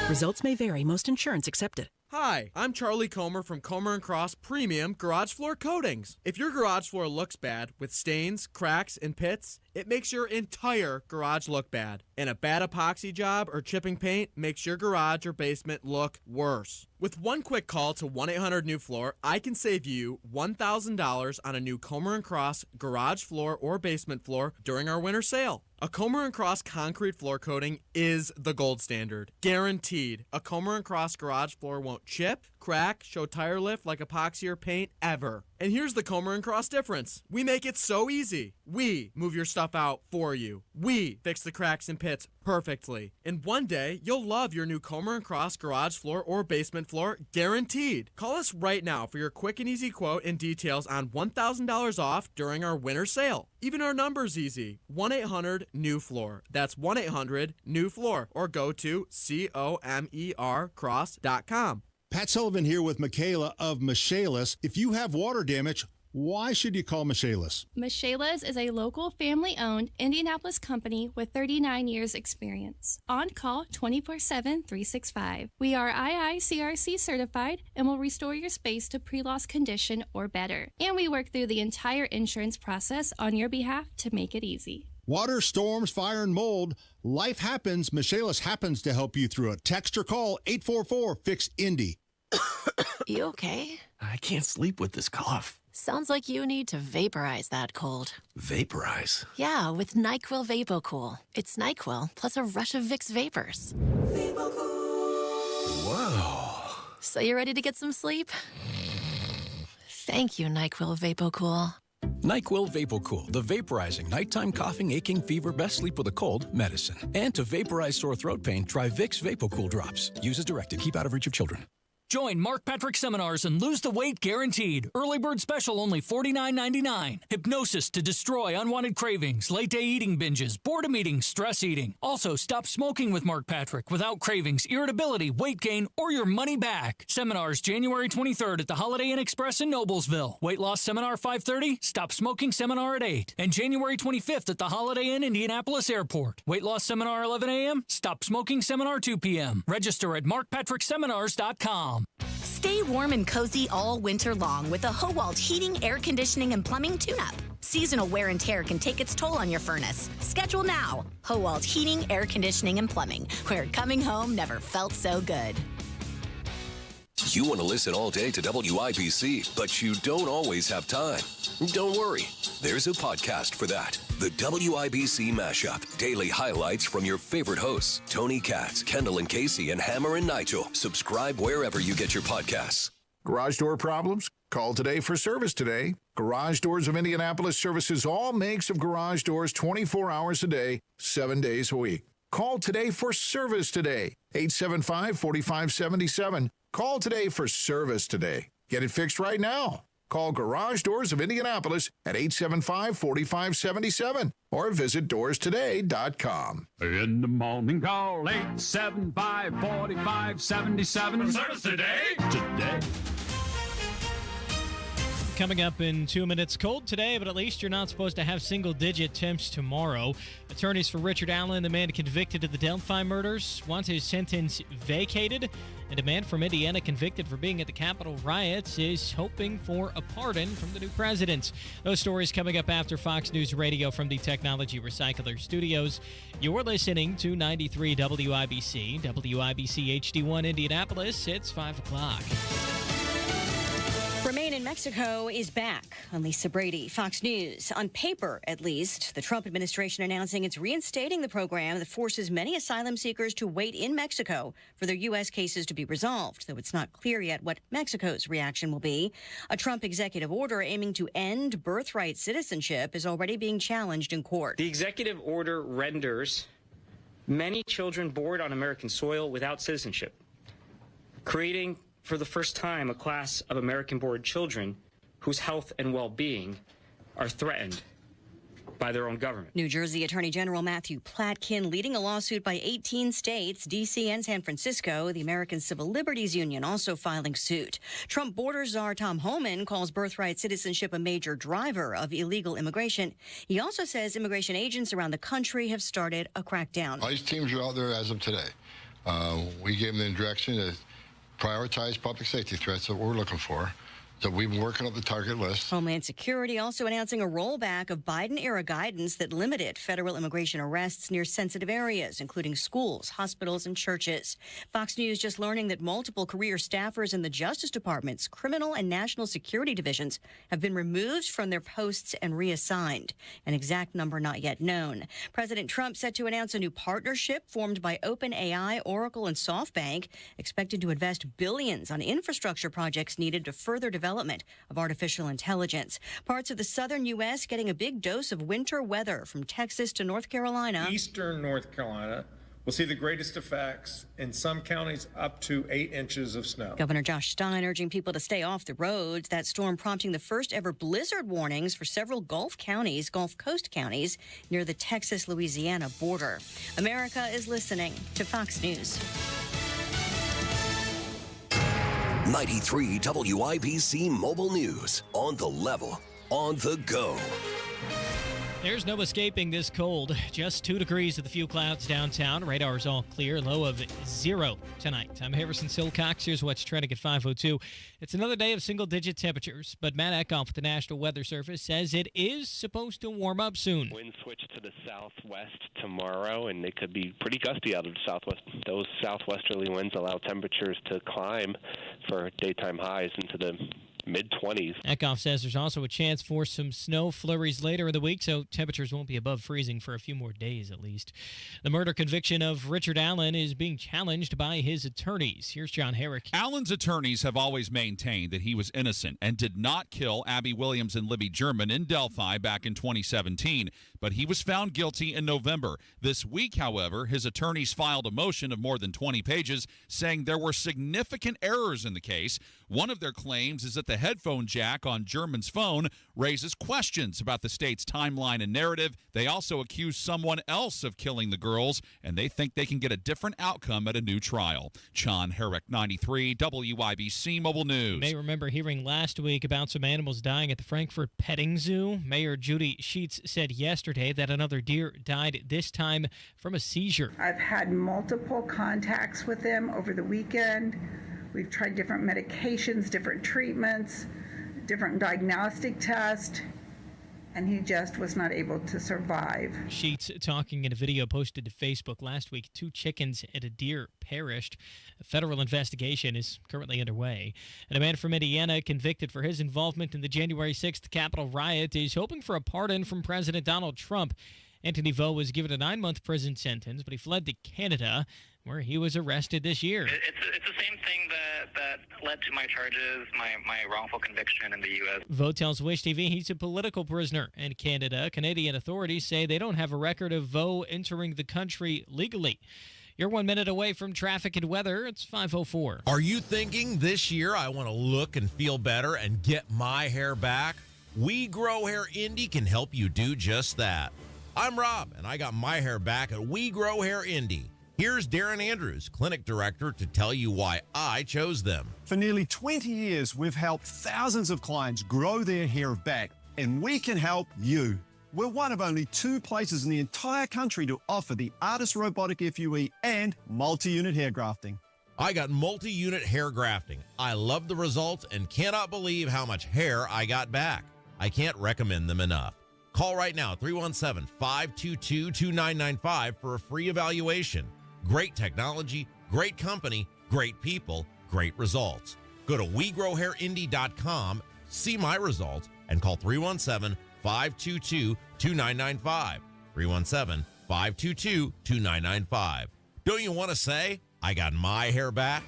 Results may vary. Most insurance accepted. Hi, I'm Charlie Comer from Comer & Cross Premium Garage Floor Coatings. If your garage floor looks bad with stains, cracks, and pits, it makes your entire garage look bad. And a bad epoxy job or chipping paint makes your garage or basement look worse. With one quick call to 1-800-NEW-FLOOR, I can save you $1,000 on a new Comer & Cross garage floor or basement floor during our winter sale. A Comer & Cross concrete floor coating is the gold standard. Guaranteed. A Comer & Cross garage floor won't chip, crack, show tire lift like epoxy or paint ever. And here's the Comer & Cross difference. We make it so easy. We move your stuff out for you. We fix the cracks and pits perfectly. And one day, you'll love your new Comer & Cross garage floor or basement floor, guaranteed. Call us right now for your quick and easy quote and details on $1,000 off during our winter sale. Even our number's easy. 1-800-NEW-FLOOR. That's 1-800-NEW-FLOOR. Or go to COMERcross.com. Pat Sullivan here with Michaela of Michaelis. If you have water damage, why should you call Michaelis? Michaelis is a local family-owned Indianapolis company with 39 years experience. On call 24/7, 365. We are IICRC certified and will restore your space to pre-loss condition or better. And we work through the entire insurance process on your behalf to make it easy. Water, storms, fire, and mold. Life happens. Michaelis happens to help you through it. Text or call 844-FIX-INDY. You okay? I can't sleep with this cough. Sounds like you need to vaporize that cold. Vaporize? Yeah, with NyQuil VapoCool. It's NyQuil plus a rush of Vicks vapors. Whoa. So you ready to get some sleep? Thank you, NyQuil VapoCool. NyQuil VapoCool, the vaporizing nighttime coughing, aching, fever, best sleep with a cold medicine. And to vaporize sore throat pain, try Vicks VapoCool drops. Use as directed. Keep out of reach of children. Join Mark Patrick Seminars and lose the weight guaranteed. Early bird special only $49.99. Hypnosis to destroy unwanted cravings, late day eating binges, boredom eating, stress eating. Also, stop smoking with Mark Patrick without cravings, irritability, weight gain, or your money back. Seminars January 23rd at the Holiday Inn Express in Noblesville. Weight loss seminar 5:30, stop smoking seminar at 8. And January 25th at the Holiday Inn Indianapolis Airport. Weight loss seminar 11 a.m., stop smoking seminar 2 p.m. Register at markpatrickseminars.com. Stay warm and cozy all winter long with a Howald Heating, Air Conditioning, and Plumbing tune-up. Seasonal wear and tear can take its toll on your furnace. Schedule now. Howald Heating, Air Conditioning, and Plumbing, where coming home never felt so good. You want to listen all day to WIBC, but you don't always have time. Don't worry. There's a podcast for that. The WIBC Mashup. Daily highlights from your favorite hosts, Tony Katz, Kendall and Casey, and Hammer and Nigel. Subscribe wherever you get your podcasts. Garage door problems? Call today for service today. Garage Doors of Indianapolis services all makes of garage doors 24 hours a day, 7 days a week. Call today for service today. 875-4577. Call today for service today. Get it fixed right now. Call Garage Doors of Indianapolis at 875-4577 or visit doorstoday.com. In the morning, call 875-4577. Service today. Today. Coming up in 2 minutes, cold today, but at least you're not supposed to have single-digit temps tomorrow. Attorneys for Richard Allen, the man convicted of the Delphi murders, want his sentence vacated. A demand from Indiana convicted for being at the Capitol riots is hoping for a pardon from the new president. Those stories coming up after Fox News Radio from the Technology Recycler Studios. You're listening to 93 WIBC, WIBC HD1 Indianapolis. It's 5 o'clock. Remain in Mexico is back. I'm Lisa Brady, Fox News. On paper, at least, the Trump administration announcing it's reinstating the program that forces many asylum seekers to wait in Mexico for their U.S. cases to be resolved, though it's not clear yet what Mexico's reaction will be. A Trump executive order aiming to end birthright citizenship is already being challenged in court. The executive order renders many children born on American soil without citizenship, creating for the first time a class of American-born children whose health and well-being are threatened by their own government. New Jersey Attorney General Matthew Platkin leading a lawsuit by 18 states, D.C. and San Francisco. The American Civil Liberties Union also filing suit. Trump border czar Tom Homan calls birthright citizenship a major driver of illegal immigration. He also says immigration agents around the country have started a crackdown. ICE teams are out there as of today. We gave them the direction to prioritize public safety threats that we're looking for. So we've been working up the target list. Homeland Security also announcing a rollback of Biden-era guidance that limited federal immigration arrests near sensitive areas, including schools, hospitals, and churches. Fox News just learning that multiple career staffers in the Justice Department's criminal and national security divisions have been removed from their posts and reassigned. An exact number not yet known. President Trump set to announce a new partnership formed by OpenAI, Oracle, and SoftBank, expected to invest billions on infrastructure projects needed to further development of artificial intelligence. Parts of the southern U.S. getting a big dose of winter weather from Texas to North Carolina. Eastern North Carolina will see the greatest effects, in some counties up to 8 inches of snow. Governor Josh Stein urging people to stay off the roads. That storm prompting the first ever blizzard warnings for several Gulf Coast counties near the Texas-Louisiana border. America is listening to Fox News. 93 WIBC Mobile News. On the level, on the go. There's no escaping this cold. Just 2 degrees with a few clouds downtown. Radar's all clear. Low of 0 tonight. I'm Harrison Silcox. Here's what's trending at 5:02. It's another day of single-digit temperatures, but Matt Eckhoff with the National Weather Service says it is supposed to warm up soon. Winds switch to the southwest tomorrow, and it could be pretty gusty out of the southwest. Those southwesterly winds allow temperatures to climb for daytime highs into the mid-20s. Eckhoff says there's also a chance for some snow flurries later in the week, so temperatures won't be above freezing for a few more days at least. The murder conviction of Richard Allen is being challenged by his attorneys. Here's John Herrick. Allen's attorneys have always maintained that he was innocent and did not kill Abby Williams and Libby German in Delphi back in 2017, but he was found guilty in November. This week, however, his attorneys filed a motion of more than 20 pages saying there were significant errors in the case. One of their claims is that the headphone jack on German's phone raises questions about the state's timeline and narrative. They also accuse someone else of killing the girls, and they think they can get a different outcome at a new trial. John Herrick, 93 WIBC Mobile News. You may remember hearing last week about some animals dying at the Frankfurt Petting Zoo. Mayor Judy Sheets said yesterday that another deer died, this time from a seizure. I've had multiple contacts with them over the weekend. We've tried different medications, different treatments, different diagnostic tests, and he just was not able to survive. Sheets talking in a video posted to Facebook last week. 2 chickens and a deer perished. A federal investigation is currently underway. And a man from Indiana convicted for his involvement in the January 6th Capitol riot is hoping for a pardon from President Donald Trump. Anthony Vo was given a 9-month prison sentence, but he fled to Canada, where he was arrested this year. It's the same thing that led to my charges, my wrongful conviction in the U.S. Vo tells Wish TV he's a political prisoner in Canada. Canadian authorities say they don't have a record of Vo entering the country legally. You're 1 minute away from traffic and weather. It's 5:04. Are you thinking this year I want to look and feel better and get my hair back? We Grow Hair Indy can help you do just that. I'm Rob, and I got my hair back at We Grow Hair Indy. Here's Darren Andrews, clinic director, to tell you why I chose them. For nearly 20 years, we've helped thousands of clients grow their hair back, and we can help you. We're one of only 2 places in the entire country to offer the Artist Robotic FUE and multi-unit hair grafting. I got multi-unit hair grafting. I love the results and cannot believe how much hair I got back. I can't recommend them enough. Call right now, 317-522-2995 for a free evaluation. Great technology, great company, great people, great results. Go to WeGrowHairIndy.com, see my results, and call 317-522-2995. 317-522-2995. Don't you want to say, I got my hair back?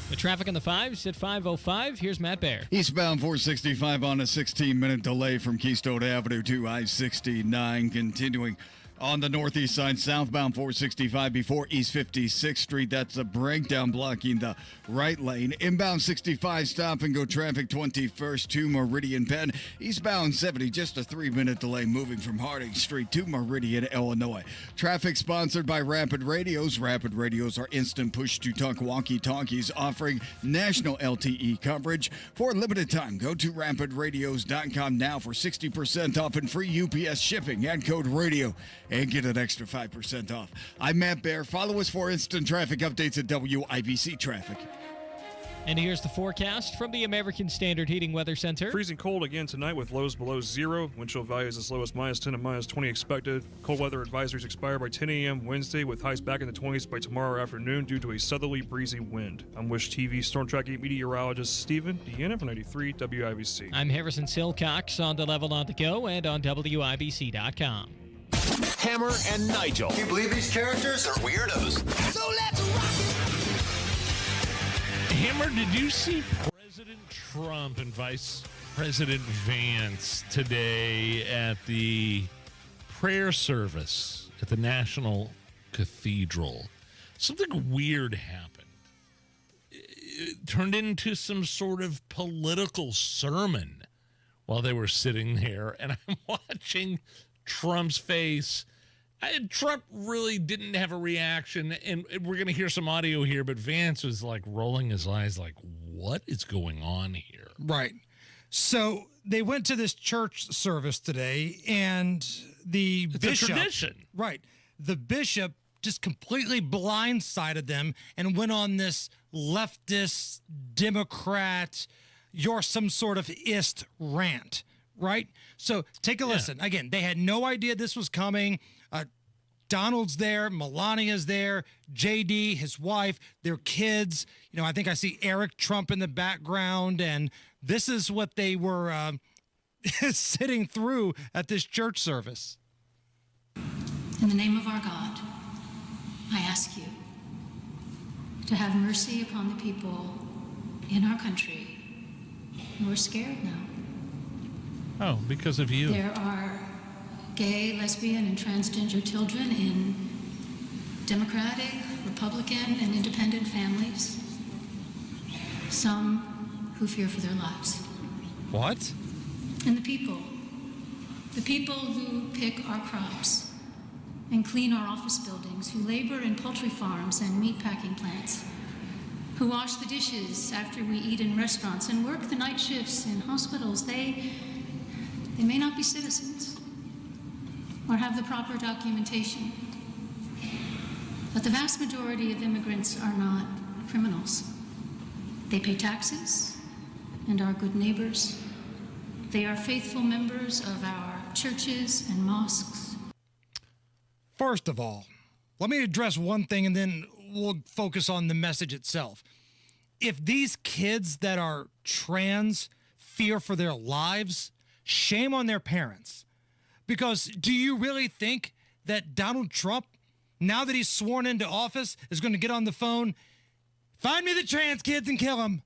The traffic on the 5s at 5:05. Here's Matt Baer. Eastbound 465 on a 16-minute delay from Keystone Avenue to I-69. Continuing on the northeast side, southbound 465 before East 56th Street. That's a breakdown blocking the right lane. Inbound 65 stop and go traffic 21st to Meridian Penn. Eastbound 70, just a 3-minute delay moving from Harding Street to Meridian, Illinois. Traffic sponsored by Rapid Radios. Rapid Radios are instant push-to-talk walkie-talkies offering national LTE coverage. For a limited time, go to rapidradios.com now for 60% off and free UPS shipping. Add code RADIO and get an extra 5% off. I'm Matt Baer. Follow us for instant traffic updates at WIBC Traffic. And here's the forecast from the American Standard Heating Weather Center. Freezing cold again tonight with lows below 0. Wind chill values as low as -10 and -20 expected. Cold weather advisories expire by 10 a.m. Wednesday with highs back in the 20s by tomorrow afternoon due to a southerly breezy wind. I'm Wish TV storm tracking meteorologist Stephen Deanna from 93 WIBC. I'm Harrison Silcox on the level on the go and on WIBC.com. Hammer and Nigel. Can you believe these characters are weirdos? So let's rock it! Hammer, did you see President Trump and Vice President Vance today at the prayer service at the National Cathedral? Something weird happened. It turned into some sort of political sermon while they were sitting there, and I'm watching Trump's face. Trump really didn't have a reaction, and we're going to hear some audio here, but Vance was like rolling his eyes like, what is going on here? Right. So they went to this church service today, and the bishop... It's a tradition. Right. The bishop just completely blindsided them and went on this leftist, Democrat, you're some sort of ist rant. Right? So take a listen. Again, they had no idea this was coming. Donald's there. Melania's there. JD, his wife, their kids. You know, I think I see Eric Trump in the background. And this is what they were sitting through at this church service. In the name of our God, I ask you to have mercy upon the people in our country who are scared now. Oh, because of you. There are gay, lesbian, and transgender children in Democratic, Republican, and independent families. Some who fear for their lives. What? And the people who pick our crops and clean our office buildings, who labor in poultry farms and meat packing plants, who wash the dishes after we eat in restaurants and work the night shifts in hospitals, they may not be citizens or have the proper documentation. But the vast majority of immigrants are not criminals. They pay taxes and are good neighbors. They are faithful members of our churches and mosques. First of all, let me address one thing and then we'll focus on the message itself. If these kids that are trans fear for their lives, shame on their parents. Because do you really think that Donald Trump, now that he's sworn into office, is going to get on the phone, find me the trans kids and kill them?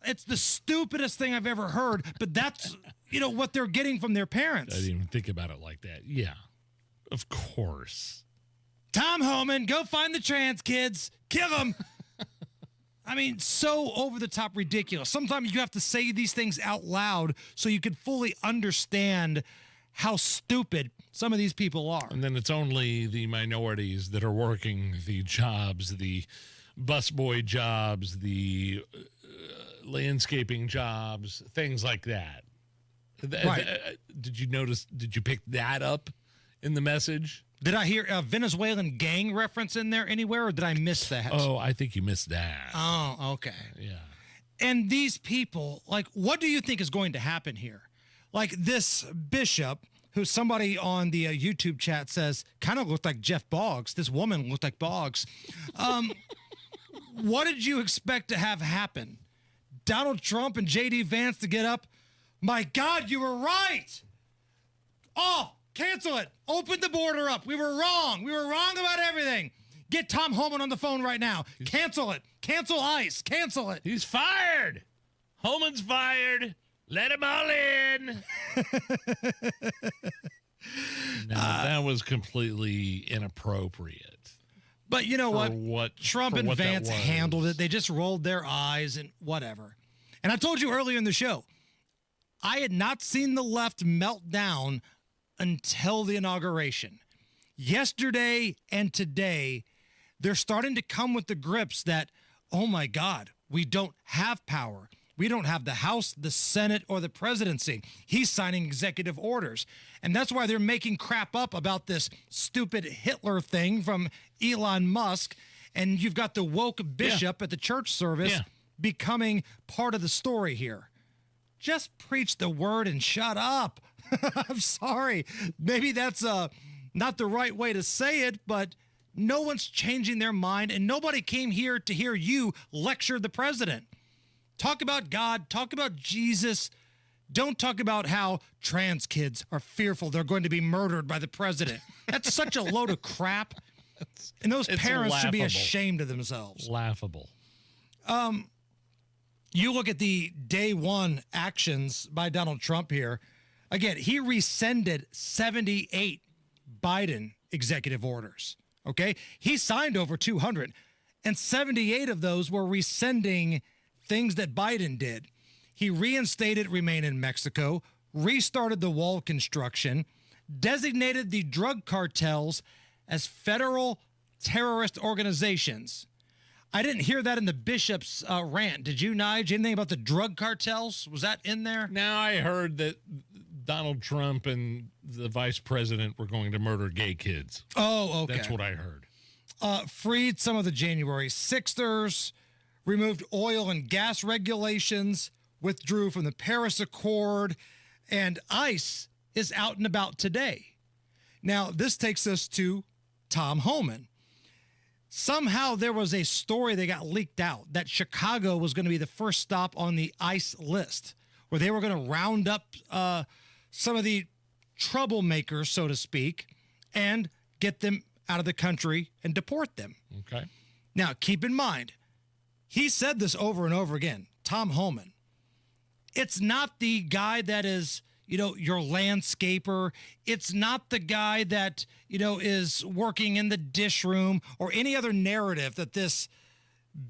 It's the stupidest thing I've ever heard, but that's, what they're getting from their parents. I didn't even think about it like that. Yeah, of course. Tom Homan, go find the trans kids, kill them. I mean, so over the top ridiculous. Sometimes you have to say these things out loud so you can fully understand how stupid some of these people are. And then it's only the minorities that are working the jobs, the busboy jobs, the landscaping jobs, things like that. Right. Did you pick that up in the message? Did I hear a Venezuelan gang reference in there anywhere, or did I miss that? Oh, I think you missed that. Oh, okay. Yeah. And these people, what do you think is going to happen here? Like this bishop, who somebody on the YouTube chat says kind of looked like Jeff Boggs. This woman looked like Boggs. What did you expect to have happen? Donald Trump and J.D. Vance to get up? My God, you were right. Off. Cancel it. Open the border up. We were wrong. We were wrong about everything. Get Tom Homan on the phone right now. Cancel it. Cancel ICE. Cancel it. He's fired. Homan's fired. Let him all in. No, that was completely inappropriate. But you know what? Trump and Vance handled it. They just rolled their eyes and whatever. And I told you earlier in the show, I had not seen the left melt down until the inauguration. Yesterday and today, they're starting to come with the grips that, oh my God, we don't have power. We don't have the House, the Senate, or the presidency. He's signing executive orders. And that's why they're making crap up about this stupid Hitler thing from Elon Musk. And you've got the woke bishop at the church service becoming part of the story here. Just preach the word and shut up. I'm sorry. Maybe that's not the right way to say it, but no one's changing their mind, and nobody came here to hear you lecture the president. Talk about God. Talk about Jesus. Don't talk about how trans kids are fearful they're going to be murdered by the president. That's such a load of crap. And those parents should be ashamed of themselves. Laughable. You look at the day one actions by Donald Trump here. Again, he rescinded 78 Biden executive orders. Okay? He signed over 200, and 78 of those were rescinding things that Biden did. He reinstated Remain in Mexico, restarted the wall construction, designated the drug cartels as federal terrorist organizations. I didn't hear that in the bishop's rant. Did you, Nigel? Anything about the drug cartels? Was that in there? Now I heard that Donald Trump and the vice president were going to murder gay kids. Oh, okay. That's what I heard. Freed some of the January 6ers, removed oil and gas regulations, withdrew from the Paris Accord, and ICE is out and about today. Now, this takes us to Tom Homan. Somehow there was a story that got leaked out that Chicago was going to be the first stop on the ICE list, where they were going to round up some of the troublemakers, so to speak, and get them out of the country and deport them. Okay. Now, keep in mind, he said this over and over again, Tom Homan. It's not the guy that is, your landscaper. It's not the guy that, is working in the dish room or any other narrative that this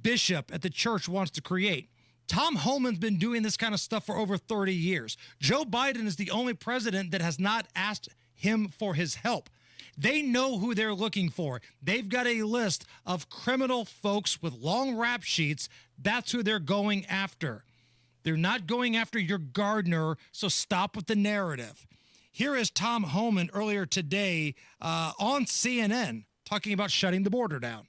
bishop at the church wants to create. Tom Homan's been doing this kind of stuff for over 30 years. Joe Biden is the only president that has not asked him for his help. They know who they're looking for. They've got a list of criminal folks with long rap sheets. That's who they're going after. They're not going after your gardener, so stop with the narrative. Here is Tom Homan earlier today on CNN talking about shutting the border down.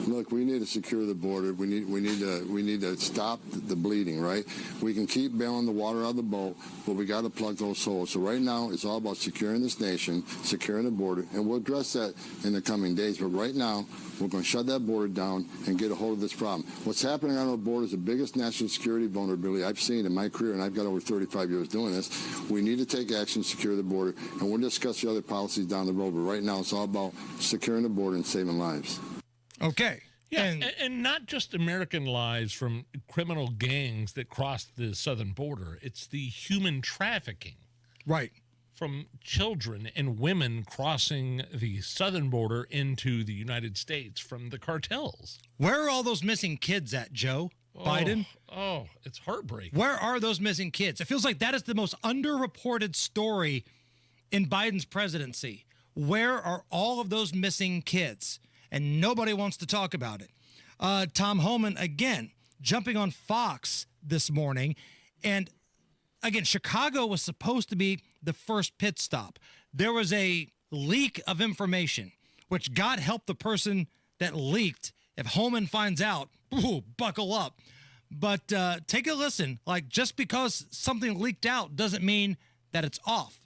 Look, we need to secure the border. We need to stop the bleeding, right? We can keep bailing the water out of the boat, but we got to plug those holes. So right now, it's all about securing this nation, securing the border, and we'll address that in the coming days. But right now, we're going to shut that border down and get a hold of this problem. What's happening on our border is the biggest national security vulnerability I've seen in my career, and I've got over 35 years doing this. We need to take action, secure the border, and we'll discuss the other policies down the road. But right now, it's all about securing the border and saving lives. Okay. Yeah, and not just American lives from criminal gangs that cross the southern border. It's the human trafficking. Right. From children and women crossing the southern border into the United States from the cartels. Where are all those missing kids at, Joe Biden? Oh, it's heartbreaking. Where are those missing kids? It feels like that is the most underreported story in Biden's presidency. Where are all of those missing kids? And nobody wants to talk about it. Tom Homan, again, jumping on Fox this morning. And again, Chicago was supposed to be the first pit stop. There was a leak of information, which God help the person that leaked. If Homan finds out, ooh, buckle up. But take a listen. Like, just because something leaked out doesn't mean that it's off.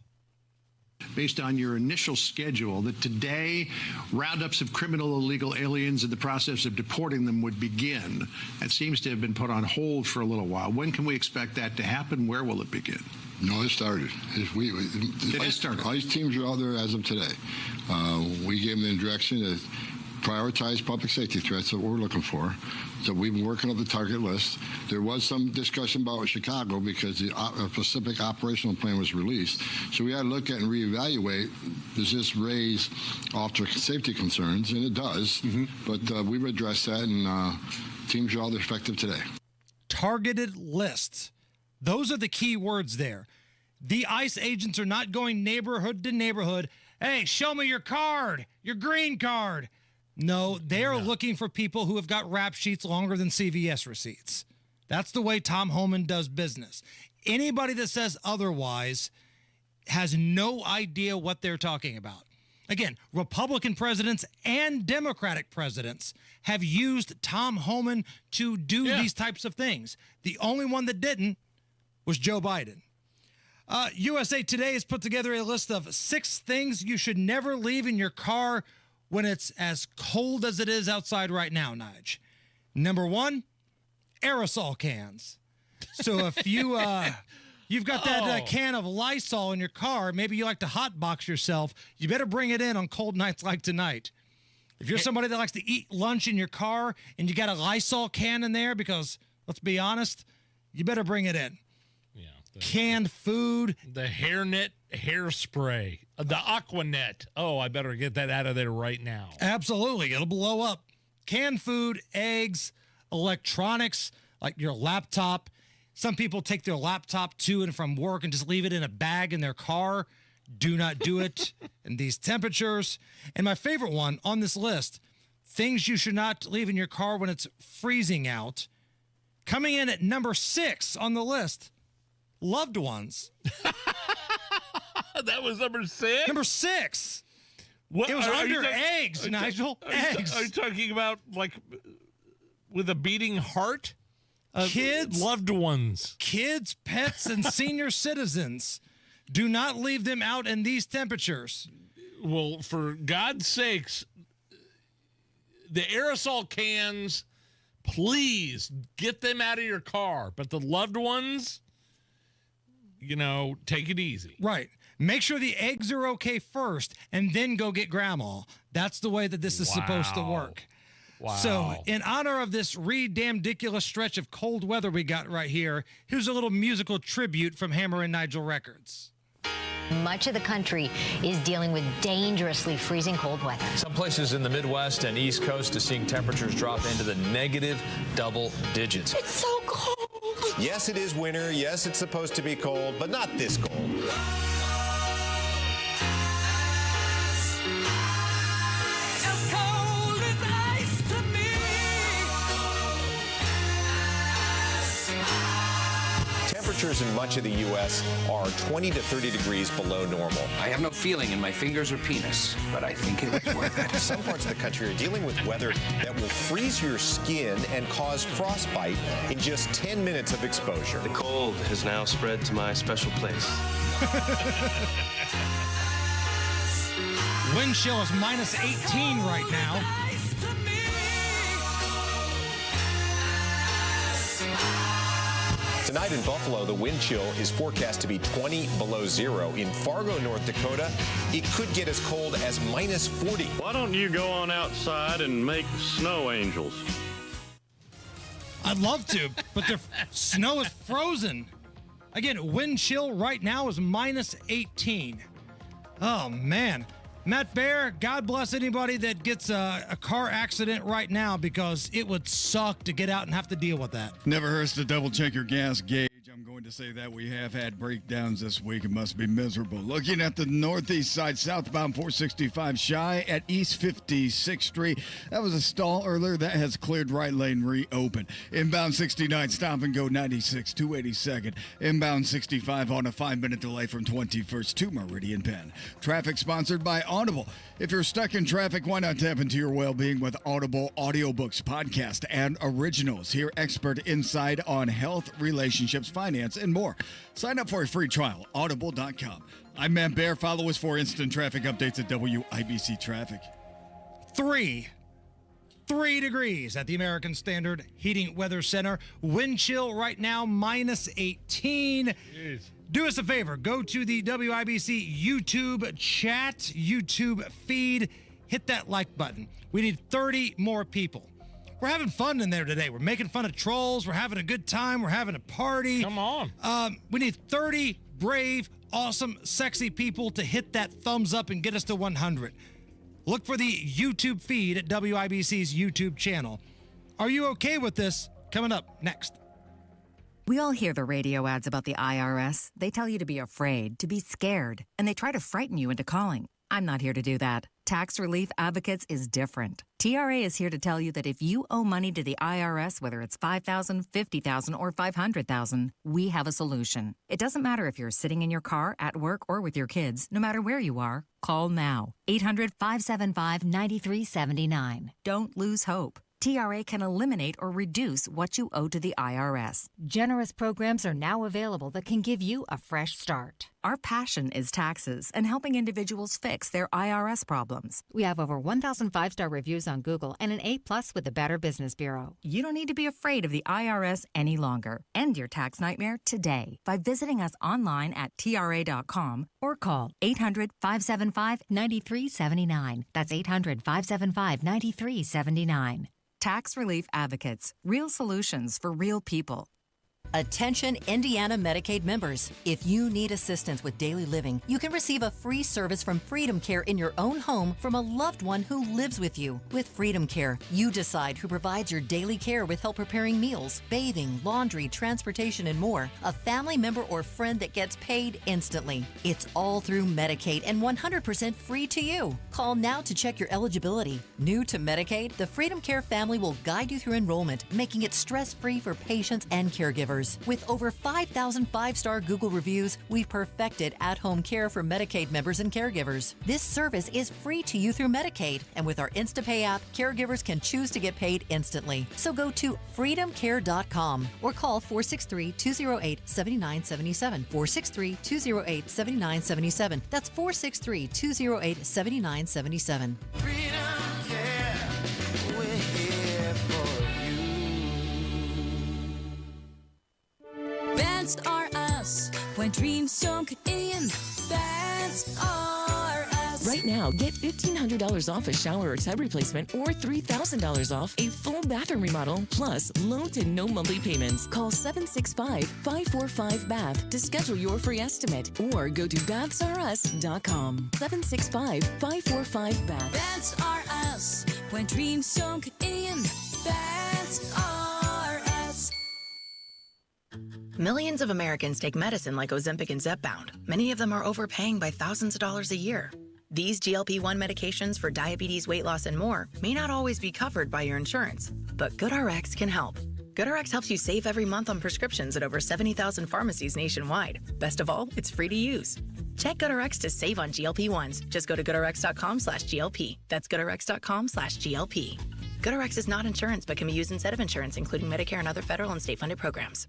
Based on your initial schedule, that today roundups of criminal illegal aliens and the process of deporting them would begin. That seems to have been put on hold for a little while. When can we expect that to happen? Where will it begin? No, it started. It has started. All these teams are out there as of today. We gave them the direction to prioritize public safety threats that we're looking for. So we've been working up the target list. There was some discussion about Chicago because the specific operational plan was released. So we had to look at and reevaluate, does this raise officer safety concerns? And it does. But we've addressed that, and teams are all effective today. Targeted lists. Those are the key words there. The ICE agents are not going neighborhood to neighborhood. Hey, show me your card, your green card. No, they're looking for people who have got rap sheets longer than CVS receipts. That's the way Tom Homan does business. Anybody that says otherwise has no idea what they're talking about. Again, Republican presidents and Democratic presidents have used Tom Homan to do these types of things. The only one that didn't was Joe Biden. USA Today has put together a list of 6 things you should never leave in your car when it's as cold as it is outside right now, Nige. Number 1, aerosol cans. So if you've got that can of Lysol in your car, maybe you like to hotbox yourself, you better bring it in on cold nights like tonight. If you're somebody that likes to eat lunch in your car and you got a Lysol can in there, because let's be honest, you better bring it in. Canned food. The hairnet hairspray. The Aquanet. Oh, I better get that out of there right now. Absolutely. It'll blow up. Canned food, eggs, electronics, like your laptop. Some people take their laptop to and from work and just leave it in a bag in their car. Do not do it in these temperatures. And my favorite one on this list, things you should not leave in your car when it's freezing out. Coming in at number 6 on the list, loved ones. That was number 6? Number 6. What, it was under eggs, Nigel. Eggs. Are you talking about, like, with a beating heart? Kids. Loved ones. Kids, pets, and senior citizens. Do not leave them out in these temperatures. Well, for God's sakes, the aerosol cans, please get them out of your car. But the loved ones, take it easy. Right. Make sure the eggs are okay first, and then go get grandma. That's the way that this is supposed to work. Wow. So, in honor of this ridiculous stretch of cold weather we got right here, here's a little musical tribute from Hammer and Nigel Records. Much of the country is dealing with dangerously freezing cold weather. Some places in the Midwest and East Coast are seeing temperatures drop into the negative double digits. It's so cold. Yes, it is winter. Yes, it's supposed to be cold, but not this cold. temperatures in much of the U.S. are 20 to 30 degrees below normal. I have no feeling in my fingers or penis, but I think it was worth it. Some parts of the country are dealing with weather that will freeze your skin and cause frostbite in just 10 minutes of exposure. The cold has now spread to my special place. Wind chill is minus 18 right now. Tonight in Buffalo, the wind chill is forecast to be 20 below zero. In Fargo, North Dakota, it could get as cold as minus 40. Why don't you go on outside and make snow angels? I'd love to, but the snow is frozen. Again, wind chill right now is minus 18. Oh, man. Matt Bear, God bless anybody that gets a car accident right now, because it would suck to get out and have to deal with that. Never hurts to double check your gas gauge. I'm going to say that we have had breakdowns this week. It must be miserable. Looking at the northeast side, southbound 465 shy at East 56th Street. That was a stall earlier. That has cleared, right lane reopened. Inbound 69, stop and go 96, 282nd. Inbound 65 on a 5-minute delay from 21st to Meridian Penn. Traffic sponsored by Audible. If you're stuck in traffic, why not tap into your well-being with Audible audiobooks, podcast, and originals? Hear expert insight on health, relationships, finance, and more. Sign up for a free trial, audible.com. I'm Matt Bear. Follow us for instant traffic updates at WIBC Traffic. 3 degrees at the American Standard Heating Weather Center. Wind chill right now, minus 18. Jeez. Do us a favor. Go to the WIBC YouTube chat, YouTube feed. Hit that like button. We need 30 more people. We're having fun in there today. We're making fun of trolls. We're having a good time. We're having a party. Come on. We need 30 brave, awesome, sexy people to hit that thumbs up and get us to 100. Look for the YouTube feed at WIBC's YouTube channel. Are you okay with this? Coming up next. We all hear the radio ads about the IRS. They tell you to be afraid, to be scared, and they try to frighten you into calling. I'm not here to do that. Tax Relief Advocates is different. TRA is here to tell you that if you owe money to the IRS, whether it's $5,000, $50,000, or $500,000, we have a solution. It doesn't matter if you're sitting in your car, at work, or with your kids. No matter where you are, call now. 800-575-9379. Don't lose hope. TRA can eliminate or reduce what you owe to the IRS. Generous programs are now available that can give you a fresh start. Our passion is taxes and helping individuals fix their IRS problems. We have over 1,000 5-star reviews on Google and an A+ with the Better Business Bureau. You don't need to be afraid of the IRS any longer. End your tax nightmare today by visiting us online at TRA.com or call 800-575-9379. That's 800-575-9379. Tax Relief Advocates. Real solutions for real people. Attention Indiana Medicaid members. If you need assistance with daily living, you can receive a free service from Freedom Care in your own home from a loved one who lives with you. With Freedom Care, you decide who provides your daily care with help preparing meals, bathing, laundry, transportation, and more. A family member or friend that gets paid instantly. It's all through Medicaid and 100% free to you. Call now to check your eligibility. New to Medicaid, the Freedom Care family will guide you through enrollment, making it stress-free for patients and caregivers. With over 5,000 5-star Google reviews, we've perfected at-home care for Medicaid members and caregivers. This service is free to you through Medicaid, and with our InstaPay app, caregivers can choose to get paid instantly. So go to freedomcare.com or call 463-208-7977. 463-208-7977. That's 463-208-7977. That's are us. When dreams don't get in, that's are us. Right now, get $1,500 off a shower or tub replacement or $3,000 off a full bathroom remodel, plus low to no monthly payments. Call 765-545-BATH to schedule your free estimate or go to bathsareus.com. 765-545-BATH. That's are us. When dreams don't get in, that's are us. Millions of Americans take medicine like Ozempic and Zepbound. Many of them are overpaying by thousands of dollars a year. These GLP-1 medications for diabetes, weight loss, and more may not always be covered by your insurance, but GoodRx can help. GoodRx helps you save every month on prescriptions at over 70,000 pharmacies nationwide. Best of all, it's free to use. Check GoodRx to save on GLP-1s. Just go to GoodRx.com/GLP. That's GoodRx.com/GLP. GoodRx is not insurance but can be used instead of insurance, including Medicare and other federal and state-funded programs.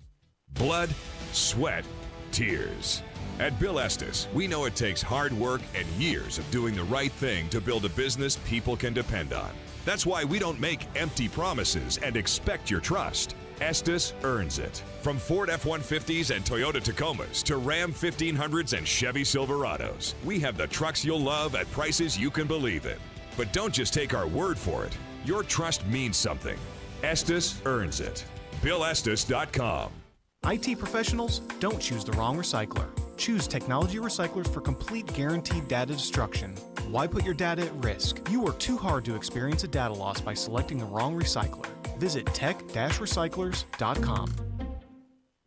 Blood, sweat, tears. At Bill Estes, we know it takes hard work and years of doing the right thing to build a business people can depend on. That's why we don't make empty promises and expect your trust. Estes earns it. From Ford F-150s and Toyota Tacomas to Ram 1500s and Chevy Silverados, we have the trucks you'll love at prices you can believe in. But don't just take our word for it. Your trust means something. Estes earns it. BillEstes.com. IT professionals, don't choose the wrong recycler. Choose Technology Recyclers for complete guaranteed data destruction. Why put your data at risk? You work too hard to experience a data loss by selecting the wrong recycler. Visit tech-recyclers.com.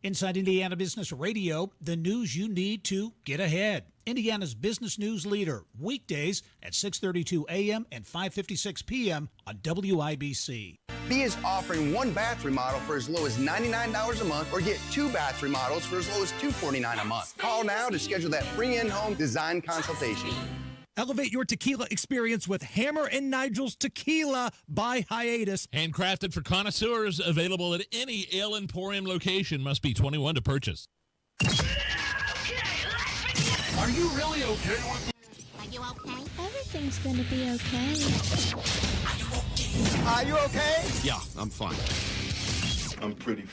Inside Indiana Business Radio, the news you need to get ahead. Indiana's business news leader, weekdays at 6:32 a.m. and 5:56 p.m. on WIBC. B is offering one bath remodel for as low as $99 a month or get 2 bath remodels for as low as $249 a month. Call now to schedule that free in-home design consultation. Elevate your tequila experience with Hammer and Nigel's Tequila by Hiatus. Handcrafted for connoisseurs, available at any Ale Emporium location. Must be 21 to purchase. Are you really okay with it? Are you okay? Everything's gonna be okay. Are you okay? Yeah, I'm fine. I'm pretty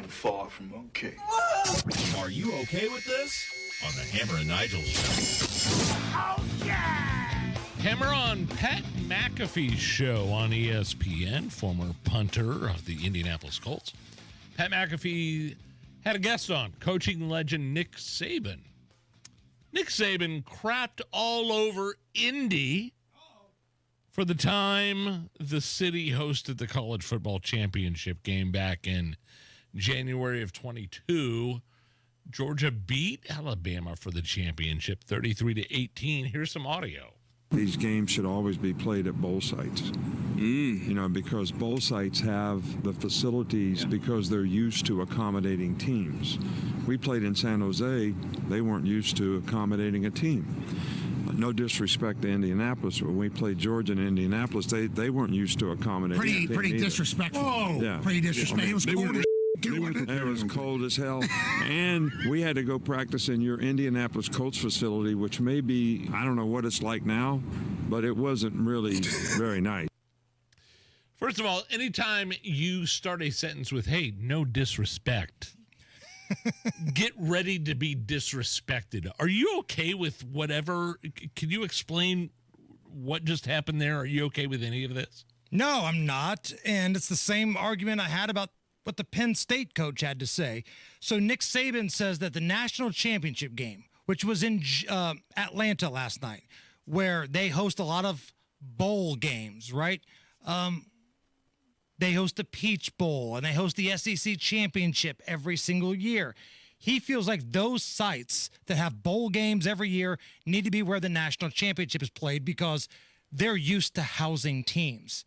far from okay. Are you okay with this? On the Hammer and Nigel show. Oh, yeah! Hammer on Pat McAfee's show on ESPN, former punter of the Indianapolis Colts. Pat McAfee had a guest on, coaching legend Nick Saban. Nick Saban crapped all over Indy for the time the city hosted the college football championship game back in January of 22. Georgia beat Alabama for the championship 33-18. Here's some audio. These games should always be played at bowl sites. You know, because bowl sites have the facilities because they're used to accommodating teams. We played in San Jose. They weren't used to accommodating a team. No disrespect to Indianapolis, but when we played Georgia and Indianapolis, they weren't used to accommodating. Pretty disrespectful. Whoa, yeah. Pretty disrespectful. It was cold as it was cold as hell. And we had to go practice in your Indianapolis Colts facility, which may be, I don't know what it's like now, but it wasn't really very nice. First of all, anytime you start a sentence with, hey, no disrespect, get ready to be disrespected. Are you okay with whatever? Can you explain what just happened there? Are you okay with any of this? No, I'm not. And it's the same argument I had about what the Penn State coach had to say. So Nick Saban says that the national championship game, which was in Atlanta last night, where they host a lot of bowl games, right? They host the Peach Bowl, and they host the SEC Championship every single year. He feels like those sites that have bowl games every year need to be where the national championship is played because they're used to housing teams.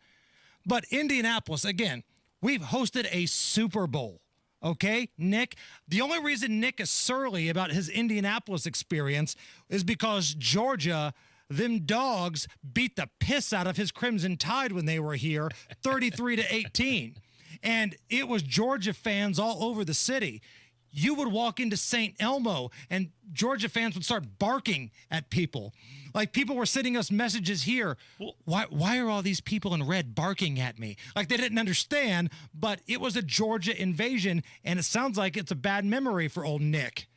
But Indianapolis, again, we've hosted a Super Bowl, okay, Nick? The only reason Nick is surly about his Indianapolis experience is because Georgia, them dogs, beat the piss out of his Crimson Tide when they were here, 33-18. And it was Georgia fans all over the city. You would walk into St. Elmo and Georgia fans would start barking at people. Like people were sending us messages here. Why are all these people in red barking at me? Like they didn't understand, but it was a Georgia invasion, and it sounds like it's a bad memory for old Nick.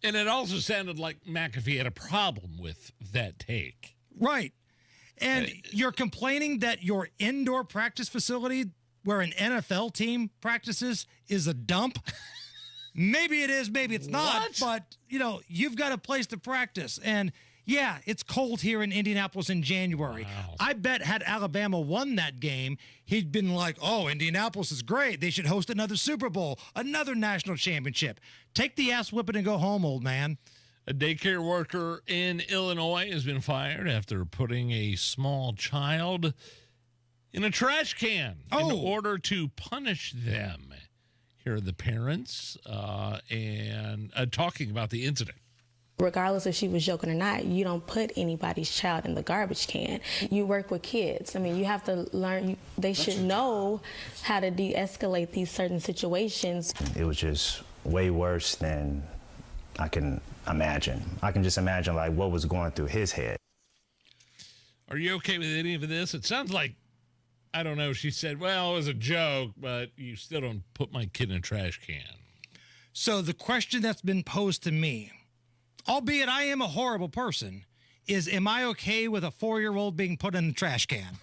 And it also sounded like McAfee had a problem with that take. Right. And you're complaining that your indoor practice facility where an NFL team practices is a dump? Maybe it is, maybe it's not, but, you know, you've got a place to practice. And, yeah, it's cold here in Indianapolis in January. Wow. I bet had Alabama won that game, he'd been like, oh, Indianapolis is great. They should host another Super Bowl, another national championship. Take the ass whipping and go home, old man. A daycare worker in Illinois has been fired after putting a small child in a trash can in order to punish them. Here are the parents and talking about the incident. Regardless if she was joking or not, you don't put anybody's child in the garbage can. You work with kids. I mean, you have to learn. They should know how to de-escalate these certain situations. It was just way worse than I can imagine. I can just imagine like what was going through his head. Are you okay with any of this? It sounds like, I don't know, she said, well, it was a joke, but you still don't put my kid in a trash can. So the question that's been posed to me, albeit I am a horrible person, is am I okay with a 4-year-old being put in a trash can?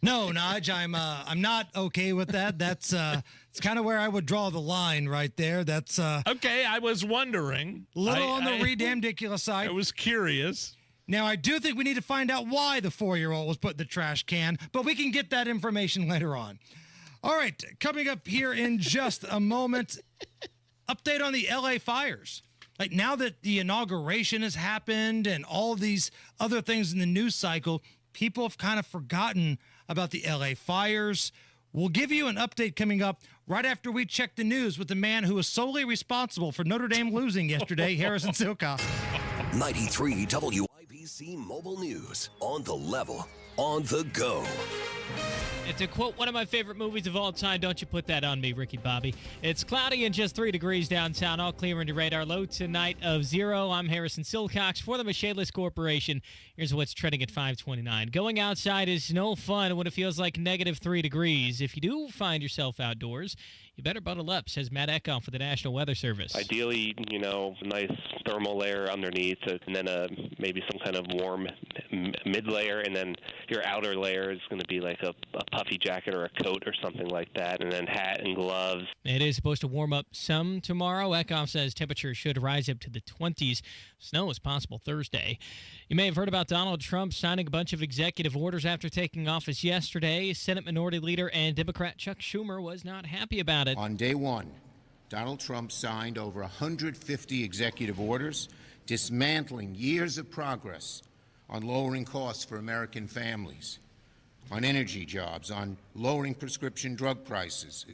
No, Nige, I'm not okay with that. That's it's kind of where I would draw the line right there. That's okay. I was wondering, little on the ridiculous side. I was curious. Now I do think we need to find out why the 4-year-old was put in the trash can, but we can get that information later on. All right, coming up here in just a moment, update on the LA fires. Like now that the inauguration has happened and all of these other things in the news cycle, people have kind of forgotten about the LA fires. We'll give you an update coming up right after we check the news with the man who was solely responsible for Notre Dame losing yesterday, Harrison Silcock. 93 WIBC Mobile News. On the level, on the go. And to quote one of my favorite movies of all time, don't you put that on me, Ricky Bobby. It's cloudy and just 3 degrees downtown, all clear into radar. Low tonight of 0. I'm Harrison Silcox for the Michaelis Corporation. Here's what's trending at 529. Going outside is no fun when it feels like negative 3 degrees. If you do find yourself outdoors, you better bundle up, says Matt Eckhoff for the National Weather Service. Ideally, a nice thermal layer underneath, and then maybe some kind of warm mid-layer, and then your outer layer is going to be like a puffy jacket or a coat or something like that, and then hat and gloves. It is supposed to warm up some tomorrow. Eckhoff says temperatures should rise up to the 20s. Snow is possible Thursday. You may have heard about Donald Trump signing a bunch of executive orders after taking office yesterday. Senate Minority Leader and Democrat Chuck Schumer was not happy about it. On day one, Donald Trump signed over 150 executive orders, dismantling years of progress on lowering costs for American families, on energy jobs, on lowering prescription drug prices,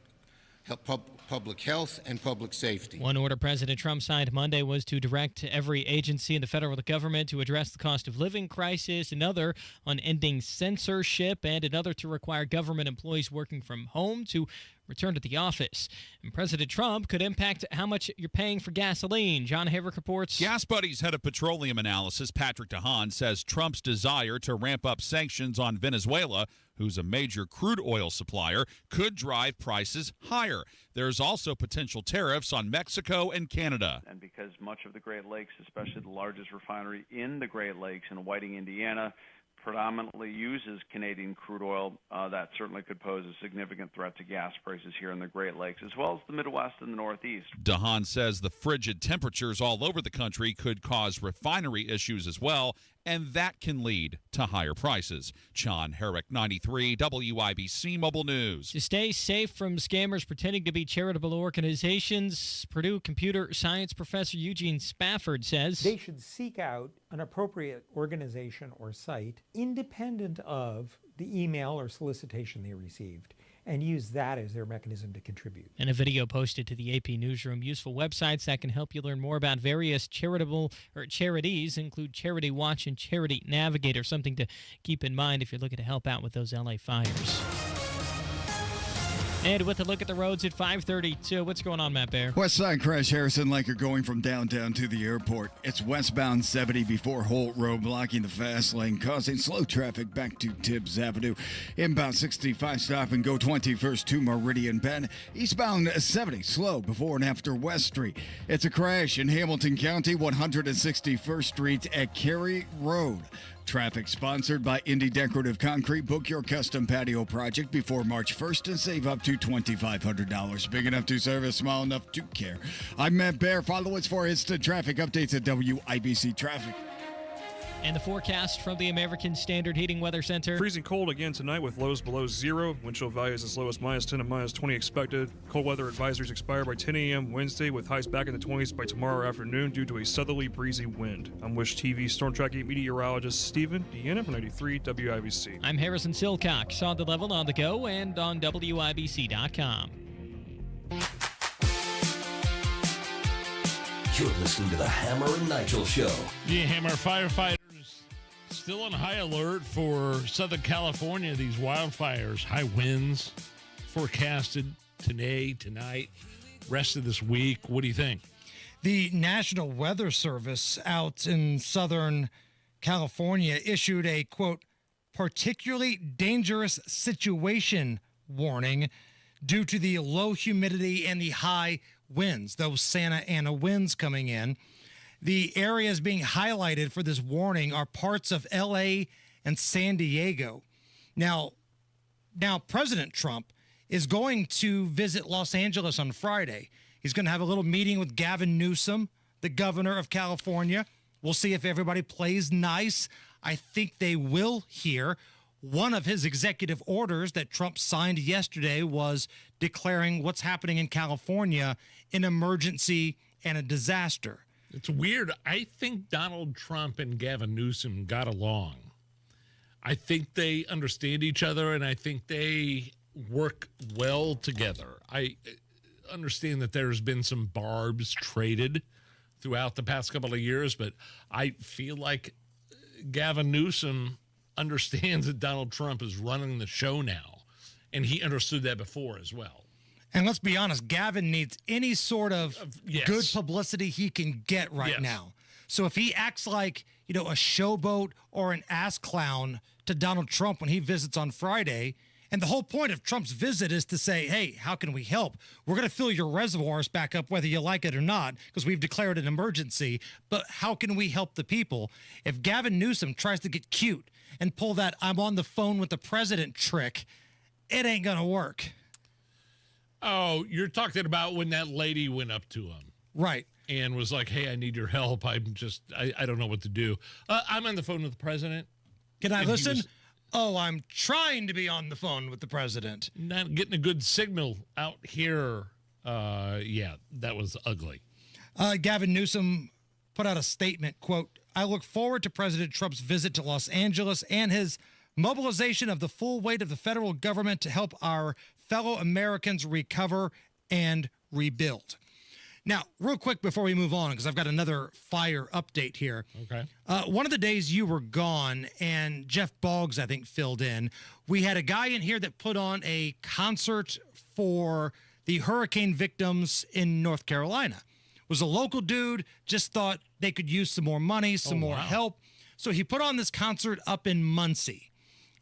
public health, and public safety. One order President Trump signed Monday was to direct every agency in the federal government to address the cost of living crisis, another on ending censorship, and another to require government employees working from home to return to the office. And President Trump could impact how much you're paying for gasoline. John Hayrick reports. Gas Buddy's head of petroleum analysis, Patrick DeHaan, says Trump's desire to ramp up sanctions on Venezuela, who's a major crude oil supplier, could drive prices higher. There's also potential tariffs on Mexico and Canada. And because much of the Great Lakes, especially the largest refinery in the Great Lakes in Whiting, Indiana, predominantly uses Canadian crude oil, that certainly could pose a significant threat to gas prices here in the Great Lakes, as well as the Midwest and the Northeast. DeHaan says the frigid temperatures all over the country could cause refinery issues as well, and that can lead to higher prices. John Herrick, 93 WIBC Mobile News. To stay safe from scammers pretending to be charitable organizations, Purdue computer science professor Eugene Spafford says they should seek out an appropriate organization or site independent of the email or solicitation they received, and use that as their mechanism to contribute. And a video posted to the AP Newsroom. Useful websites that can help you learn more about various charitable or charities include Charity Watch and Charity Navigator, something to keep in mind if you're looking to help out with those LA fires. And with a look at the roads at 5:32, what's going on, Matt Bear? West side crash, Harrison, like you're going from downtown to the airport. It's westbound 70 before Holt Road, blocking the fast lane, causing slow traffic back to Tibbs Avenue. Inbound 65, stop and go 21st to Meridian Bend. Eastbound 70, slow before and after West Street. It's a crash in Hamilton County, 161st Street at Cary Road. Traffic sponsored by Indy Decorative Concrete. Book your custom patio project before March 1st and save up to $2,500. Big enough to service, small enough to care. I'm Matt Bear. Follow us for instant traffic updates at WIBC Traffic. And the forecast from the American Standard Heating Weather Center. Freezing cold again tonight with lows below zero. Wind chill values as low as -10 to -20 expected. Cold weather advisories expire by 10 a.m. Wednesday with highs back in the 20s by tomorrow afternoon due to a southerly breezy wind. I'm Wish TV Storm Tracking meteorologist Stephen Deanna from 93 WIBC. I'm Harrison Silcox on the level, on the go, and on WIBC.com. You're listening to the Hammer and Nigel Show. Yeah, Hammer firefighters still on high alert for Southern California. These wildfires, high winds forecasted today, tonight, rest of this week. What do you think? The National Weather Service out in Southern California issued a, quote, particularly dangerous situation warning due to the low humidity and the high winds, those Santa Ana winds coming in. The areas being highlighted for this warning are parts of L.A. and San Diego. Now President Trump is going to visit Los Angeles on Friday. He's going to have a little meeting with Gavin Newsom, the governor of California. We'll see if everybody plays nice. I think they will here. One of his executive orders that Trump signed yesterday was declaring what's happening in California an emergency and a disaster. It's weird. I think Donald Trump and Gavin Newsom got along. I think they understand each other, and I think they work well together. I understand that there's been some barbs traded throughout the past couple of years, but I feel like Gavin Newsom understands that Donald Trump is running the show now, and he understood that before as well. And let's be honest, Gavin needs any sort of yes. good publicity he can get right now. So if he acts like, a showboat or an ass clown to Donald Trump when he visits on Friday, and the whole point of Trump's visit is to say, hey, how can we help? We're going to fill your reservoirs back up whether you like it or not because we've declared an emergency, but how can we help the people? If Gavin Newsom tries to get cute and pull that I'm on the phone with the president trick, it ain't going to work. Oh, you're talking about when that lady went up to him. Right. And was like, hey, I need your help. I don't know what to do. I'm on the phone with the president. Can I listen? I'm trying to be on the phone with the president. Not getting a good signal out here. That was ugly. Gavin Newsom put out a statement, quote, I look forward to President Trump's visit to Los Angeles and his mobilization of the full weight of the federal government to help our fellow Americans recover and rebuild. Now, real quick before we move on, because I've got another fire update here. Okay. One of the days you were gone and Jeff Boggs, I think, filled in, we had a guy in here that put on a concert for the hurricane victims in North Carolina. It was a local dude, just thought they could use some more money, some more help. So he put on this concert up in Muncie,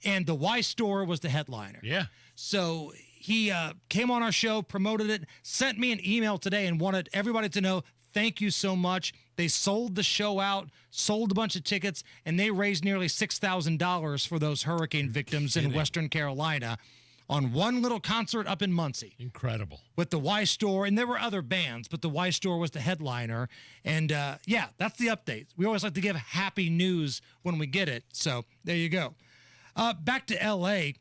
and the Y Store was the headliner. Yeah. So he came on our show, promoted it, sent me an email today and wanted everybody to know, thank you so much. They sold the show out, sold a bunch of tickets, and they raised nearly $6,000 for those hurricane victims in Western Carolina on one little concert up in Muncie. Incredible. With the Y Store, and there were other bands, but the Y Store was the headliner. And that's the update. We always like to give happy news when we get it. So there you go. Back to L.A.,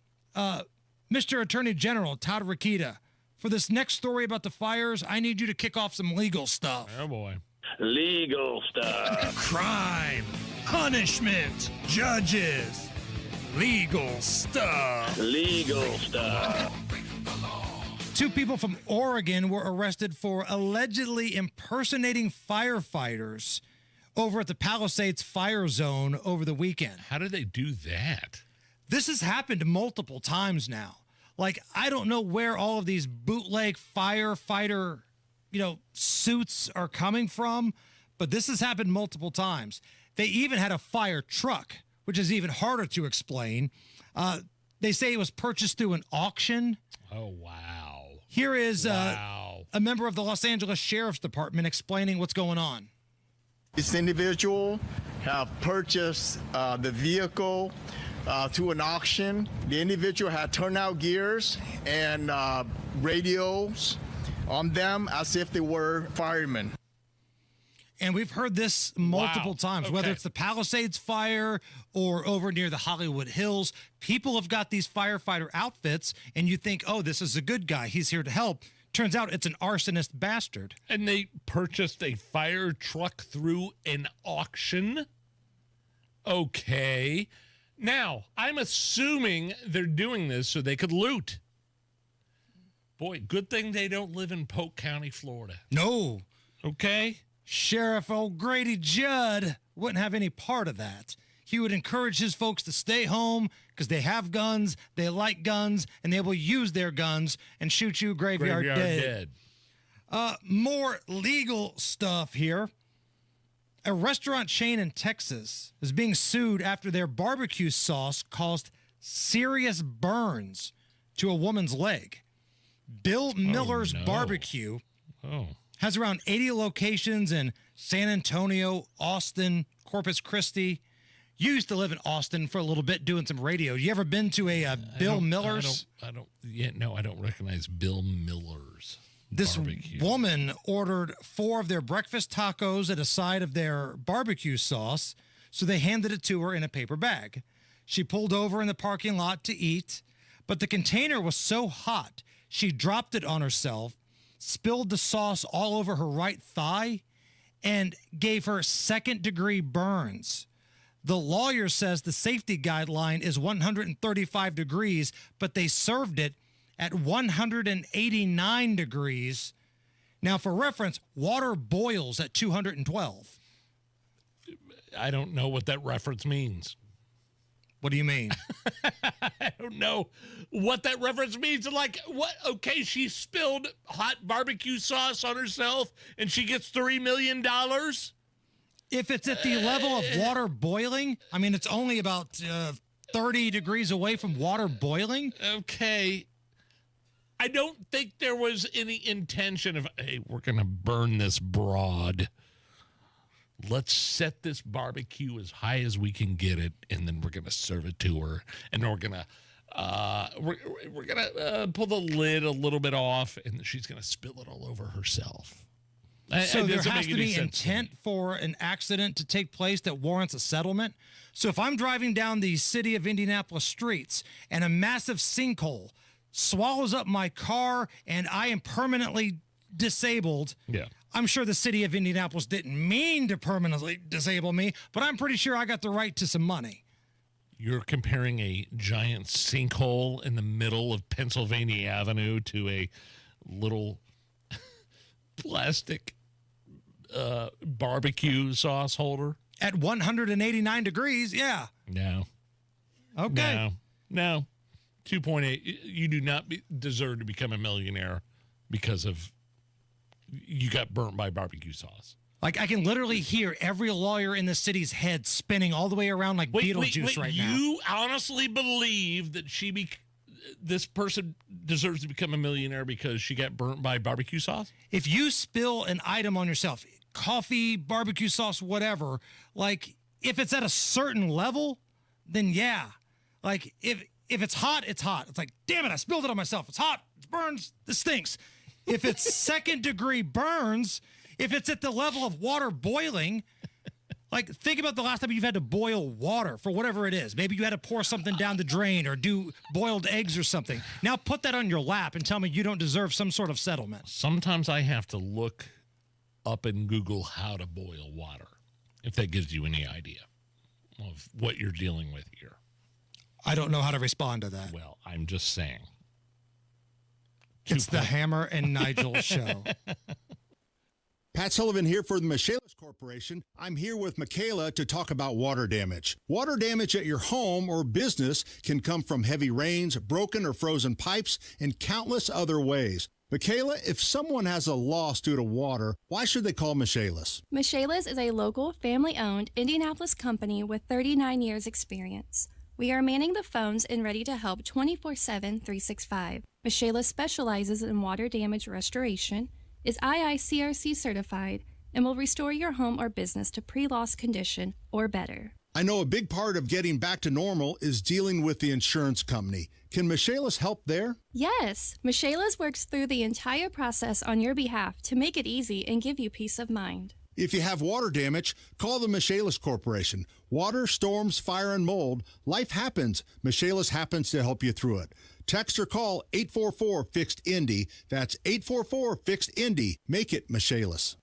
Mr. Attorney General Todd Rokita, for this next story about the fires, I need you to kick off some legal stuff. Oh, boy. Legal stuff. Crime, punishment, judges, legal stuff. Legal stuff. 2 people from Oregon were arrested for allegedly impersonating firefighters over at the Palisades fire zone over the weekend. How did they do that? This has happened multiple times now. Like, I don't know where all of these bootleg firefighter, suits are coming from, but this has happened multiple times. They even had a fire truck, which is even harder to explain. They say it was purchased through an auction. Oh, wow. Here is a member of the Los Angeles Sheriff's Department explaining what's going on. This individual have purchased the vehicle through an auction. The individual had turnout gears and radios on them as if they were firemen. And we've heard this multiple times, whether it's the Palisades fire or over near the Hollywood Hills. People have got these firefighter outfits, and you think, oh, this is a good guy. He's here to help. Turns out it's an arsonist bastard. And they purchased a fire truck through an auction? Okay. Now, I'm assuming they're doing this so they could loot. Boy, good thing they don't live in Polk County, Florida. No. Okay. Sheriff O'Grady Judd wouldn't have any part of that. He would encourage his folks to stay home because they have guns, they like guns, and they will use their guns and shoot you graveyard dead. More legal stuff here. A restaurant chain in Texas is being sued after their barbecue sauce caused serious burns to a woman's leg. Bill Miller's Barbecue has around 80 locations in San Antonio, Austin, Corpus Christi. You used to live in Austin for a little bit doing some radio. You ever been to a Bill Miller's? I don't recognize Bill Miller's. This barbecue. woman ordered 4 of their breakfast tacos at a side of their barbecue sauce, so they handed it to her in a paper bag. She pulled over in the parking lot to eat, but the container was so hot, she dropped it on herself, spilled the sauce all over her right thigh, and gave her second-degree burns. The lawyer says the safety guideline is 135 degrees, but they served it at 189 degrees. Now, for reference, water boils at 212. I don't know what that reference means. What do you mean? I don't know what that reference means. Like, what? Okay, she spilled hot barbecue sauce on herself and she gets $3 million? If it's at the level of water boiling, I mean, it's only about 30 degrees away from water boiling. Okay. I don't think there was any intention of, hey, we're going to burn this broad. Let's set this barbecue as high as we can get it, and then we're going to serve it to her. And we're going to pull the lid a little bit off, and she's going to spill it all over herself. So there has to be intent for an accident to take place that warrants a settlement. So if I'm driving down the city of Indianapolis streets and a massive sinkhole swallows up my car and I am permanently disabled, I'm sure the city of Indianapolis didn't mean to permanently disable me, but I'm pretty sure I got the right to some money. You're comparing a giant sinkhole in the middle of Pennsylvania Avenue to a little plastic barbecue sauce holder? At 189 degrees, yeah. No. Okay. No. 2.8. You do not deserve to become a millionaire because of you got burnt by barbecue sauce. Like, I can literally hear every lawyer in the city's head spinning all the way around like Beetlejuice right now. You honestly believe that this person deserves to become a millionaire because she got burnt by barbecue sauce? If you spill an item on yourself, coffee, barbecue sauce, whatever, like, if it's at a certain level, then yeah. Like, if it's hot, it's hot. It's like, damn it, I spilled it on myself. It's hot. It burns. This stinks. If it's second-degree burns, if it's at the level of water boiling, like, think about the last time you've had to boil water for whatever it is. Maybe you had to pour something down the drain or do boiled eggs or something. Now put that on your lap and tell me you don't deserve some sort of settlement. Sometimes I have to look up in Google how to boil water, if that gives you any idea of what you're dealing with here. I don't know how to respond to that. Well, I'm just saying. It's the Hammer and Nigel show. Pat Sullivan here for the Michaelis Corporation. I'm here with Michaela to talk about water damage. Water damage at your home or business can come from heavy rains, broken or frozen pipes, and countless other ways. Michaela, if someone has a loss due to water, why should they call Michaelis? Michaelis is a local, family-owned Indianapolis company with 39 years experience. We are manning the phones and ready to help 24/7, 365. Michaelis specializes in water damage restoration, is IICRC certified, and will restore your home or business to pre-loss condition or better. I know a big part of getting back to normal is dealing with the insurance company. Can Michaelis help there? Yes, Michaelis works through the entire process on your behalf to make it easy and give you peace of mind. If you have water damage, call the Michaelis Corporation. Water, storms, fire, and mold, life happens. Michaelis happens to help you through it. Text or call 844-FIXED-INDY. That's 844-FIXED-INDY. Make it Michaelis.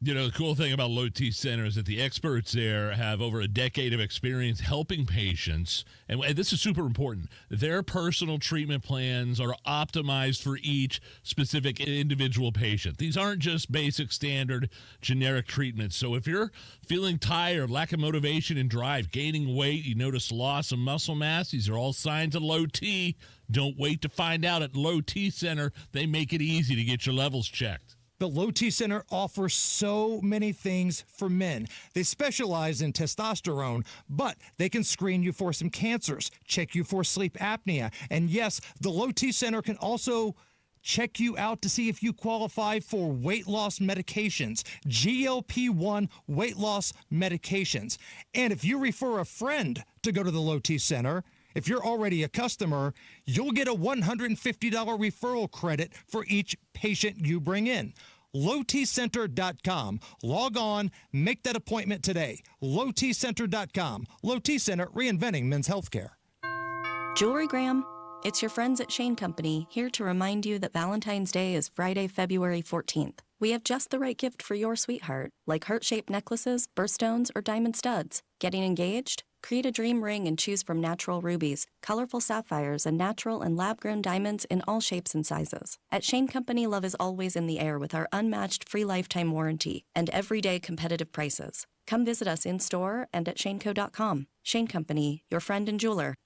You know, the cool thing about Low T Center is that the experts there have over a decade of experience helping patients. And this is super important. Their personal treatment plans are optimized for each specific individual patient. These aren't just basic, standard, generic treatments. So if you're feeling tired, lack of motivation and drive, gaining weight, you notice loss of muscle mass, these are all signs of low T. Don't wait to find out. At Low T Center, they make it easy to get your levels checked. The Low T Center offers so many things for men. They specialize in testosterone, but they can screen you for some cancers, check you for sleep apnea. And yes, the Low T Center can also check you out to see if you qualify for weight loss medications, GLP-1 weight loss medications. And if you refer a friend to go to the Low T Center, if you're already a customer, you'll get a $150 referral credit for each patient you bring in. LowTCenter.com. Log on, make that appointment today. LowTCenter.com. Low T Center, reinventing men's healthcare. Jewelry Graham, it's your friends at Shane Company here to remind you that Valentine's Day is Friday, February 14th. We have just the right gift for your sweetheart, like heart-shaped necklaces, birthstones, or diamond studs. Getting engaged? Create a dream ring and choose from natural rubies, colorful sapphires, and natural and lab-grown diamonds in all shapes and sizes. At Shane Company, love is always in the air with our unmatched free lifetime warranty and everyday competitive prices. Come visit us in-store and at shaneco.com. Shane Company, your friend and jeweler.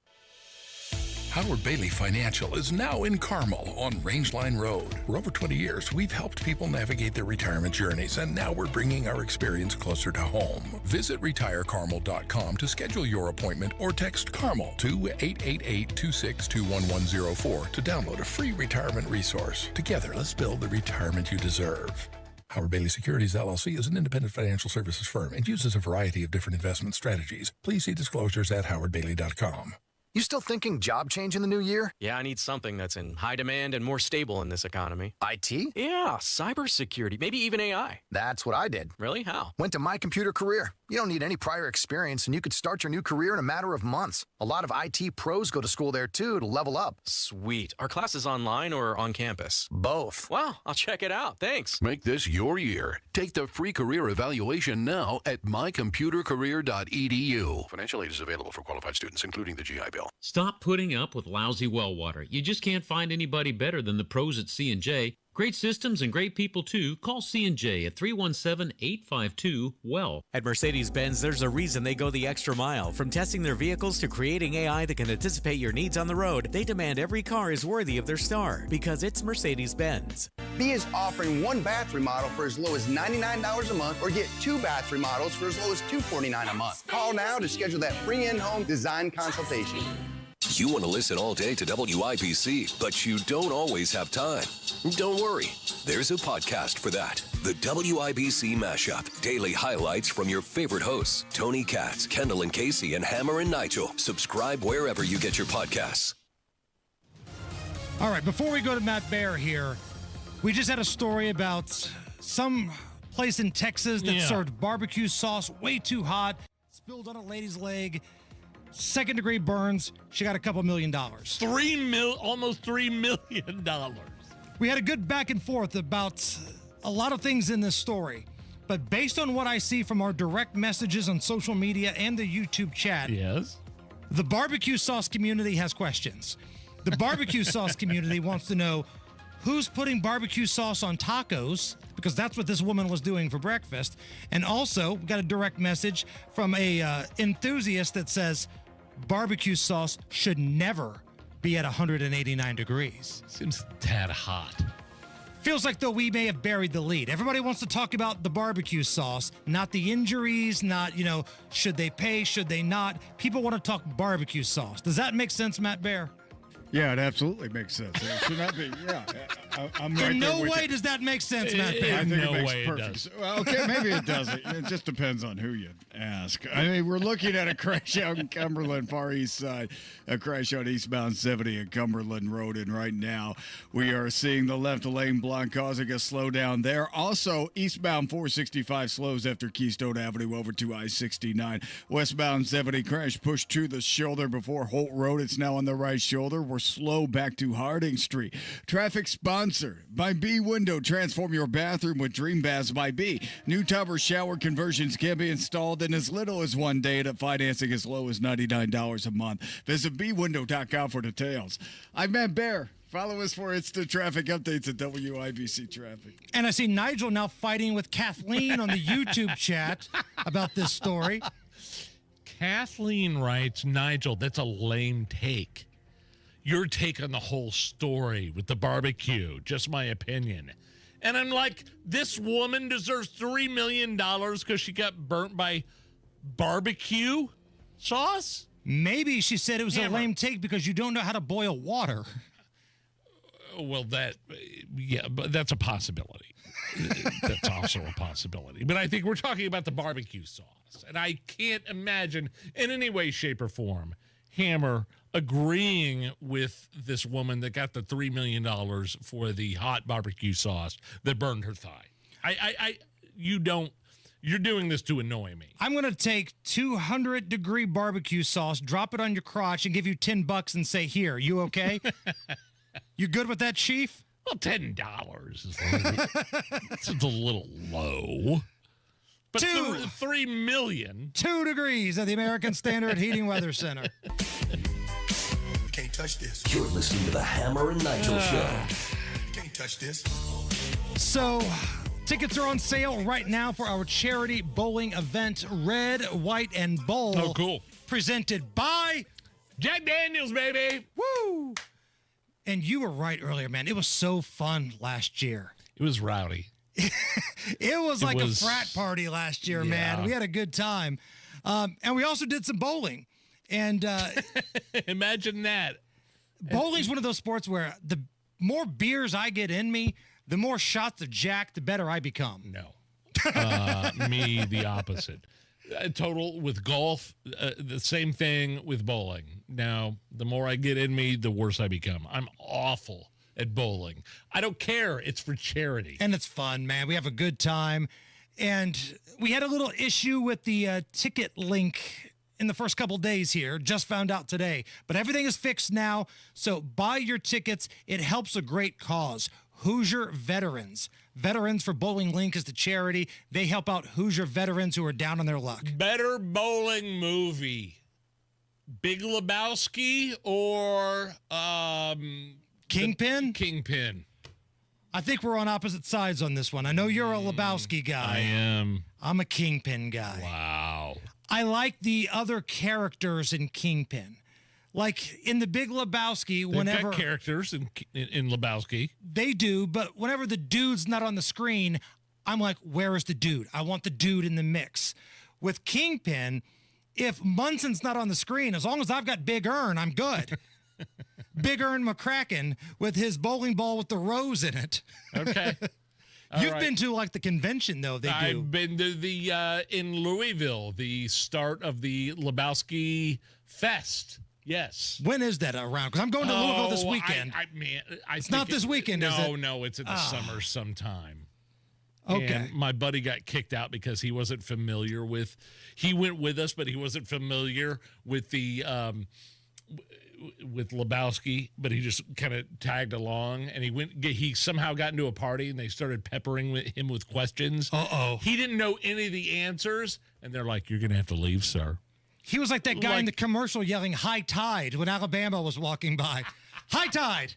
Howard Bailey Financial is now in Carmel on Rangeline Road. For over 20 years, we've helped people navigate their retirement journeys, and now we're bringing our experience closer to home. Visit retirecarmel.com to schedule your appointment or text Carmel to 888-262-1104 to download a free retirement resource. Together, let's build the retirement you deserve. Howard Bailey Securities, LLC is an independent financial services firm and uses a variety of different investment strategies. Please see disclosures at howardbailey.com. You still thinking job change in the new year? Yeah, I need something that's in high demand and more stable in this economy. IT? Yeah, cybersecurity, maybe even AI. That's what I did. Really? How? Went to My Computer Career. You don't need any prior experience, and you could start your new career in a matter of months. A lot of IT pros go to school there, too, to level up. Sweet. Are classes online or on campus? Both. Wow, I'll check it out. Thanks. Make this your year. Take the free career evaluation now at mycomputercareer.edu. Financial aid is available for qualified students, including the GI Bill. Stop putting up with lousy well water. You just can't find anybody better than the pros at C&J. Great systems and great people, too. Call C&J at 317-852-WELL. At Mercedes-Benz, there's a reason they go the extra mile. From testing their vehicles to creating AI that can anticipate your needs on the road, they demand every car is worthy of their star. Because it's Mercedes-Benz. B is offering one bath remodel for as low as $99 a month, or get two bath remodels for as low as $249 a month. Call now to schedule that free in-home design consultation. You want to listen all day to WIBC, but you don't always have time. Don't worry. There's a podcast for that. The WIBC Mashup. Daily highlights from your favorite hosts, Tony Katz, Kendall and Casey, and Hammer and Nigel. Subscribe wherever you get your podcasts. All right, before we go to Matt Baer here, we just had a story about some place in Texas that served barbecue sauce way too hot, spilled on a lady's leg. Second-degree burns. She got a couple $1 million. Almost $3 million. We had a good back and forth about a lot of things in this story, but based on what I see from our direct messages on social media and the YouTube chat, the barbecue sauce community has questions. The barbecue sauce community wants to know who's putting barbecue sauce on tacos, because that's what this woman was doing for breakfast. And also, we got a direct message from a enthusiast that says barbecue sauce should never be at 189 degrees. Seems tad hot. Feels like, though, we may have buried the lead. Everybody wants to talk about the barbecue sauce, not the injuries, not, should they pay, should they not? People want to talk barbecue sauce. Does that make sense, Matt Baer? Yeah, it absolutely makes sense. It should not be. Yeah, I'm right In there no with way you. does that make sense, Matt. I think it makes perfect sense. Well, okay, maybe it doesn't. It just depends on who you ask. I mean, we're looking at a crash out in Cumberland, Far East Side, a crash on eastbound 70 at Cumberland Road, and right now we are seeing the left lane block causing a slowdown there. Also, eastbound 465 slows after Keystone Avenue over to I-69. Westbound 70 crash pushed to the shoulder before Holt Road. It's now on the right shoulder. We're slow back to Harding Street. Traffic sponsored by B Window. Transform your bathroom with Dream Baths by B. New tub or shower conversions can be installed in as little as 1 day at financing as low as $99 a month. Visit bwindow.com for details. I'm Matt Bear. Follow us for instant traffic updates at WIBC Traffic. And I see Nigel now fighting with Kathleen on the YouTube chat about this story. Kathleen writes, Nigel, that's a lame take. Your take on the whole story with the barbecue, just my opinion. And I'm like, this woman deserves $3 million because she got burnt by barbecue sauce? Maybe she said it was a lame take because you don't know how to boil water. Well, but that's a possibility. That's also a possibility. But I think we're talking about the barbecue sauce. And I can't imagine in any way, shape, or form Hammer agreeing with this woman that got the $3 million for the hot barbecue sauce that burned her thigh. You're doing this to annoy me. I'm going to take 200-degree barbecue sauce, drop it on your crotch, and give you $10 and say, here, you okay? You good with that, Chief? Well, $10 is a little low. But $3 million. 2 degrees at the American Standard Heating Weather Center. Can't touch this. You're listening to the Hammer and Nigel Show. Can't touch this. So, tickets are on sale right now for our charity bowling event, Red, White, and Bowl. Oh, cool. Presented by Jack Daniels, baby. Woo! And you were right earlier, man. It was so fun last year. It was rowdy. It was like a frat party last year, man. We had a good time. And we also did some bowling. And imagine that. Bowling's one of those sports where the more beers I get in me, the more shots of Jack, the better I become. No. Me, the opposite. Total with golf, the same thing with bowling. Now, the more I get in me, the worse I become. I'm awful at bowling. I don't care. It's for charity. And it's fun, man. We have a good time. And we had a little issue with the ticket link in the first couple days here. Just found out today. But everything is fixed now. So buy your tickets. It helps a great cause. Hoosier Veterans. Veterans for Bowling Link is the charity. They help out Hoosier veterans who are down on their luck. Better bowling movie. Big Lebowski or Kingpin? Kingpin. I think we're on opposite sides on this one. I know you're a Lebowski guy. I am. I'm a Kingpin guy. Wow. I like the other characters in Kingpin. Like in the Big Lebowski, They've got characters in Lebowski. They do, but whenever the dude's not on the screen, I'm like, where is the dude? I want the dude in the mix. With Kingpin, if Munson's not on the screen, as long as I've got Big Ern, I'm good. Big Ern McCracken with his bowling ball with the rose in it. Okay. You've been to like the convention though. I've been to the in Louisville, the start of the Lebowski Fest. Yes. When is that around? Because I'm going to Louisville this weekend. It's not this weekend, is it? No, it's in the summer sometime. Okay. And my buddy got kicked out because he wasn't familiar with. He went with us, but he wasn't familiar with the with Lebowski. But he just kind of tagged along, and he somehow got into a party, and they started peppering him with questions. He didn't know any of the answers, and they're like, "You're going to have to leave, sir." He was like that guy in the commercial yelling "High Tide" when Alabama was walking by. High tide,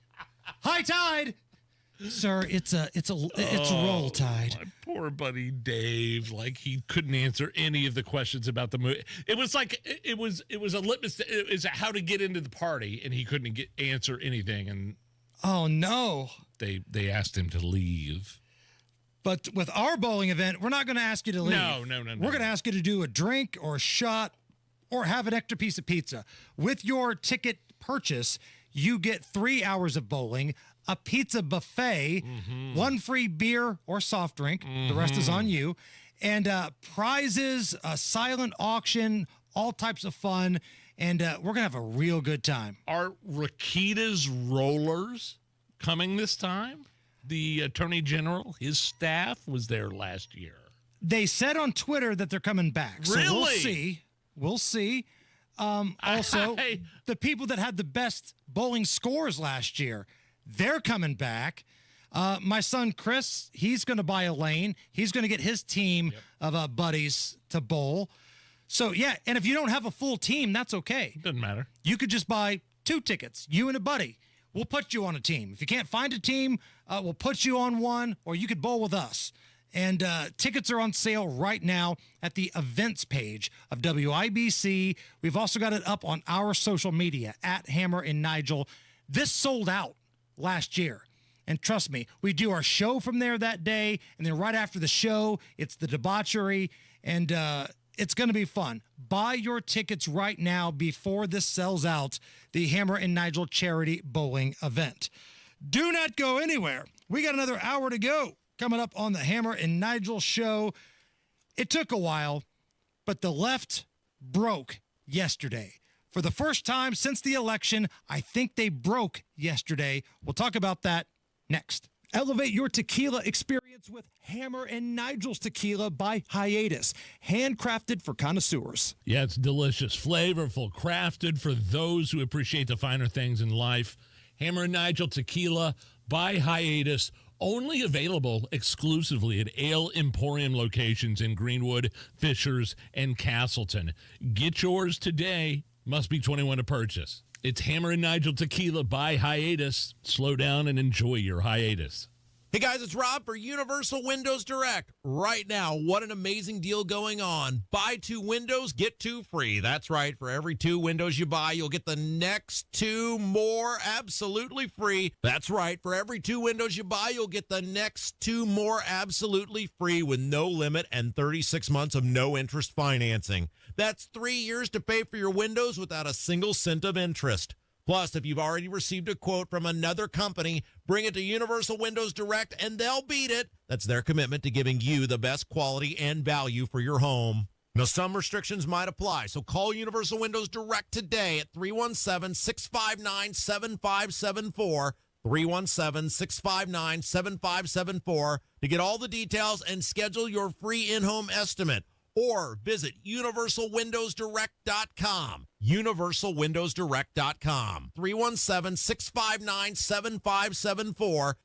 high tide, sir. It's roll tide. My poor buddy Dave, like he couldn't answer any of the questions about the movie. It was like it was a litmus. It was how to get into the party, and he couldn't answer anything. And oh no, they asked him to leave. But with our bowling event, we're not going to ask you to leave. No. We're going to ask you to do a drink or a shot or have an extra piece of pizza. With your ticket purchase, you get 3 hours of bowling, a pizza buffet, one free beer or soft drink. The rest is on you. And prizes, a silent auction, all types of fun. And we're going to have a real good time. Are Rakita's rollers coming this time? The Attorney General, his staff was there last year. They said on Twitter that they're coming back. So Really? We'll see. Also, the people that had the best bowling scores last year, they're coming back. My son, Chris, he's going to buy a lane. He's going to get his team of buddies to bowl. So, yeah, and if you don't have a full team, that's okay. Doesn't matter. You could just buy 2 tickets, you and a buddy. We'll put you on a team. If you can't find a team, we'll put you on one, or you could bowl with us. And tickets are on sale right now at the events page of WIBC. We've also got it up on our social media, at Hammer and Nigel. This sold out last year. And trust me, we do our show from there that day. And then right after the show, it's the debauchery. And it's going to be fun. Buy your tickets right now before this sells out, the Hammer and Nigel charity bowling event. Do not go anywhere. We got another hour to go. Coming up on the Hammer and Nigel show. It took a while, but the left broke yesterday. For the first time since the election, I think they broke yesterday. We'll talk about that next. Elevate your tequila experience with Hammer and Nigel's Tequila by Hiatus, handcrafted for connoisseurs. Yeah, it's delicious, flavorful, crafted for those who appreciate the finer things in life. Hammer and Nigel Tequila by Hiatus, only available exclusively at Ale Emporium locations in Greenwood, Fishers, and Castleton. Get yours today. Must be 21 to purchase. It's Hammer and Nigel Tequila by Hiatus. Slow down and enjoy your hiatus. Hey guys, it's Rob for Universal Windows Direct. Right now, what an amazing deal going on. Buy 2 windows, get 2 free. That's right. For every 2 windows you buy, you'll get the next 2 more absolutely free. That's right. For every 2 windows you buy, you'll get the next 2 more absolutely free with no limit and 36 months of no interest financing. That's 3 years to pay for your windows without a single cent of interest. Plus, if you've already received a quote from another company, bring it to Universal Windows Direct and they'll beat it. That's their commitment to giving you the best quality and value for your home. Now, some restrictions might apply, so call Universal Windows Direct today at 317-659-7574, 317-659-7574 to get all the details and schedule your free in-home estimate. Or visit universalwindowsdirect.com. universalwindowsdirect.com. 317-659-7574.